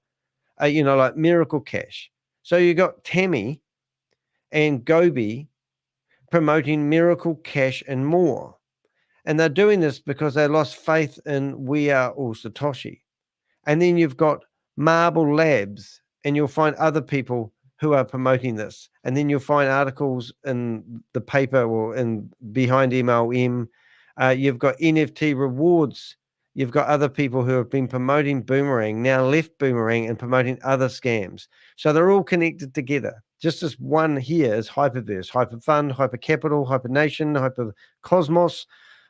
are, like Miracle Cash. So you got Tammy and Gobi promoting Miracle Cash and more. And they're doing this because they lost faith in We Are All Satoshi. And then you've got Marble Labs, and you'll find other people who are promoting this. And then you'll find articles in the paper or in Behind MLM. You've got NFT Rewards. You've got other people who have been promoting Boomerang, now left Boomerang and promoting other scams. So they're all connected together. Just as one here is Hyperverse, Hyperfund, Hypercapital, Hypernation, Hypercosmos,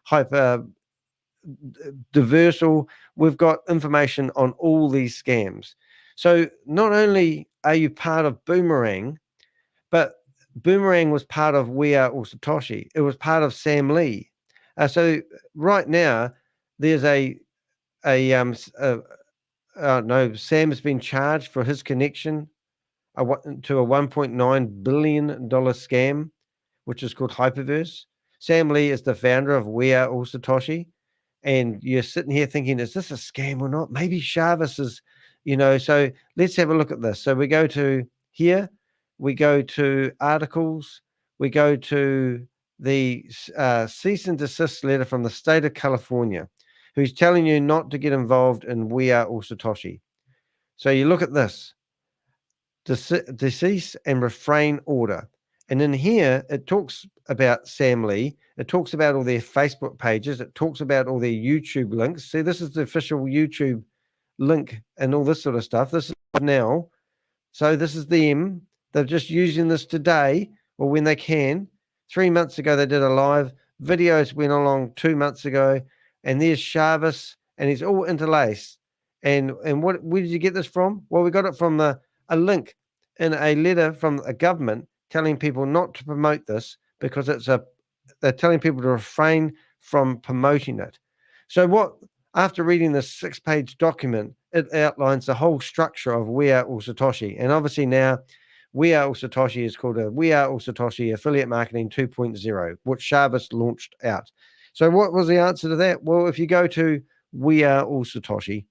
Hyperdiversal. We've got information on all these scams. So not only are you part of Boomerang, but Boomerang was part of We Are All Satoshi. It was part of Sam Lee. So right now, there's Sam has been charged for his connection to a $1.9 billion scam, which is called Hyperverse. Sam Lee is the founder of We Are All Satoshi. And you're sitting here thinking, is this a scam or not? Maybe Shavez is, so let's have a look at this. So we go to here, we go to articles, we go to the cease and desist letter from the state of California, who's telling you not to get involved in We Are All Satoshi. So you look at this, decease and refrain order. And in here, it talks about Sam Lee. It talks about all their Facebook pages. It talks about all their YouTube links. See, this is the official YouTube link and all this sort of stuff. This is now. So this is them. They're just using this today or when they can. 3 months ago, they did a live. Videos went along 2 months ago. And there's Shavez, and he's all interlaced. And where did you get this from? Well, we got it from a link in a letter from a government telling people not to promote this because they're telling people to refrain from promoting it. So after reading this 6-page document, it outlines the whole structure of We Are All Satoshi. And obviously now We Are All Satoshi is called a We Are All Satoshi Affiliate Marketing 2.0, which Shavez launched out. So what was the answer to that? Well, if you go to We Are All Satoshi,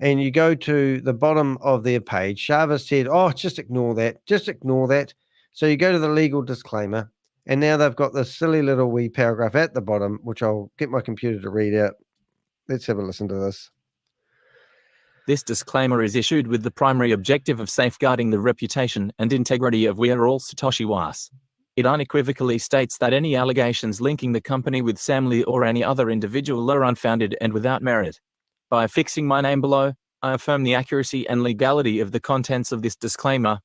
and you go to the bottom of their page, Shavez said, oh, just ignore that. Just ignore that. So you go to the legal disclaimer, and now they've got this silly little wee paragraph at the bottom, which I'll get my computer to read out. Let's have a listen to this. This disclaimer is issued with the primary objective of safeguarding the reputation and integrity of We Are All Satoshi Was. It unequivocally states that any allegations linking the company with Sam Lee or any other individual are unfounded and without merit. By affixing my name below, I affirm the accuracy and legality of the contents of this disclaimer.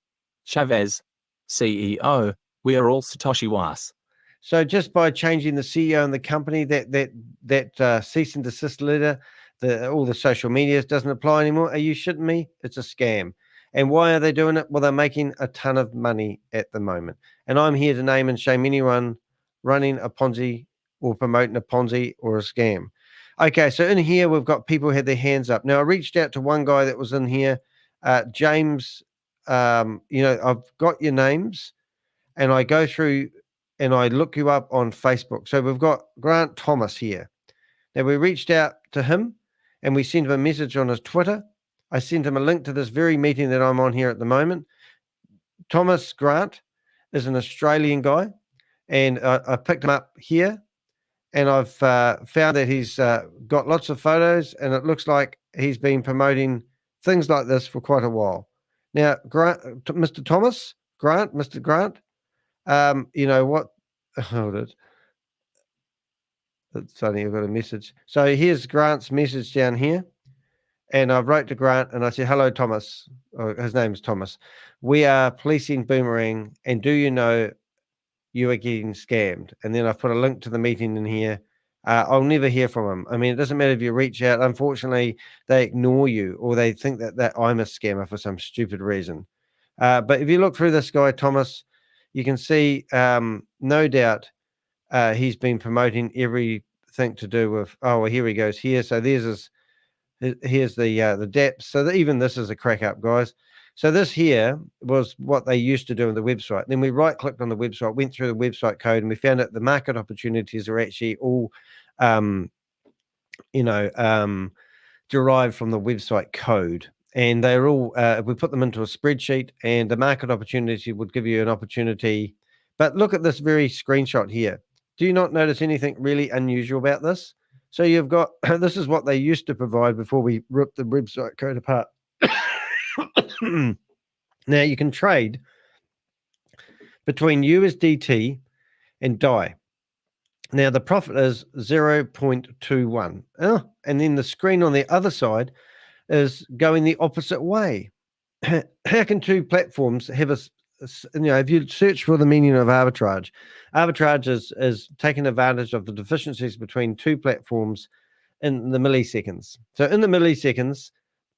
Shavez, CEO, We Are All Satoshi Was. So just by changing the CEO and the company, that cease and desist letter, all the social medias doesn't apply anymore. Are you shitting me? It's a scam. And why are they doing it? Well, they're making a ton of money at the moment. And I'm here to name and shame anyone running a Ponzi or promoting a Ponzi or a scam. Okay, so in here, we've got people who had their hands up. Now, I reached out to one guy that was in here, James. I've got your names, and I go through and I look you up on Facebook. So we've got Grant Thomas here. Now, we reached out to him, and we sent him a message on his Twitter. I sent him a link to this very meeting that I'm on here at the moment. Thomas Grant is an Australian guy, and I picked him up here. And I've found that he's got lots of photos, and it looks like he's been promoting things like this for quite a while. Now, Mr. Thomas Grant, Mr. Grant, you know what? Hold it. It's funny, I've got a message. So here's Grant's message down here. And I wrote to Grant and I said, hello, Thomas. His name is Thomas. We are policing Boomerang, and do you know you are getting scammed? And then I've put a link to the meeting in here. I'll never hear from him. I mean, it doesn't matter if you reach out. Unfortunately, they ignore you, or they think that I'm a scammer for some stupid reason. But if you look through this guy, Thomas, you can see no doubt he's been promoting everything to do with, oh, well, here he goes here. So here's the depth. So even this is a crack up, guys. So this here was what they used to do on the website. Then we right-clicked on the website, went through the website code, and we found that the market opportunities are actually all, derived from the website code. And they're all, we put them into a spreadsheet, and the market opportunity would give you an opportunity. But look at this very screenshot here. Do you not notice anything really unusual about this? So you've got, this is what they used to provide before we ripped the website code apart. Now you can trade between USDT and DAI. Now the profit is 0.21. And then the screen on the other side is going the opposite way. How can two platforms have if you search for the meaning of arbitrage, arbitrage is taking advantage of the deficiencies between two platforms in the milliseconds. So in the milliseconds,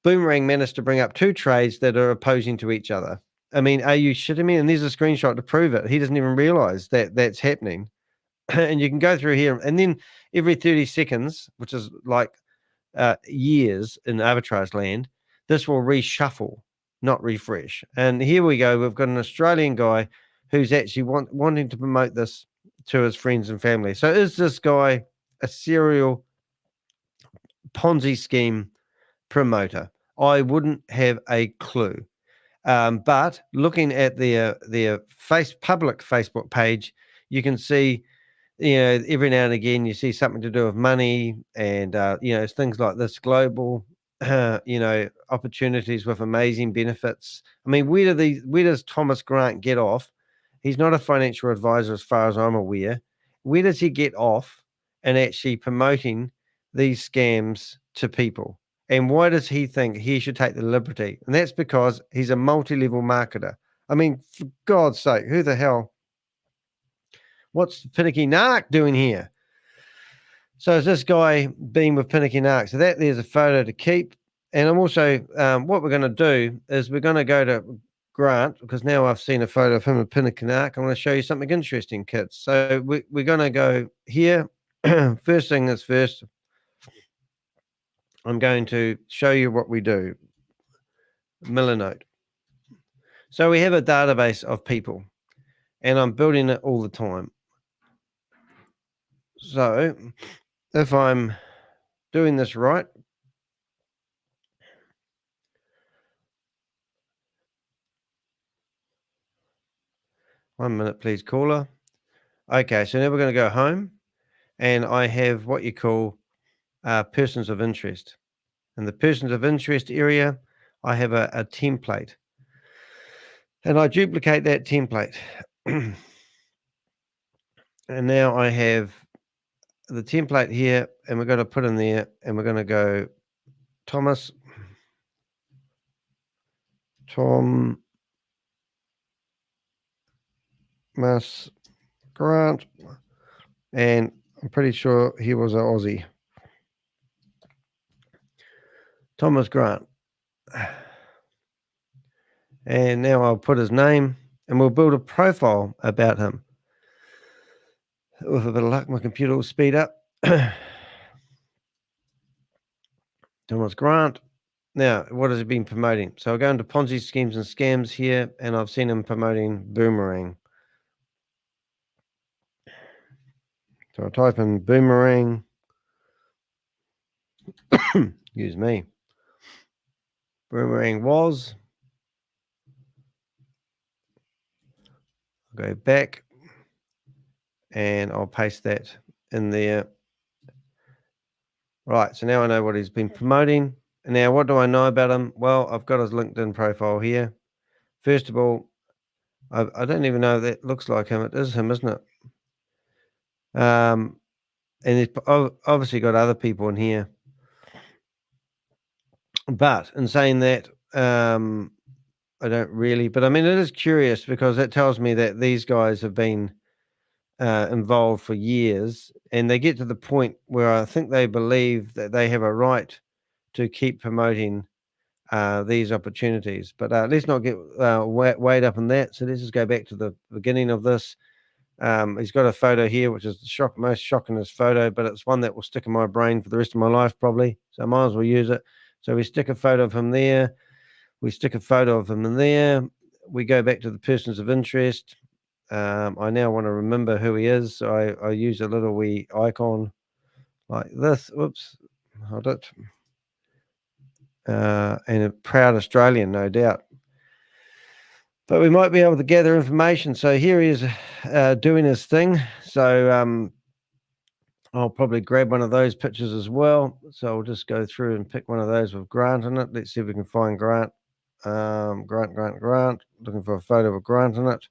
Boomerang managed to bring up two trades that are opposing to each other. I mean, are you shitting me? And there's a screenshot to prove it. He doesn't even realize that that's happening. And you can go through here, and then every 30 seconds, which is like years in arbitrage land, this will reshuffle, not refresh. And here we go. We've got an Australian guy who's actually wanting to promote this to his friends and family. So is this guy a serial Ponzi scheme promoter? I wouldn't have a clue. But looking at their public Facebook page, you can see, every now and again you see something to do with money and, it's things like this global, opportunities with amazing benefits. I mean, where does Thomas Grant get off? He's not a financial advisor as far as I'm aware. Where does he get off in actually promoting these scams to people? And why does he think he should take the liberty? And that's because he's a multi-level marketer. I mean, for God's sake, who the hell? What's Pinicky Nark doing here? So is this guy being with Pinicky Nark? So there's a photo to keep. And I'm also, what we're going to do is we're going to go to Grant, because now I've seen a photo of him with Pinicky Nark. I'm going to show you something interesting, kids. So we're going to go here. First thing is first, I'm going to show you what we do. Millinode. So we have a database of people, and I'm building it all the time. So if I'm doing this right, one minute, please, caller. Okay, so now we're going to go home, and I have what you call persons of interest. In the persons of interest area, I have a template, and I duplicate that template. And now I have the template here, and we're going to put in there, and we're going to go Thomas Grant, and I'm pretty sure he was an Aussie. Thomas Grant. And now I'll put his name, and we'll build a profile about him. With a bit of luck, my computer will speed up. Thomas Grant. Now, what has he been promoting? So I'll go into Ponzi schemes and scams here, and I've seen him promoting Boomerang. So I'll type in Boomerang. Excuse me. Boomerang was. I'll go back, and I'll paste that in there. Right, so now I know what he's been promoting. And now what do I know about him? Well, I've got his LinkedIn profile here. First of all, I don't even know if that looks like him. It is him, isn't it? And he's obviously got other people in here. But in saying that, I don't really. But I mean, it is curious because that tells me that these guys have been involved for years, and they get to the point where I think they believe that they have a right to keep promoting these opportunities. But let's not get weighed up in that. So let's just go back to the beginning of this. He's got a photo here, which is the most shockingest photo, but it's one that will stick in my brain for the rest of my life probably. So I might as well use it. So we stick a photo of him there. We stick a photo of him in there. We go back to the persons of interest. I now want to remember who he is. So I use a little wee icon like this. Oops, hold it. And a proud Australian, no doubt. But we might be able to gather information. So here he is doing his thing. So I'll probably grab one of those pictures as well. So I'll just go through and pick one of those with Grant in it. Let's see if we can find Grant. Grant. Looking for a photo of Grant in it.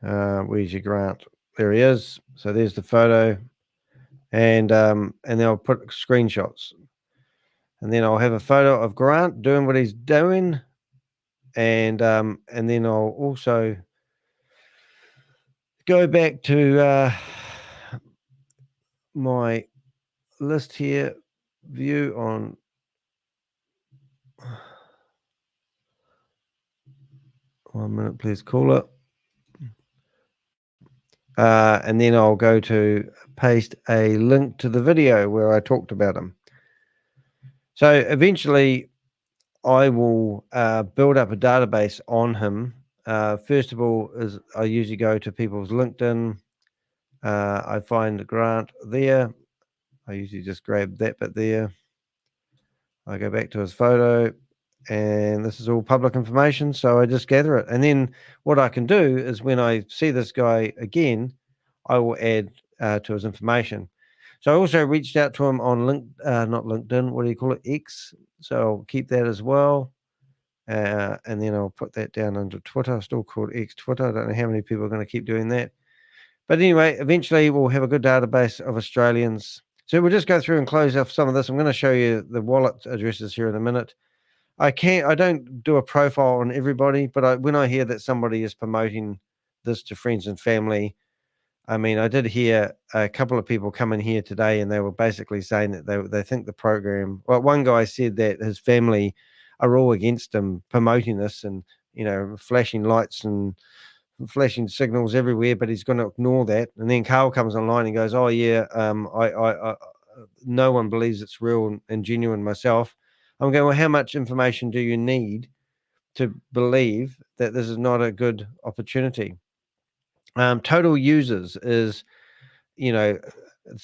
Where's your Grant? There he is. So there's the photo. And then I'll put screenshots. And then I'll have a photo of Grant doing what he's doing. And then I'll also go back to my list here, view on one minute, please, caller. And then I'll go to paste a link to the video where I talked about him. So eventually I will build up a database on him. First of all, I usually go to people's LinkedIn. I find Grant there. I usually just grab that bit there. I go back to his photo. and this is all public information, so I just gather it. And then what I can do is when I see this guy again, I will add to his information. So I also reached out to him on not LinkedIn, what do you call it, X? So I'll keep that as well. And then I'll put that down under Twitter, still called X Twitter. I don't know how many people are going to keep doing that. But anyway, eventually we'll have a good database of Australians. So we'll just go through and close off some of this. I'm going to show you the wallet addresses here in a minute. I don't do a profile on everybody, but when I hear that somebody is promoting this to friends and family, I mean, I did hear a couple of people come in here today and they were basically saying that they think the program, well, one guy said that his family are all against him promoting this and, you know, flashing lights and flashing signals everywhere, but he's going to ignore that. And then Carl comes online and goes, oh yeah, I no one believes it's real and genuine myself. I'm going, well, how much information do you need to believe that this is not a good opportunity? Total users is, you know,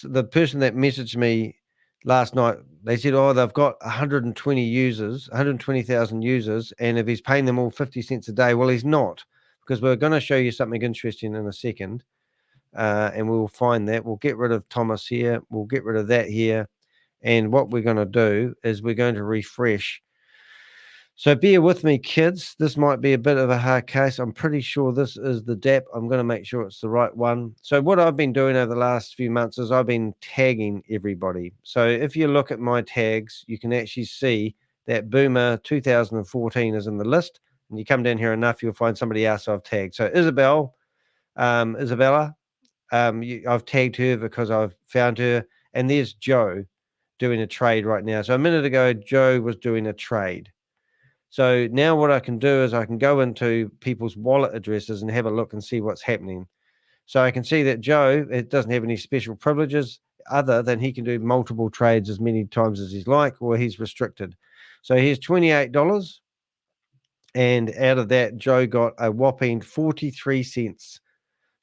the person that messaged me last night, they said, oh, they've got 120 users, 120,000 users, and if he's paying them all 50 cents a day, well, he's not, because we're going to show you something interesting in a second, and we'll find that. We'll get rid of Thomas here. We'll get rid of that here. And what we're going to do is we're going to refresh. So bear with me, kids. This might be a bit of a hard case. I'm pretty sure this is the DApp. I'm going to make sure it's the right one. So what I've been doing over the last few months is I've been tagging everybody. So if you look at my tags, you can actually see that Boomer 2014 is in the list. And you come down here enough, you'll find somebody else I've tagged. So Isabella, I've tagged her because I've found her. And there's Joe doing a trade right now. So a minute ago, Joe was doing a trade. So now what I can do is I can go into people's wallet addresses and have a look and see what's happening. So I can see that Joe, it doesn't have any special privileges other than he can do multiple trades as many times as he's like, or he's restricted. So here's $28. And out of that, Joe got a whopping 43 cents.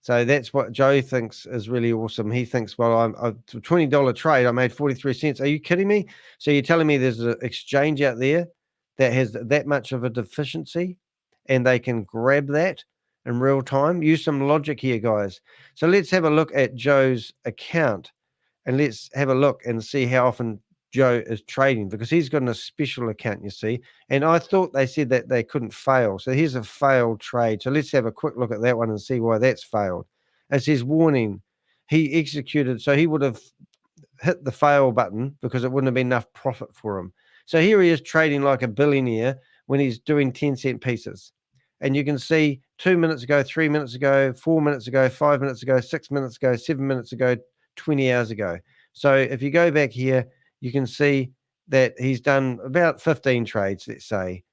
So that's what Joe thinks is really awesome. He thinks, well, I'm a $20 trade. I made 43 cents. Are you kidding me? So you're telling me there's an exchange out there that has that much of a deficiency and they can grab that in real time? Use some logic here, guys. So let's have a look at Joe's account and let's have a look and see how often Joe is trading, because he's got a special account, you see. And I thought they said that they couldn't fail. So here's a failed trade. So let's have a quick look at that one and see why that's failed. It says warning. He executed, so he would have hit the fail button because it wouldn't have been enough profit for him. So here he is trading like a billionaire when he's doing 10-cent pieces. And you can see 2 minutes ago, 3 minutes ago, 4 minutes ago, 5 minutes ago, 6 minutes ago, 7 minutes ago, 20 hours ago. So if you go back here, you can see that he's done about 15 trades, let's say.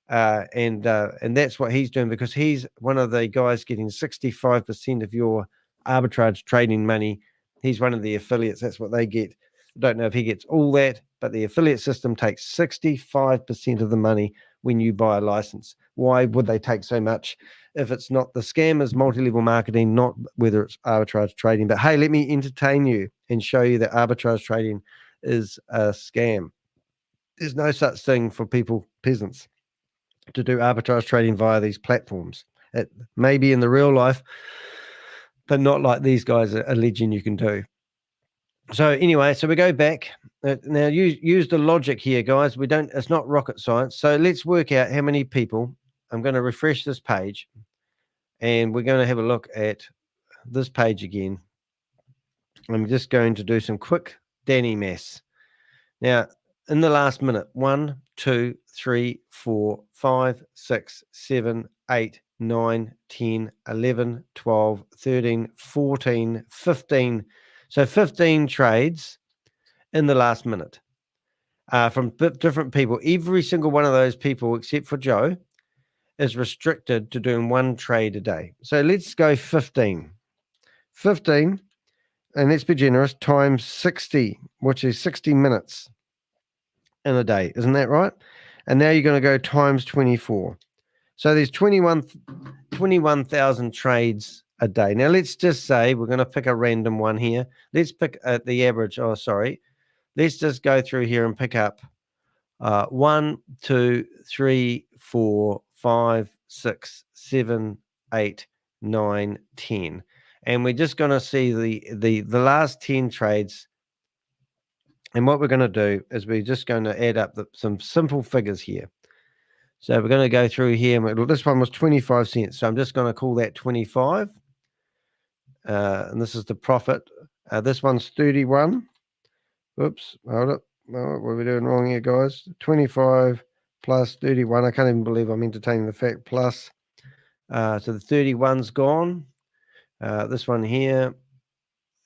And that's what he's doing, because he's one of the guys getting 65% of your arbitrage trading money. He's one of the affiliates. That's what they get. I don't know if he gets all that, but the affiliate system takes 65% of the money when you buy a license. Why would they take so much if it's not? The scam is multi-level marketing, not whether it's arbitrage trading. But hey, let me entertain you and show you that arbitrage trading is a scam. There's no such thing for peasants to do arbitrage trading via these platforms. It may be in the real life, but not like these guys are alleging you can do. So anyway, so we go back. Now use the logic here, guys. It's not rocket science. So let's work out how many people. I'm going to refresh this page and we're going to have a look at this page again. I'm just going to do some quick Danny maths. Now, in the last minute, 1, 2, 3, 4, 5, 6, 7, 8, 9, 10, 11, 12, 13, 14, 15. So 15 trades in the last minute from different people. Every single one of those people, except for Joe, is restricted to doing one trade a day. So let's go 15. 15, and let's be generous, times 60, which is 60 minutes in a day. Isn't that right? And now you're going to go times 24. So there's 21,000 trades a day. Now let's just say we're going to pick a random one here. Let's pick the average. Oh, sorry. Let's just go through here and pick up 1, 2, 3, 4, 5, 6, 7, 8, 9, 10. And we're just going to see the last 10 trades. And what we're going to do is we're just going to add up some simple figures here. So we're going to go through here. And this one was 25 cents. So I'm just going to call that 25. And this is the profit. This one's 31. Whoops. Hold up. Oh, what are we doing wrong here, guys? 25 plus 31. I can't even believe I'm entertaining the fact. Plus. So the 31's gone. This one here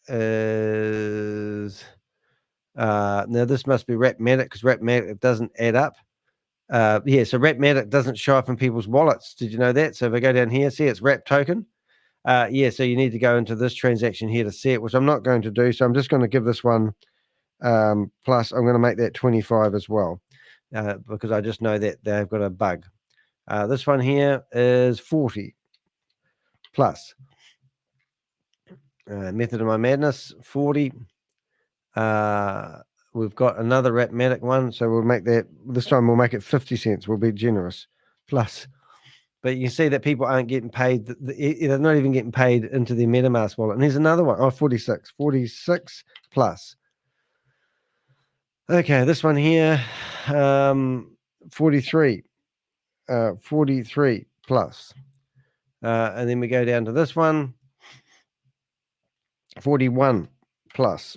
is... now this must be Rapmatic, because Rapmatic doesn't add up. Yeah, so Rapmatic doesn't show up in people's wallets. Did you know that? So if I go down here, see it's Rap token. Yeah, so you need to go into this transaction here to see it, which I'm not going to do. So I'm just going to give this one plus. I'm going to make that 25 as well, because I just know that they've got a bug. This one here is 40 plus. Method of my madness, 40. We've got another Rapmatic one, so we'll make that, this time we'll make it 50 cents. We'll be generous. Plus. But you can see that people aren't getting paid. They're not even getting paid into their MetaMask wallet. And here's another one. Oh, 46. 46 plus. Okay, this one here, 43. 43 plus. And then we go down to this one, 41 plus.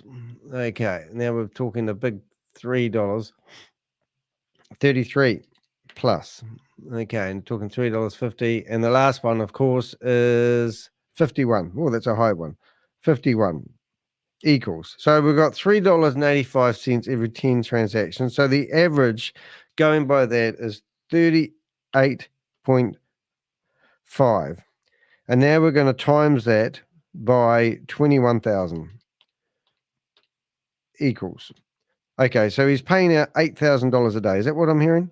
Okay, now we're talking the big $3. 33 plus. Okay, and talking $3.50. And the last one, of course, is 51. Oh, that's a high one. 51 equals. So we've got $3.85 every 10 transactions. So the average going by that is 38.5. And now we're going to times that by 21,000 equals. Okay, so he's paying out $8,000 a day. Is that what I'm hearing?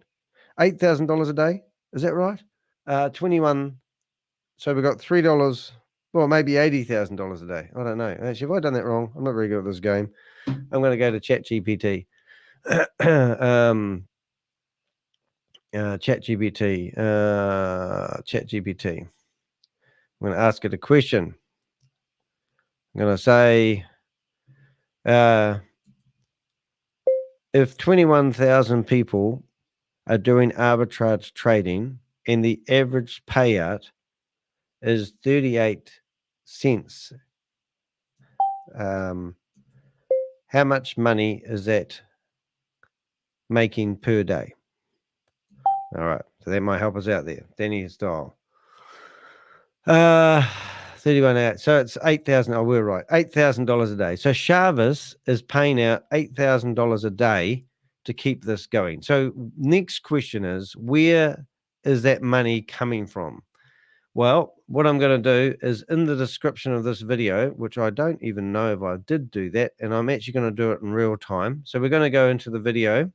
$8,000 a day? Is that right? 21. So we've got $3. Well, maybe $80,000 a day. I don't know. Actually, have I done that wrong? I'm not very good at this game. I'm going to go to ChatGPT. ChatGPT. ChatGPT. I'm going to ask it a question. I'm going to say, if 21,000 people are doing arbitrage trading and the average payout is 38 cents, how much money is that making per day? All right, so that might help us out there. Danny style. 31 out. So it's 8,000. Oh, we're right. $8,000 a day. So Shavez is paying out $8,000 a day to keep this going. So next question is, where is that money coming from? Well, what I'm going to do is in the description of this video, which I don't even know if I did do that, and I'm actually going to do it in real time. So we're going to go into the video.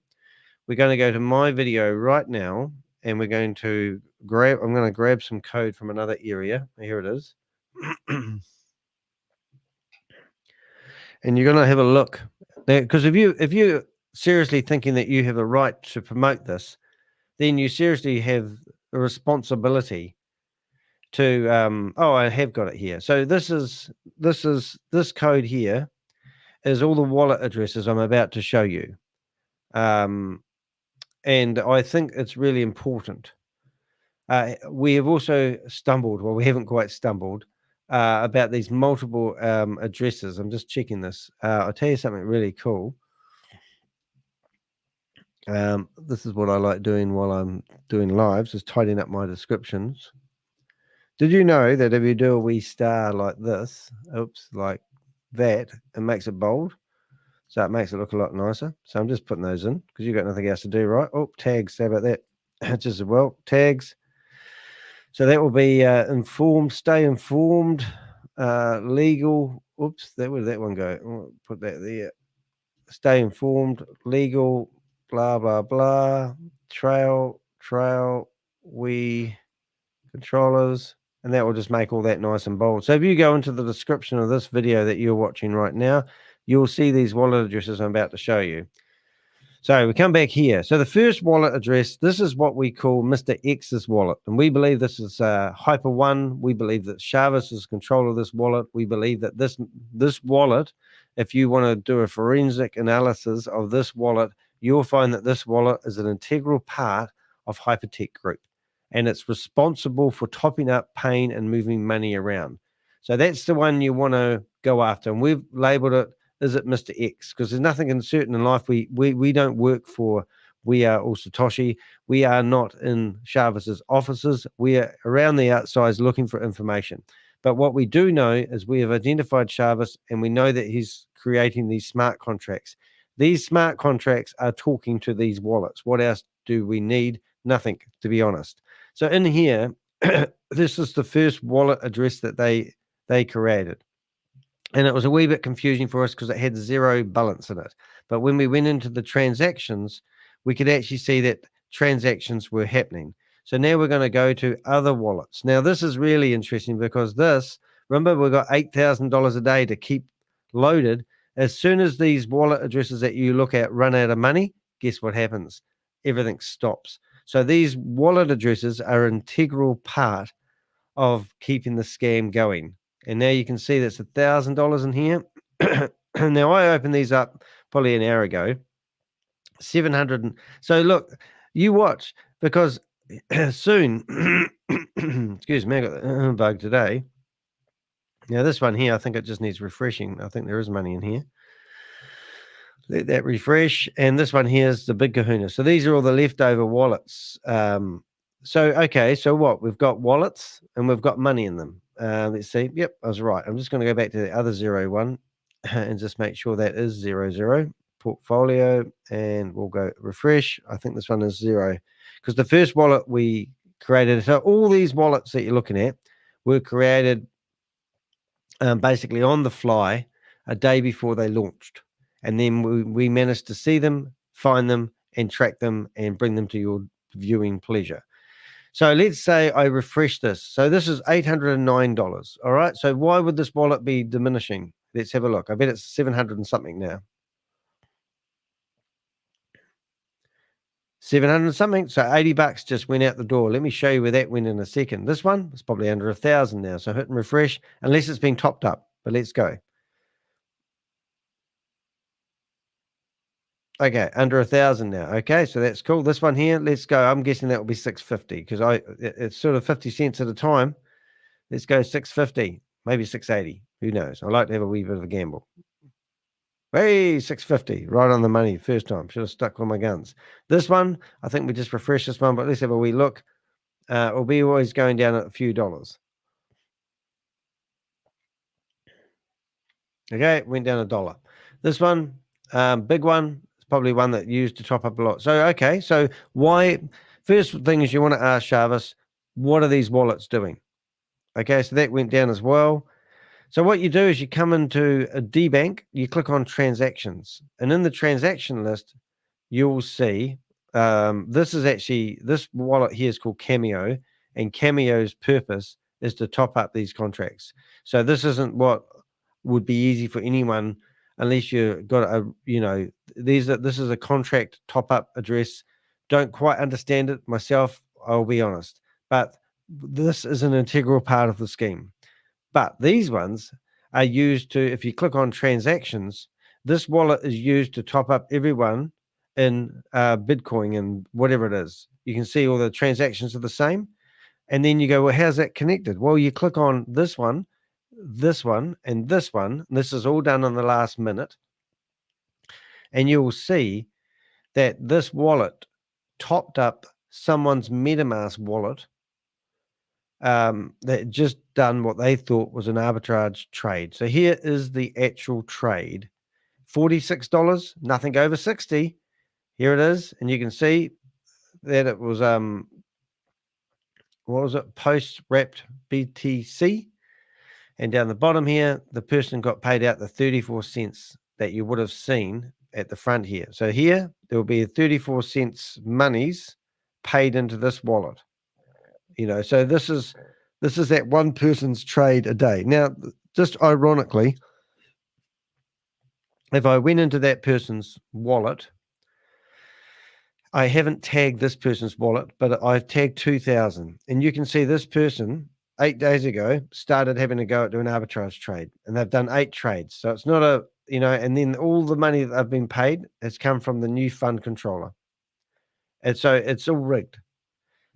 We're going to go to my video right now, and we're going to grab, I'm going to grab some code from another area. Here it is. And you're going to have a look there, because if you're seriously thinking that you have a right to promote this, then you seriously have a responsibility to oh, I have got it here. So this code here is all the wallet addresses I'm about to show you, and I think it's really important. We have also stumbled, well, we haven't quite stumbled, about these multiple addresses. I'm just checking this. I'll tell you something really cool. This is what I like doing while I'm doing lives, is tidying up my descriptions. Did you know that if you do a wee star like this, oops, like that, it makes it bold? So it makes it look a lot nicer. So I'm just putting those in because you've got nothing else to do, right? Oh, tags, how about that? Just as well, tags. So that will be informed, stay informed, legal. Oops, where did that one go? I'll put that there. Stay informed, legal, blah, blah, blah, trail, we, controllers, and that will just make all that nice and bold. So if you go into the description of this video that you're watching right now, you'll see these wallet addresses I'm about to show you. So we come back here. So the first wallet address, this is what we call Mr. X's wallet. And we believe this is Hyper One. We believe that Shavez is control of this wallet. We believe that this wallet, if you want to do a forensic analysis of this wallet, you'll find that this wallet is an integral part of Hypertech Group. And it's responsible for topping up, paying, and moving money around. So that's the one you want to go after. And we've labeled it, is it Mr. X? Because there's nothing uncertain in life. We don't work for, we are all Satoshi. We are not in Chavez's offices. We are around the outsides looking for information. But what we do know is we have identified Shavez, and we know that he's creating these smart contracts. These smart contracts are talking to these wallets. What else do we need? Nothing, to be honest. So in here, this is the first wallet address that they created. And it was a wee bit confusing for us because it had 0 balance in it. But when we went into the transactions, we could actually see that transactions were happening. So now we're going to go to other wallets. Now, this is really interesting because this, remember, we've got $8,000 a day to keep loaded. As soon as these wallet addresses that you look at run out of money, guess what happens? Everything stops. So these wallet addresses are an integral part of keeping the scam going. And now you can see that's $1,000 in here. Now I opened these up probably an hour ago. 700. So look, you watch, because soon, excuse me, I got the bug today. Now this one here, I think it just needs refreshing. I think there is money in here. Let that refresh. And this one here is the big kahuna. So these are all the leftover wallets. Okay, so what? We've got wallets and we've got money in them. Let's see. Yep, I was right. I'm just going to go back to the other 01 and just make sure that is 00 portfolio, and we'll go refresh. I think this one is 0 because the first wallet we created. So all these wallets that you're looking at were created basically on the fly a day before they launched. And then we managed to see them, find them, and track them and bring them to your viewing pleasure. So let's say I refresh this. So this is $809. All right. So why would this wallet be diminishing? Let's have a look. I bet it's 700 and something now. 700 and something. So $80 just went out the door. Let me show you where that went in a second. This one is probably under 1,000 now. So hit and refresh, unless it's been topped up. But let's go. Okay, under 1,000 now. Okay, so that's cool. This one here, let's go. I'm guessing that will be 650 because it's sort of 50 cents at a time. Let's go 650, maybe 680. Who knows? I like to have a wee bit of a gamble. Hey, 650, right on the money first time. Should have stuck with my guns. This one, I think we just refreshed this one, but let's have a wee look. It'll be always going down at a few dollars. Okay, went down $1. This one, big one. Probably one that used to top up a lot. So, okay, so why? First thing is you want to ask Shavez, what are these wallets doing? Okay, so that went down as well. So what you do is you come into a debank, you click on transactions, and in the transaction list, you'll see this wallet here is called Cameo, and Cameo's purpose is to top up these contracts. So this isn't what would be easy for anyone unless you got this is a contract top-up address. Don't quite understand it myself, I'll be honest. But this is an integral part of the scheme. But these ones are used to, if you click on transactions, this wallet is used to top up everyone in Bitcoin and whatever it is. You can see all the transactions are the same. And then you go, well, how's that connected? Well, you click on this one, and this one. This is all done in the last minute. And you'll see that this wallet topped up someone's MetaMask wallet that just done what they thought was an arbitrage trade. So here is the actual trade. $46, nothing over 60. Here it is. And you can see that it was, what was it? Post-wrapped BTC. And down the bottom here, the person got paid out the 34 cents that you would have seen at the front here. So here, there will be 34 cents monies paid into this wallet. So this is that one person's trade a day. Now, just ironically, if I went into that person's wallet I haven't tagged this person's wallet, but I've tagged 2,000. And you can see this person 8 days ago started having to go at doing arbitrage trade, and they've done 8 trades. So it's not a, you know, and then all the money that they've been paid has come from the new fund controller. And so it's all rigged.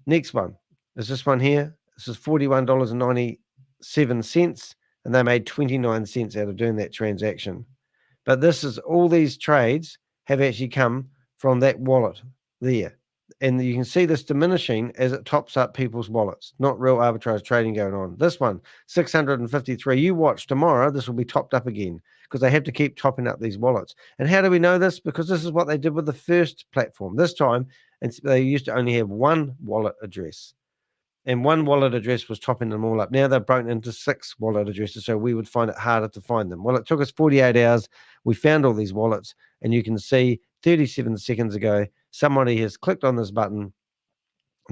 Next one is this one here. This is $41.97, and they made 29 cents out of doing that transaction. But this is all these trades have actually come from that wallet there. And you can see this diminishing as it tops up people's wallets, not real arbitrage trading going on. This one, 653. You watch tomorrow, this will be topped up again because they have to keep topping up these wallets. And how do we know this? Because this is what they did with the first platform. This time, they used to only have one wallet address. And one wallet address was topping them all up. Now they've broken into 6 wallet addresses, so we would find it harder to find them. Well, it took us 48 hours. We found all these wallets, and you can see 37 seconds ago, somebody has clicked on this button,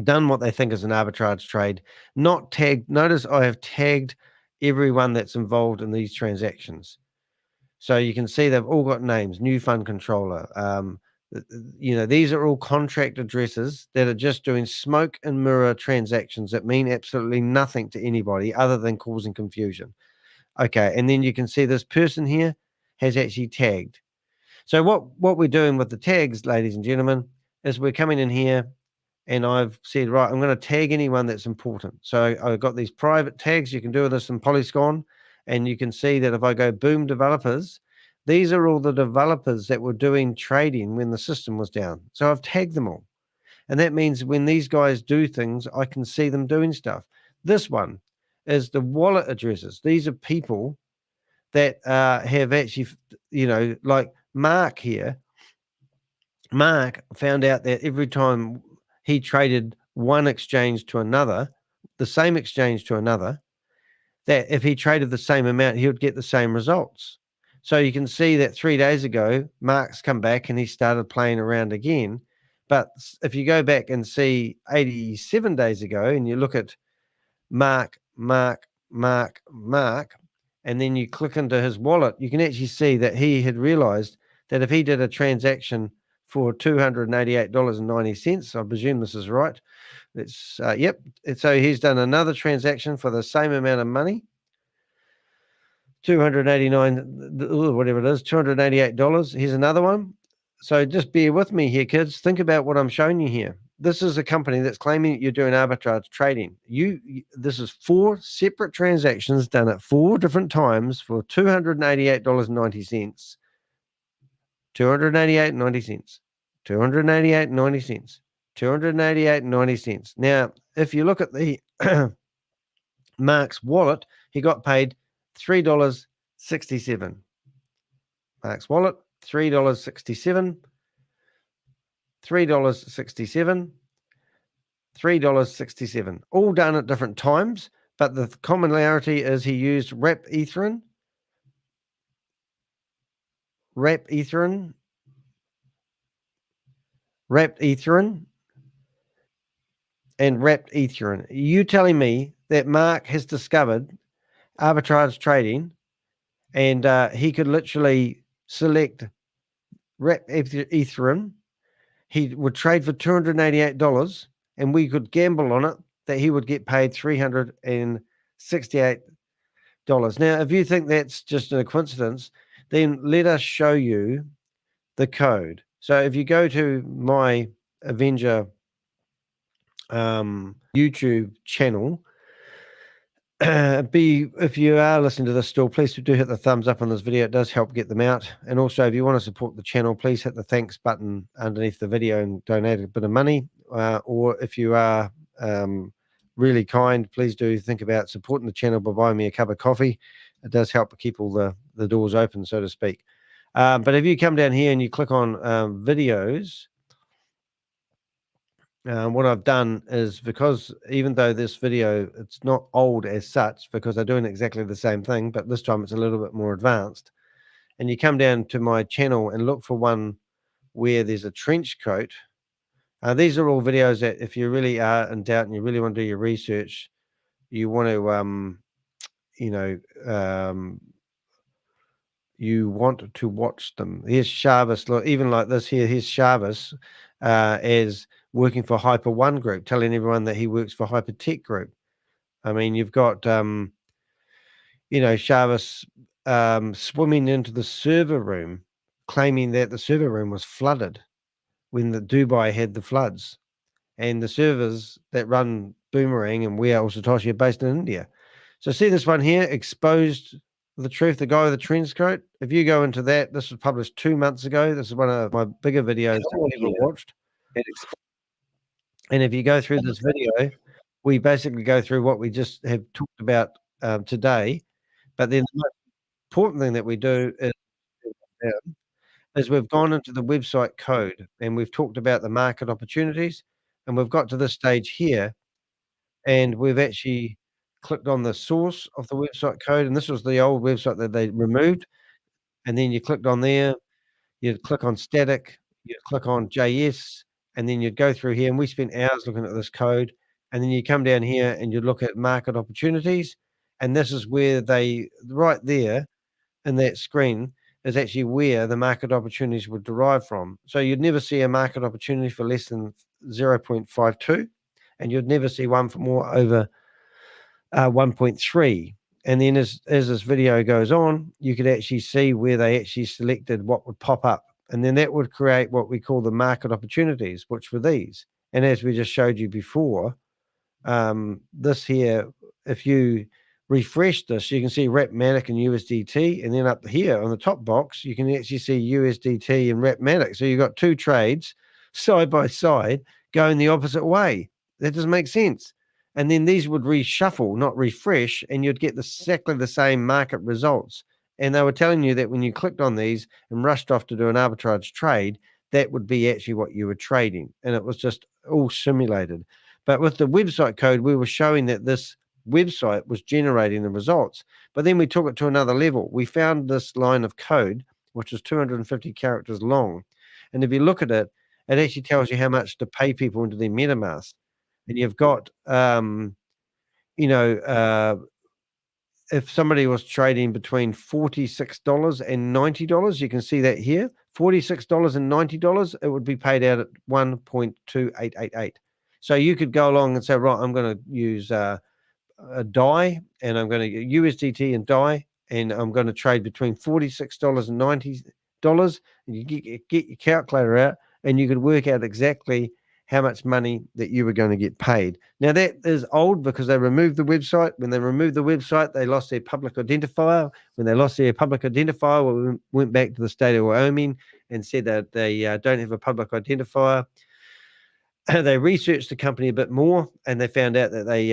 done what they think is an arbitrage trade, not tagged. Notice I have tagged everyone that's involved in these transactions. So you can see they've all got names, new fund controller, you know, these are all contract addresses that are just doing smoke and mirror transactions that mean absolutely nothing to anybody other than causing confusion. Okay, and then you can see this person here has actually tagged. So what we're doing with the tags, ladies and gentlemen, is we're coming in here and I've said, right, I'm going to tag anyone that's important. So I've got these private tags. You can do this in Polygon, and you can see that if I go boom developers, these are all the developers that were doing trading when the system was down. So I've tagged them all. And that means when these guys do things, I can see them doing stuff. This one is the wallet addresses. These are people that have actually, you know, like Mark here. Mark found out that every time he traded one exchange to another, the same exchange to another, that if he traded the same amount, he would get the same results. So you can see that 3 days ago, Mark's come back and he started playing around again. But if you go back and see 87 days ago and you look at Mark, and then you click into his wallet, you can actually see that he had realized that if he did a transaction for $288.90, I presume this is right. It's yep. So he's done another transaction for the same amount of money. 289, whatever it is, $288. Here's another one. So just bear with me here, kids. Think about what I'm showing you here. This is a company that's claiming that you're doing arbitrage trading. This is 4 separate transactions done at 4 different times for $288.90. $288.90. $288.90. $288.90. Now, if you look at the Mark's wallet, he got paid $3.67. Mark's wallet, $3.67. $3.67. $3.67. All done at different times, but the commonality is he used wrapped Ethereum, and wrapped Ethereum. You telling me that Mark has discovered arbitrage trading and he could literally select wrapped Ethereum, he would trade for $288 and we could gamble on it that he would get paid $368. Now, if you think that's just a coincidence, then let us show you the code. So if you go to my Avenger YouTube channel, if you are listening to this still, please do hit the thumbs up on this video. It does help get them out. And also, if you want to support the channel, please hit the thanks button underneath the video and donate a bit of money. Or if you are really kind, please do think about supporting the channel by buying me a cup of coffee. It does help keep all the doors open, so to speak. But if you come down here and you click on videos, what I've done is, because even though this video, it's not old as such, because they're doing exactly the same thing, but this time it's a little bit more advanced. And you come down to my channel and look for one where there's a trench coat. These are all videos that if you really are in doubt and you really want to do your research, you want to, you want to watch them. Here's Shavez. Look, even like this here, here's Shavez. as working for Hyper One Group, telling everyone that he works for Hyper Tech Group. I mean, you've got, you know, Shavez swimming into the server room, claiming that the server room was flooded when the Dubai had the floods. And the servers that run Boomerang and we are also Satoshi are based in India. So see this one here, exposed the truth, the guy with the trench coat. If you go into that, this was published 2 months ago. This is one of my bigger videos that people watched. And if you go through this video, we basically go through what we just have talked about today. But then the most important thing that we do is we've gone into the website code and we've talked about the market opportunities, and we've got to this stage here, and we've actually clicked on the source of the website code, and this was the old website that they removed. And then you clicked on there, you'd click on static, you'd click on JS, and then you'd go through here, and we spent hours looking at this code. And then you come down here and you look at market opportunities, and this is where they, right there in that screen, is actually where the market opportunities would derive from. So you'd never see a market opportunity for less than 0.52, and you'd never see one for more over 1.3. And then as this video goes on, you could actually see where they actually selected what would pop up. And then that would create what we call the market opportunities, which were these. And as we just showed you before, this here, if you refresh this, you can see Rapmatic and USDT. And then up here on the top box, you can actually see USDT and Rapmatic. So you've got two trades side by side going the opposite way. That doesn't make sense. And then these would reshuffle, not refresh, and you'd get exactly the same market results. And they were telling you that when you clicked on these and rushed off to do an arbitrage trade, that would be actually what you were trading. And it was just all simulated. But with the website code, we were showing that this website was generating the results. But then we took it to another level. We found this line of code, which was 250 characters long. And if you look at it, it actually tells you how much to pay people into their MetaMask. And you've got, you know, if somebody was trading between $46 and $90, you can see that here, $46 and $90, it would be paid out at 1.2888. So you could go along and say, right, I'm going to use a DAI, and I'm going to get USDT and DAI, and I'm going to trade between $46 and $90. And you get your calculator out, and you could work out exactly how much money that you were going to get paid. Now, that is old because they removed the website. When they removed the website, they lost their public identifier. When they lost their public identifier, we went back to the state of Wyoming and said that they don't have a public identifier. They researched the company a bit more, and they found out that they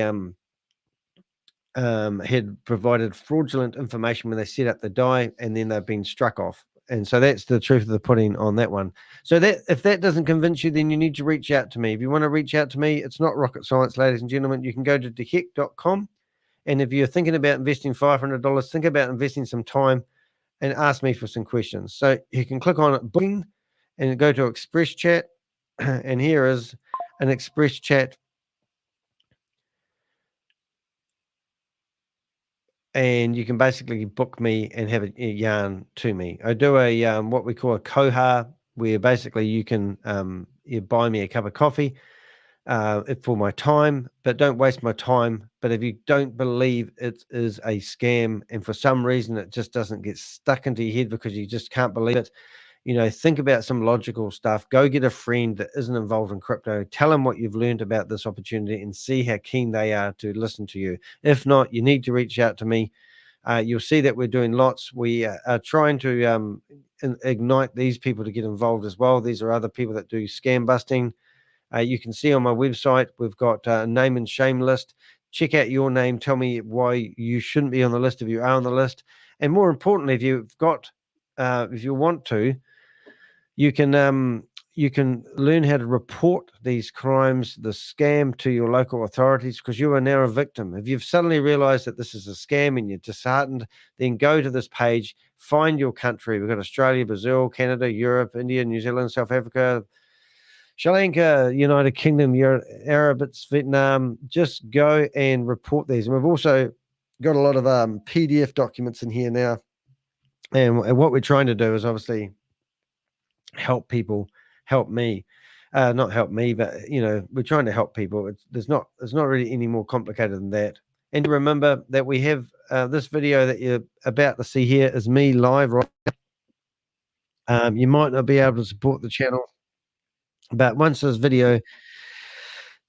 had provided fraudulent information when they set up the DAI, and then they've been struck off. And so that's the truth of the pudding on that one. So that if that doesn't convince you, then you need to reach out to me. If you want to reach out to me, it's not rocket science, ladies and gentlemen. You can go to dehek.com. And if you're thinking about investing $500, think about investing some time and ask me for some questions. So you can click on it, booking, and go to Express Chat. And here is an Express Chat. And you can basically book me and have a yarn to me. I do a what we call a koha, where basically you can you buy me a cup of coffee for my time, but don't waste my time. But if you don't believe it is a scam, and for some reason it just doesn't get stuck into your head because you just can't believe it, you know, think about some logical stuff. Go get a friend that isn't involved in crypto. Tell them what you've learned about this opportunity and see how keen they are to listen to you. If not, you need to reach out to me. You'll see that we're doing lots. We are trying to ignite these people to get involved as well. These are other people that do scam busting. You can see on my website, we've got a name and shame list. Check out your name. Tell me why you shouldn't be on the list if you are on the list. And more importantly, if you've got, if you want to, you can learn how to report these crimes, the scam, to your local authorities, because you are now a victim. If you've suddenly realized that this is a scam and you're disheartened, then go to this page, find your country. We've got Australia, Brazil, Canada, Europe, India, New Zealand, South Africa, Sri Lanka, United Kingdom, Europe, Arabs, Vietnam. Just go and report these. And we've also got a lot of PDF documents in here now. And what we're trying to do is obviously help people, help me. not help me, but you know, we're trying to help people. It's not really any more complicated than that. And remember that we have this video that you're about to see here is me live right now. You might not be able to support the channel, but once this video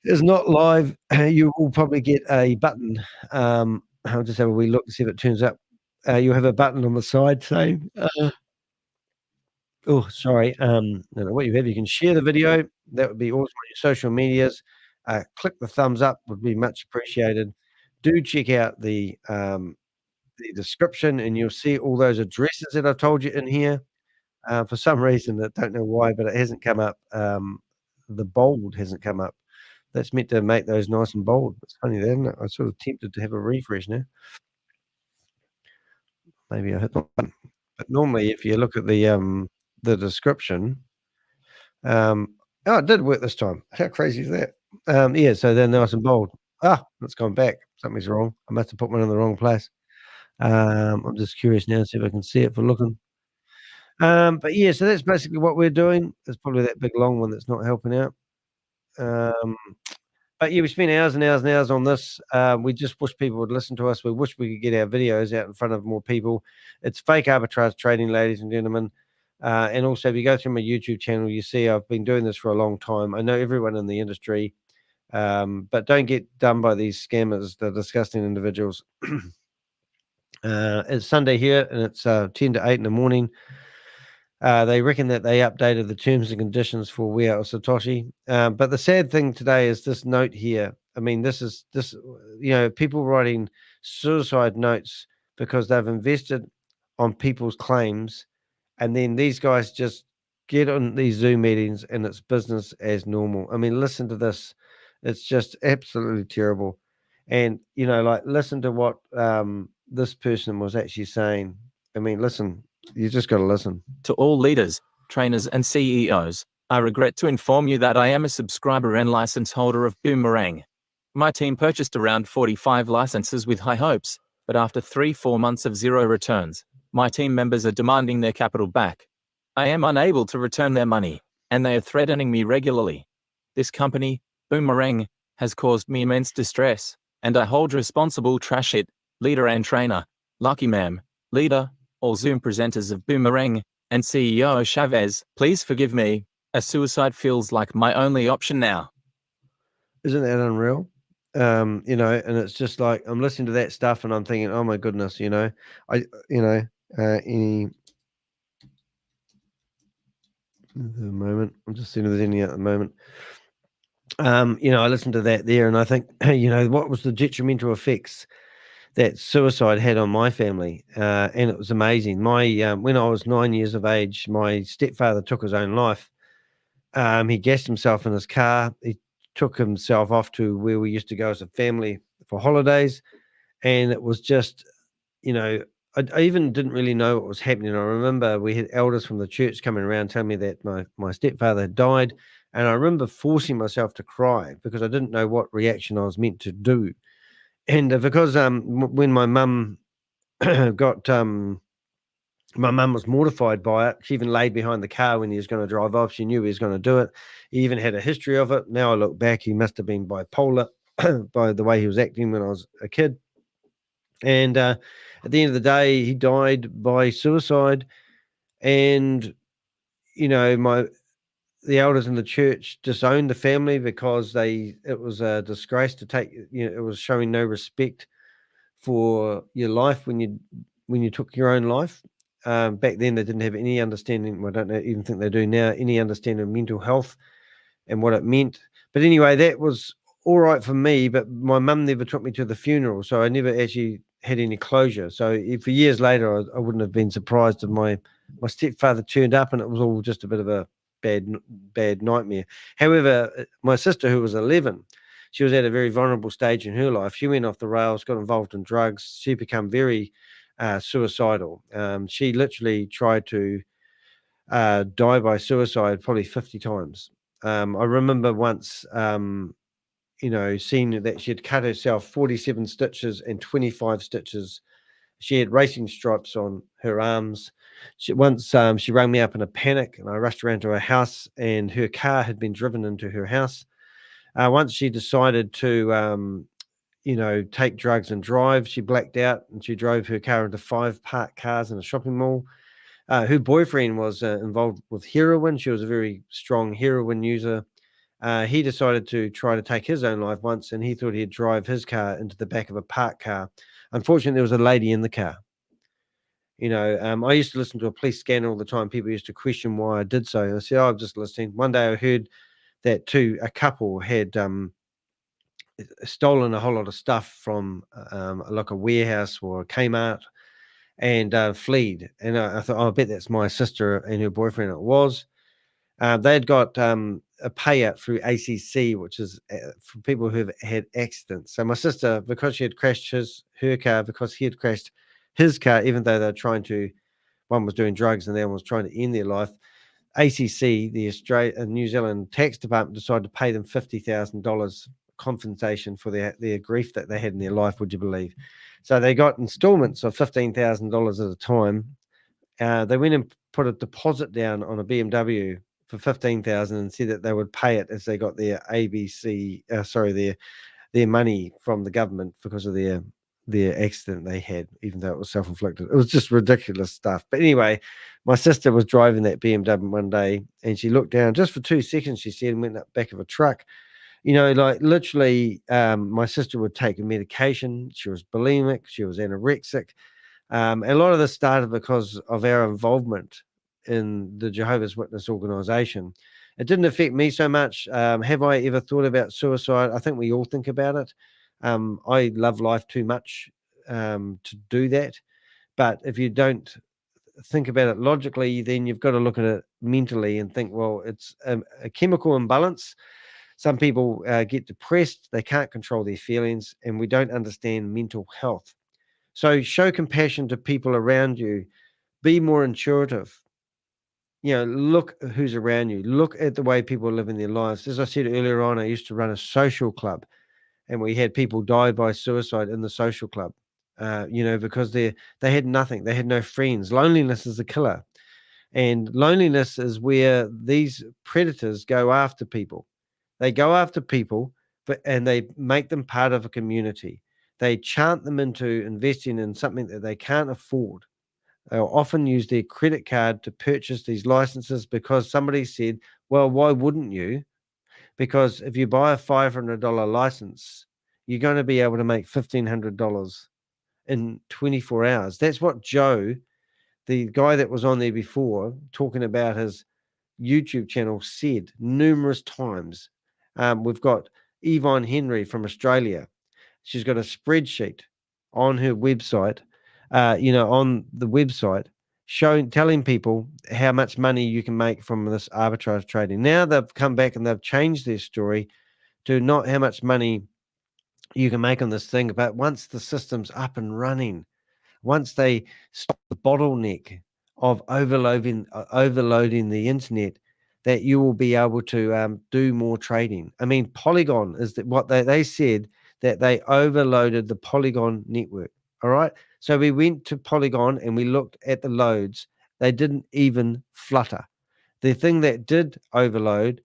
is not live, you will probably get a button. I'll just have a wee look and see if it turns up. You'll have a button on the side saying, oh, sorry. I don't know what you have. You can share the video. That would be awesome on your social medias. Click the thumbs up would be much appreciated. Do check out the description, and you'll see all those addresses that I've told you in here. For some reason, I don't know why, but it hasn't come up. The bold hasn't come up. That's meant to make those nice and bold. It's funny, isn't it? I'm sort of tempted to have a refresh now. Maybe I hit the button. But normally, if you look at the description, oh, it did work this time. How crazy is that? Yeah, so they're nice and bold. Ah, it's gone back. Something's wrong. I must have put one in the wrong place. I'm just curious now to see if I can see it for looking. But yeah, so that's basically what we're doing. It's probably that big long one that's not helping out. But yeah, we spent hours and hours and hours on this. We just wish people would listen to us. We wish we could get our videos out in front of more people. It's fake arbitrage trading, ladies and gentlemen. And also, if you go through my YouTube channel, you see I've been doing this for a long time. I know everyone in the industry, but don't get done by these scammers. They're disgusting individuals. It's Sunday here, and it's 10 to 8 in the morning. They reckon that they updated the terms and conditions for We Are Satoshi. But the sad thing today is this note here. I mean, this, you know, people writing suicide notes because they've invested on people's claims. And then these guys just get on these Zoom meetings and it's business as normal. I mean, listen to this. It's just absolutely terrible. And, you know, like, listen to what this person was actually saying. I mean, listen. You just got to listen. To all leaders, trainers, and CEOs, I regret to inform you that I am a subscriber and license holder of Boomerang. My team purchased around 45 licenses with high hopes, but after 3-4 months of zero returns, my team members are demanding their capital back. I am unable to return their money, and they are threatening me regularly. This company, Boomerang, has caused me immense distress, and I hold responsible Trashit, leader and trainer, Lucky Ma'am, leader, all Zoom presenters of Boomerang, and CEO Shavez, please forgive me. A suicide feels like my only option now. Isn't that unreal? You know, and it's just like, I'm listening to that stuff and I'm thinking, oh my goodness, you know, any moment, I'm just seeing if there's any at the moment. You know, I listened to that there and I think, you know, what was the detrimental effects that suicide had on my family? And it was amazing. When I was 9 years of age, my stepfather took his own life. He gassed himself in his car. He took himself off to where we used to go as a family for holidays. And it was just, you know, I even didn't really know what was happening. I remember we had elders from the church coming around telling me that my stepfather had died. And I remember forcing myself to cry because I didn't know what reaction I was meant to do. And because when my mum got my mum was mortified by it. She even laid behind the car when he was going to drive off. She knew he was going to do it. He even had a history of it. Now I look back, he must have been bipolar by the way he was acting when I was a kid. And at the end of the day, he died by suicide. And, you know, the elders in the church disowned the family because it was a disgrace to take, you know, it was showing no respect for your life when you took your own life. Back then, they didn't have any understanding. I don't even think they do now. Any understanding of mental health and what it meant. But anyway, that was all right for me. But my mum never took me to the funeral, so I never actually had any closure. So for years later, I wouldn't have been surprised if my stepfather turned up and it was all just a bit of a bad nightmare. However, my sister, who was 11, she was at a very vulnerable stage in her life. She went off the rails, got involved in drugs. She became very suicidal. She literally tried to die by suicide probably 50 times. I remember once, you know, seeing that she had cut herself 47 stitches and 25 stitches. She had racing stripes on her arms. She rang me up in a panic, and I rushed around to her house, and her car had been driven into her house. Once she decided to, take drugs and drive, she blacked out, and she drove her car into 5 parked cars in a shopping mall. Her boyfriend was involved with heroin. She was a very strong heroin user. He decided to try to take his own life once, and he thought he'd drive his car into the back of a parked car. Unfortunately, there was a lady in the car. I used to listen to a police scanner all the time. People used to question why I did so. I said, I'm just listening. One day I heard that a couple had stolen a whole lot of stuff from like a warehouse or a Kmart and fled. And I thought, I bet that's my sister and her boyfriend. It was. They'd got a payout through ACC, which is for people who have had accidents. So my sister, because she had crashed her car, because he had crashed his car, even though they were trying to, one was doing drugs and the other one was trying to end their life, ACC, the New Zealand Tax Department, decided to pay them $50,000 compensation for their grief that they had in their life, would you believe? So they got installments of $15,000 at a time. They went and put a deposit down on a BMW for $15,000 and said that they would pay it as they got their their money from the government because of their accident they had, even though it was self-inflicted. It was just ridiculous stuff. But anyway, my sister was driving that BMW one day, and she looked down just for 2 seconds, she said, and went up back of a truck. Like literally, my sister would take a medication. She was bulimic. She was anorexic. A lot of this started because of our involvement in the Jehovah's Witness organization. It didn't affect me so much. Have I ever thought about suicide? I think we all think about it. I love life too much to do that. But if you don't think about it logically, then you've got to look at it mentally and think, well, it's a chemical imbalance. Some people get depressed. They can't control their feelings, and we don't understand mental health. So show compassion to people around you. Be more intuitive. Look who's around you. Look at the way people are living their lives. As I said earlier on, I used to run a social club, and we had people die by suicide in the social club, because they had nothing. They had no friends. Loneliness is a killer. And loneliness is where these predators go after people. They go after people, and they make them part of a community. They chant them into investing in something that they can't afford. They'll often use their credit card to purchase these licenses because somebody said, well, why wouldn't you? Because if you buy a $500 license, you're going to be able to make $1,500 in 24 hours. That's what Joe, the guy that was on there before, talking about his YouTube channel, said numerous times. We've got Yvonne Henry from Australia. She's got a spreadsheet on her website, on the website, telling people how much money you can make from this arbitrage trading. Now they've come back and they've changed their story to not how much money you can make on this thing, but once the system's up and running, once they stop the bottleneck of overloading the internet, that you will be able to do more trading. I mean, Polygon is what they said, that they overloaded the Polygon network. All right. So we went to Polygon and we looked at the loads. They didn't even flutter. The thing that did overload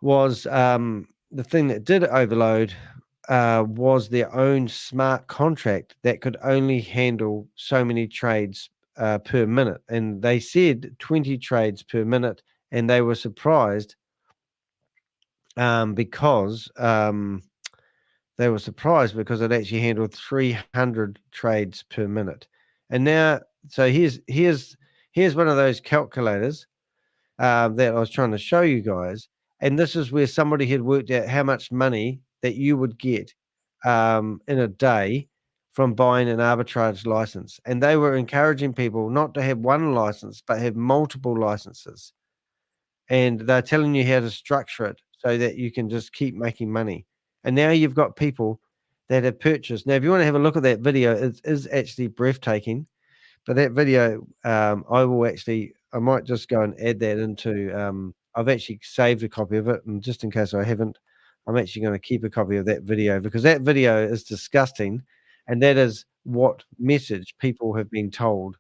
was was their own smart contract that could only handle so many trades per minute. And they said 20 trades per minute. And they were surprised because it actually handled 300 trades per minute. And now, so here's one of those calculators that I was trying to show you guys. And this is where somebody had worked out how much money that you would get in a day from buying an arbitrage license. And they were encouraging people not to have one license, but have multiple licenses. And they're telling you how to structure it so that you can just keep making money. And now you've got people that have purchased. Now, if you want to have a look at that video, it is actually breathtaking. But that video, I might just go and add that into, I've actually saved a copy of it. And just in case I haven't, I'm actually going to keep a copy of that video, because that video is disgusting. And that is what message people have been told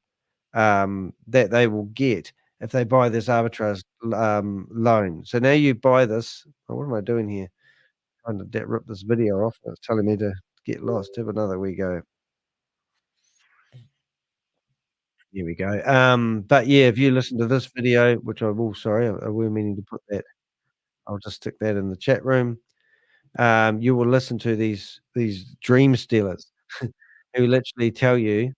that they will get if they buy this arbitrage loan. So now you buy this. Oh, what am I doing here? Trying to rip this video off. It's telling me to get lost. Have another we go. Here we go. But yeah, if you listen to this video, which I will, sorry, I were meaning to put that. I'll just stick that in the chat room. You will listen to these dream stealers who literally tell you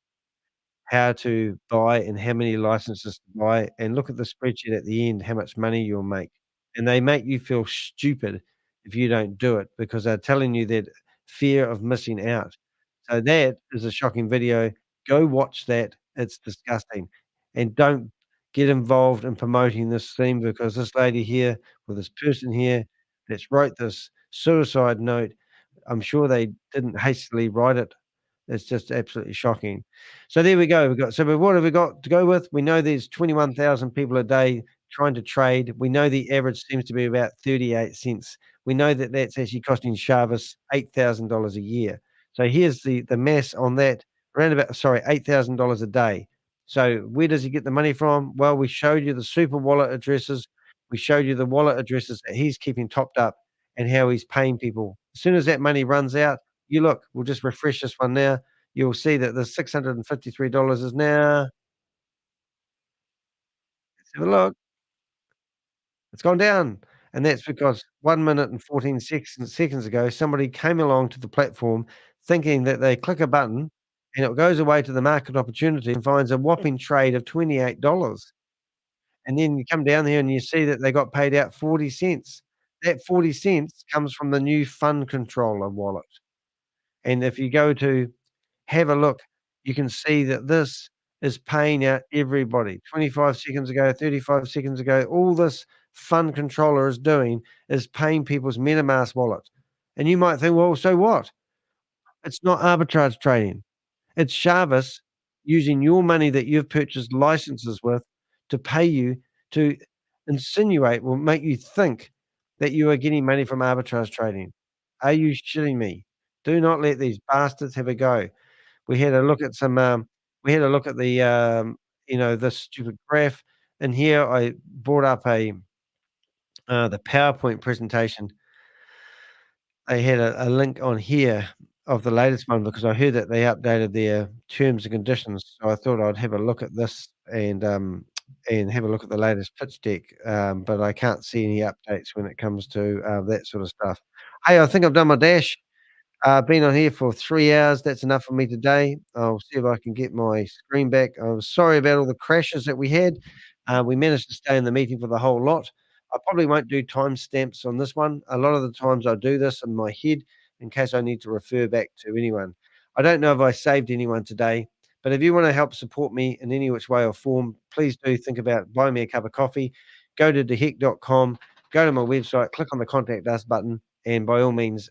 how to buy and how many licenses to buy, and look at the spreadsheet at the end, how much money you'll make. And they make you feel stupid if you don't do it, because they're telling you that fear of missing out. So that is a shocking video. Go watch that. It's disgusting. And don't get involved in promoting this thing, because this lady here or this person here that's wrote this suicide note, I'm sure they didn't hastily write it. It's just absolutely shocking. So there we go. What have we got to go with? We know there's 21,000 people a day trying to trade. We know the average seems to be about 38 cents. We know that that's actually costing Shavez $8,000 a year. So here's the mass on that, around about, $8,000 a day. So where does he get the money from? Well, we showed you the super wallet addresses. We showed you the wallet addresses that he's keeping topped up and how he's paying people. As soon as that money runs out, you look, we'll just refresh this one now. You'll see that the $653 is now. Let's have a look. It's gone down. And that's because 1 minute and 14 seconds ago, somebody came along to the platform thinking that they click a button and it goes away to the market opportunity and finds a whopping trade of $28. And then you come down here and you see that they got paid out 40 cents. That 40 cents comes from the new fund controller wallet. And if you go to have a look, you can see that this is paying out everybody. 25 seconds ago, 35 seconds ago, all this fund controller is doing is paying people's MetaMask wallet. And you might think, well, so what? It's not arbitrage trading. It's Shavez using your money that you've purchased licenses with to pay you, to insinuate, will make you think that you are getting money from arbitrage trading. Are you shitting me? Do not let these bastards have a go. We had a look at some, we had a look at the, this stupid graph. And here I brought up the PowerPoint presentation. I had a link on here of the latest one because I heard that they updated their terms and conditions. So I thought I'd have a look at this and have a look at the latest pitch deck. But I can't see any updates when it comes to that sort of stuff. Hey, I think I've done my dash. Been on here for 3 hours. That's enough for me today. I'll see if I can get my screen back. I'm sorry about all the crashes that we had. We managed to stay in the meeting for the whole lot. I probably won't do timestamps on this one. A lot of the times I do this in my head in case I need to refer back to anyone. I don't know if I saved anyone today, but if you want to help support me in any which way or form, please do think about buying me a cup of coffee. Go to dehek.com, go to my website, click on the Contact Us button, and by all means,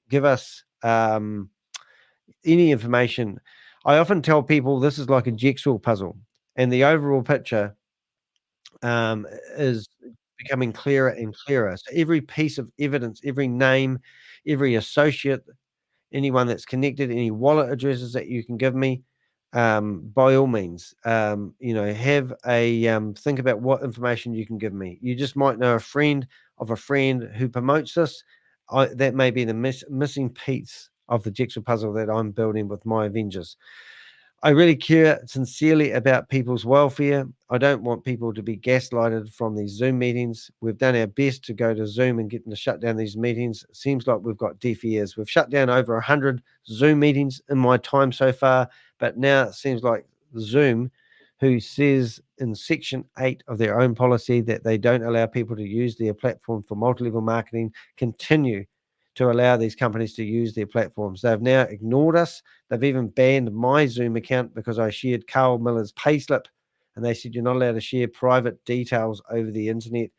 give us any information. I often tell people this is like a jigsaw puzzle, and the overall picture is becoming clearer and clearer. So every piece of evidence, every name, every associate, anyone that's connected, any wallet addresses that you can give me, by all means, have a think about what information you can give me. You just might know a friend of a friend who promotes this. That may be the missing piece of the jigsaw puzzle that I'm building with my Avengers. I really care sincerely about people's welfare. I don't want people to be gaslighted from these Zoom meetings. We've done our best to go to Zoom and get them to shut down these meetings. It seems like we've got deaf ears. We've shut down over 100 Zoom meetings in my time so far, but now it seems like Zoom, who says in Section 8 of their own policy that they don't allow people to use their platform for multi-level marketing, continue to allow these companies to use their platforms. They've now ignored us. They've even banned my Zoom account because I shared Carl Miller's payslip, and they said you're not allowed to share private details over the internet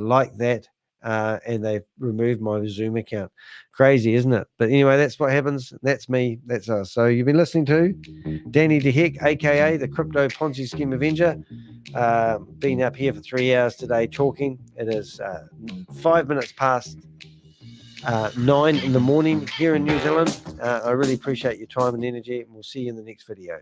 like that, and they've removed my Zoom account. Crazy, isn't it? But anyway, that's what happens. That's me. That's us. So you've been listening to Danny de Hek, aka the Crypto Ponzi Scheme Avenger. Been up here for 3 hours today talking. It is 5 minutes past 9 in the morning here in New Zealand. I really appreciate your time and energy, and we'll see you in the next video.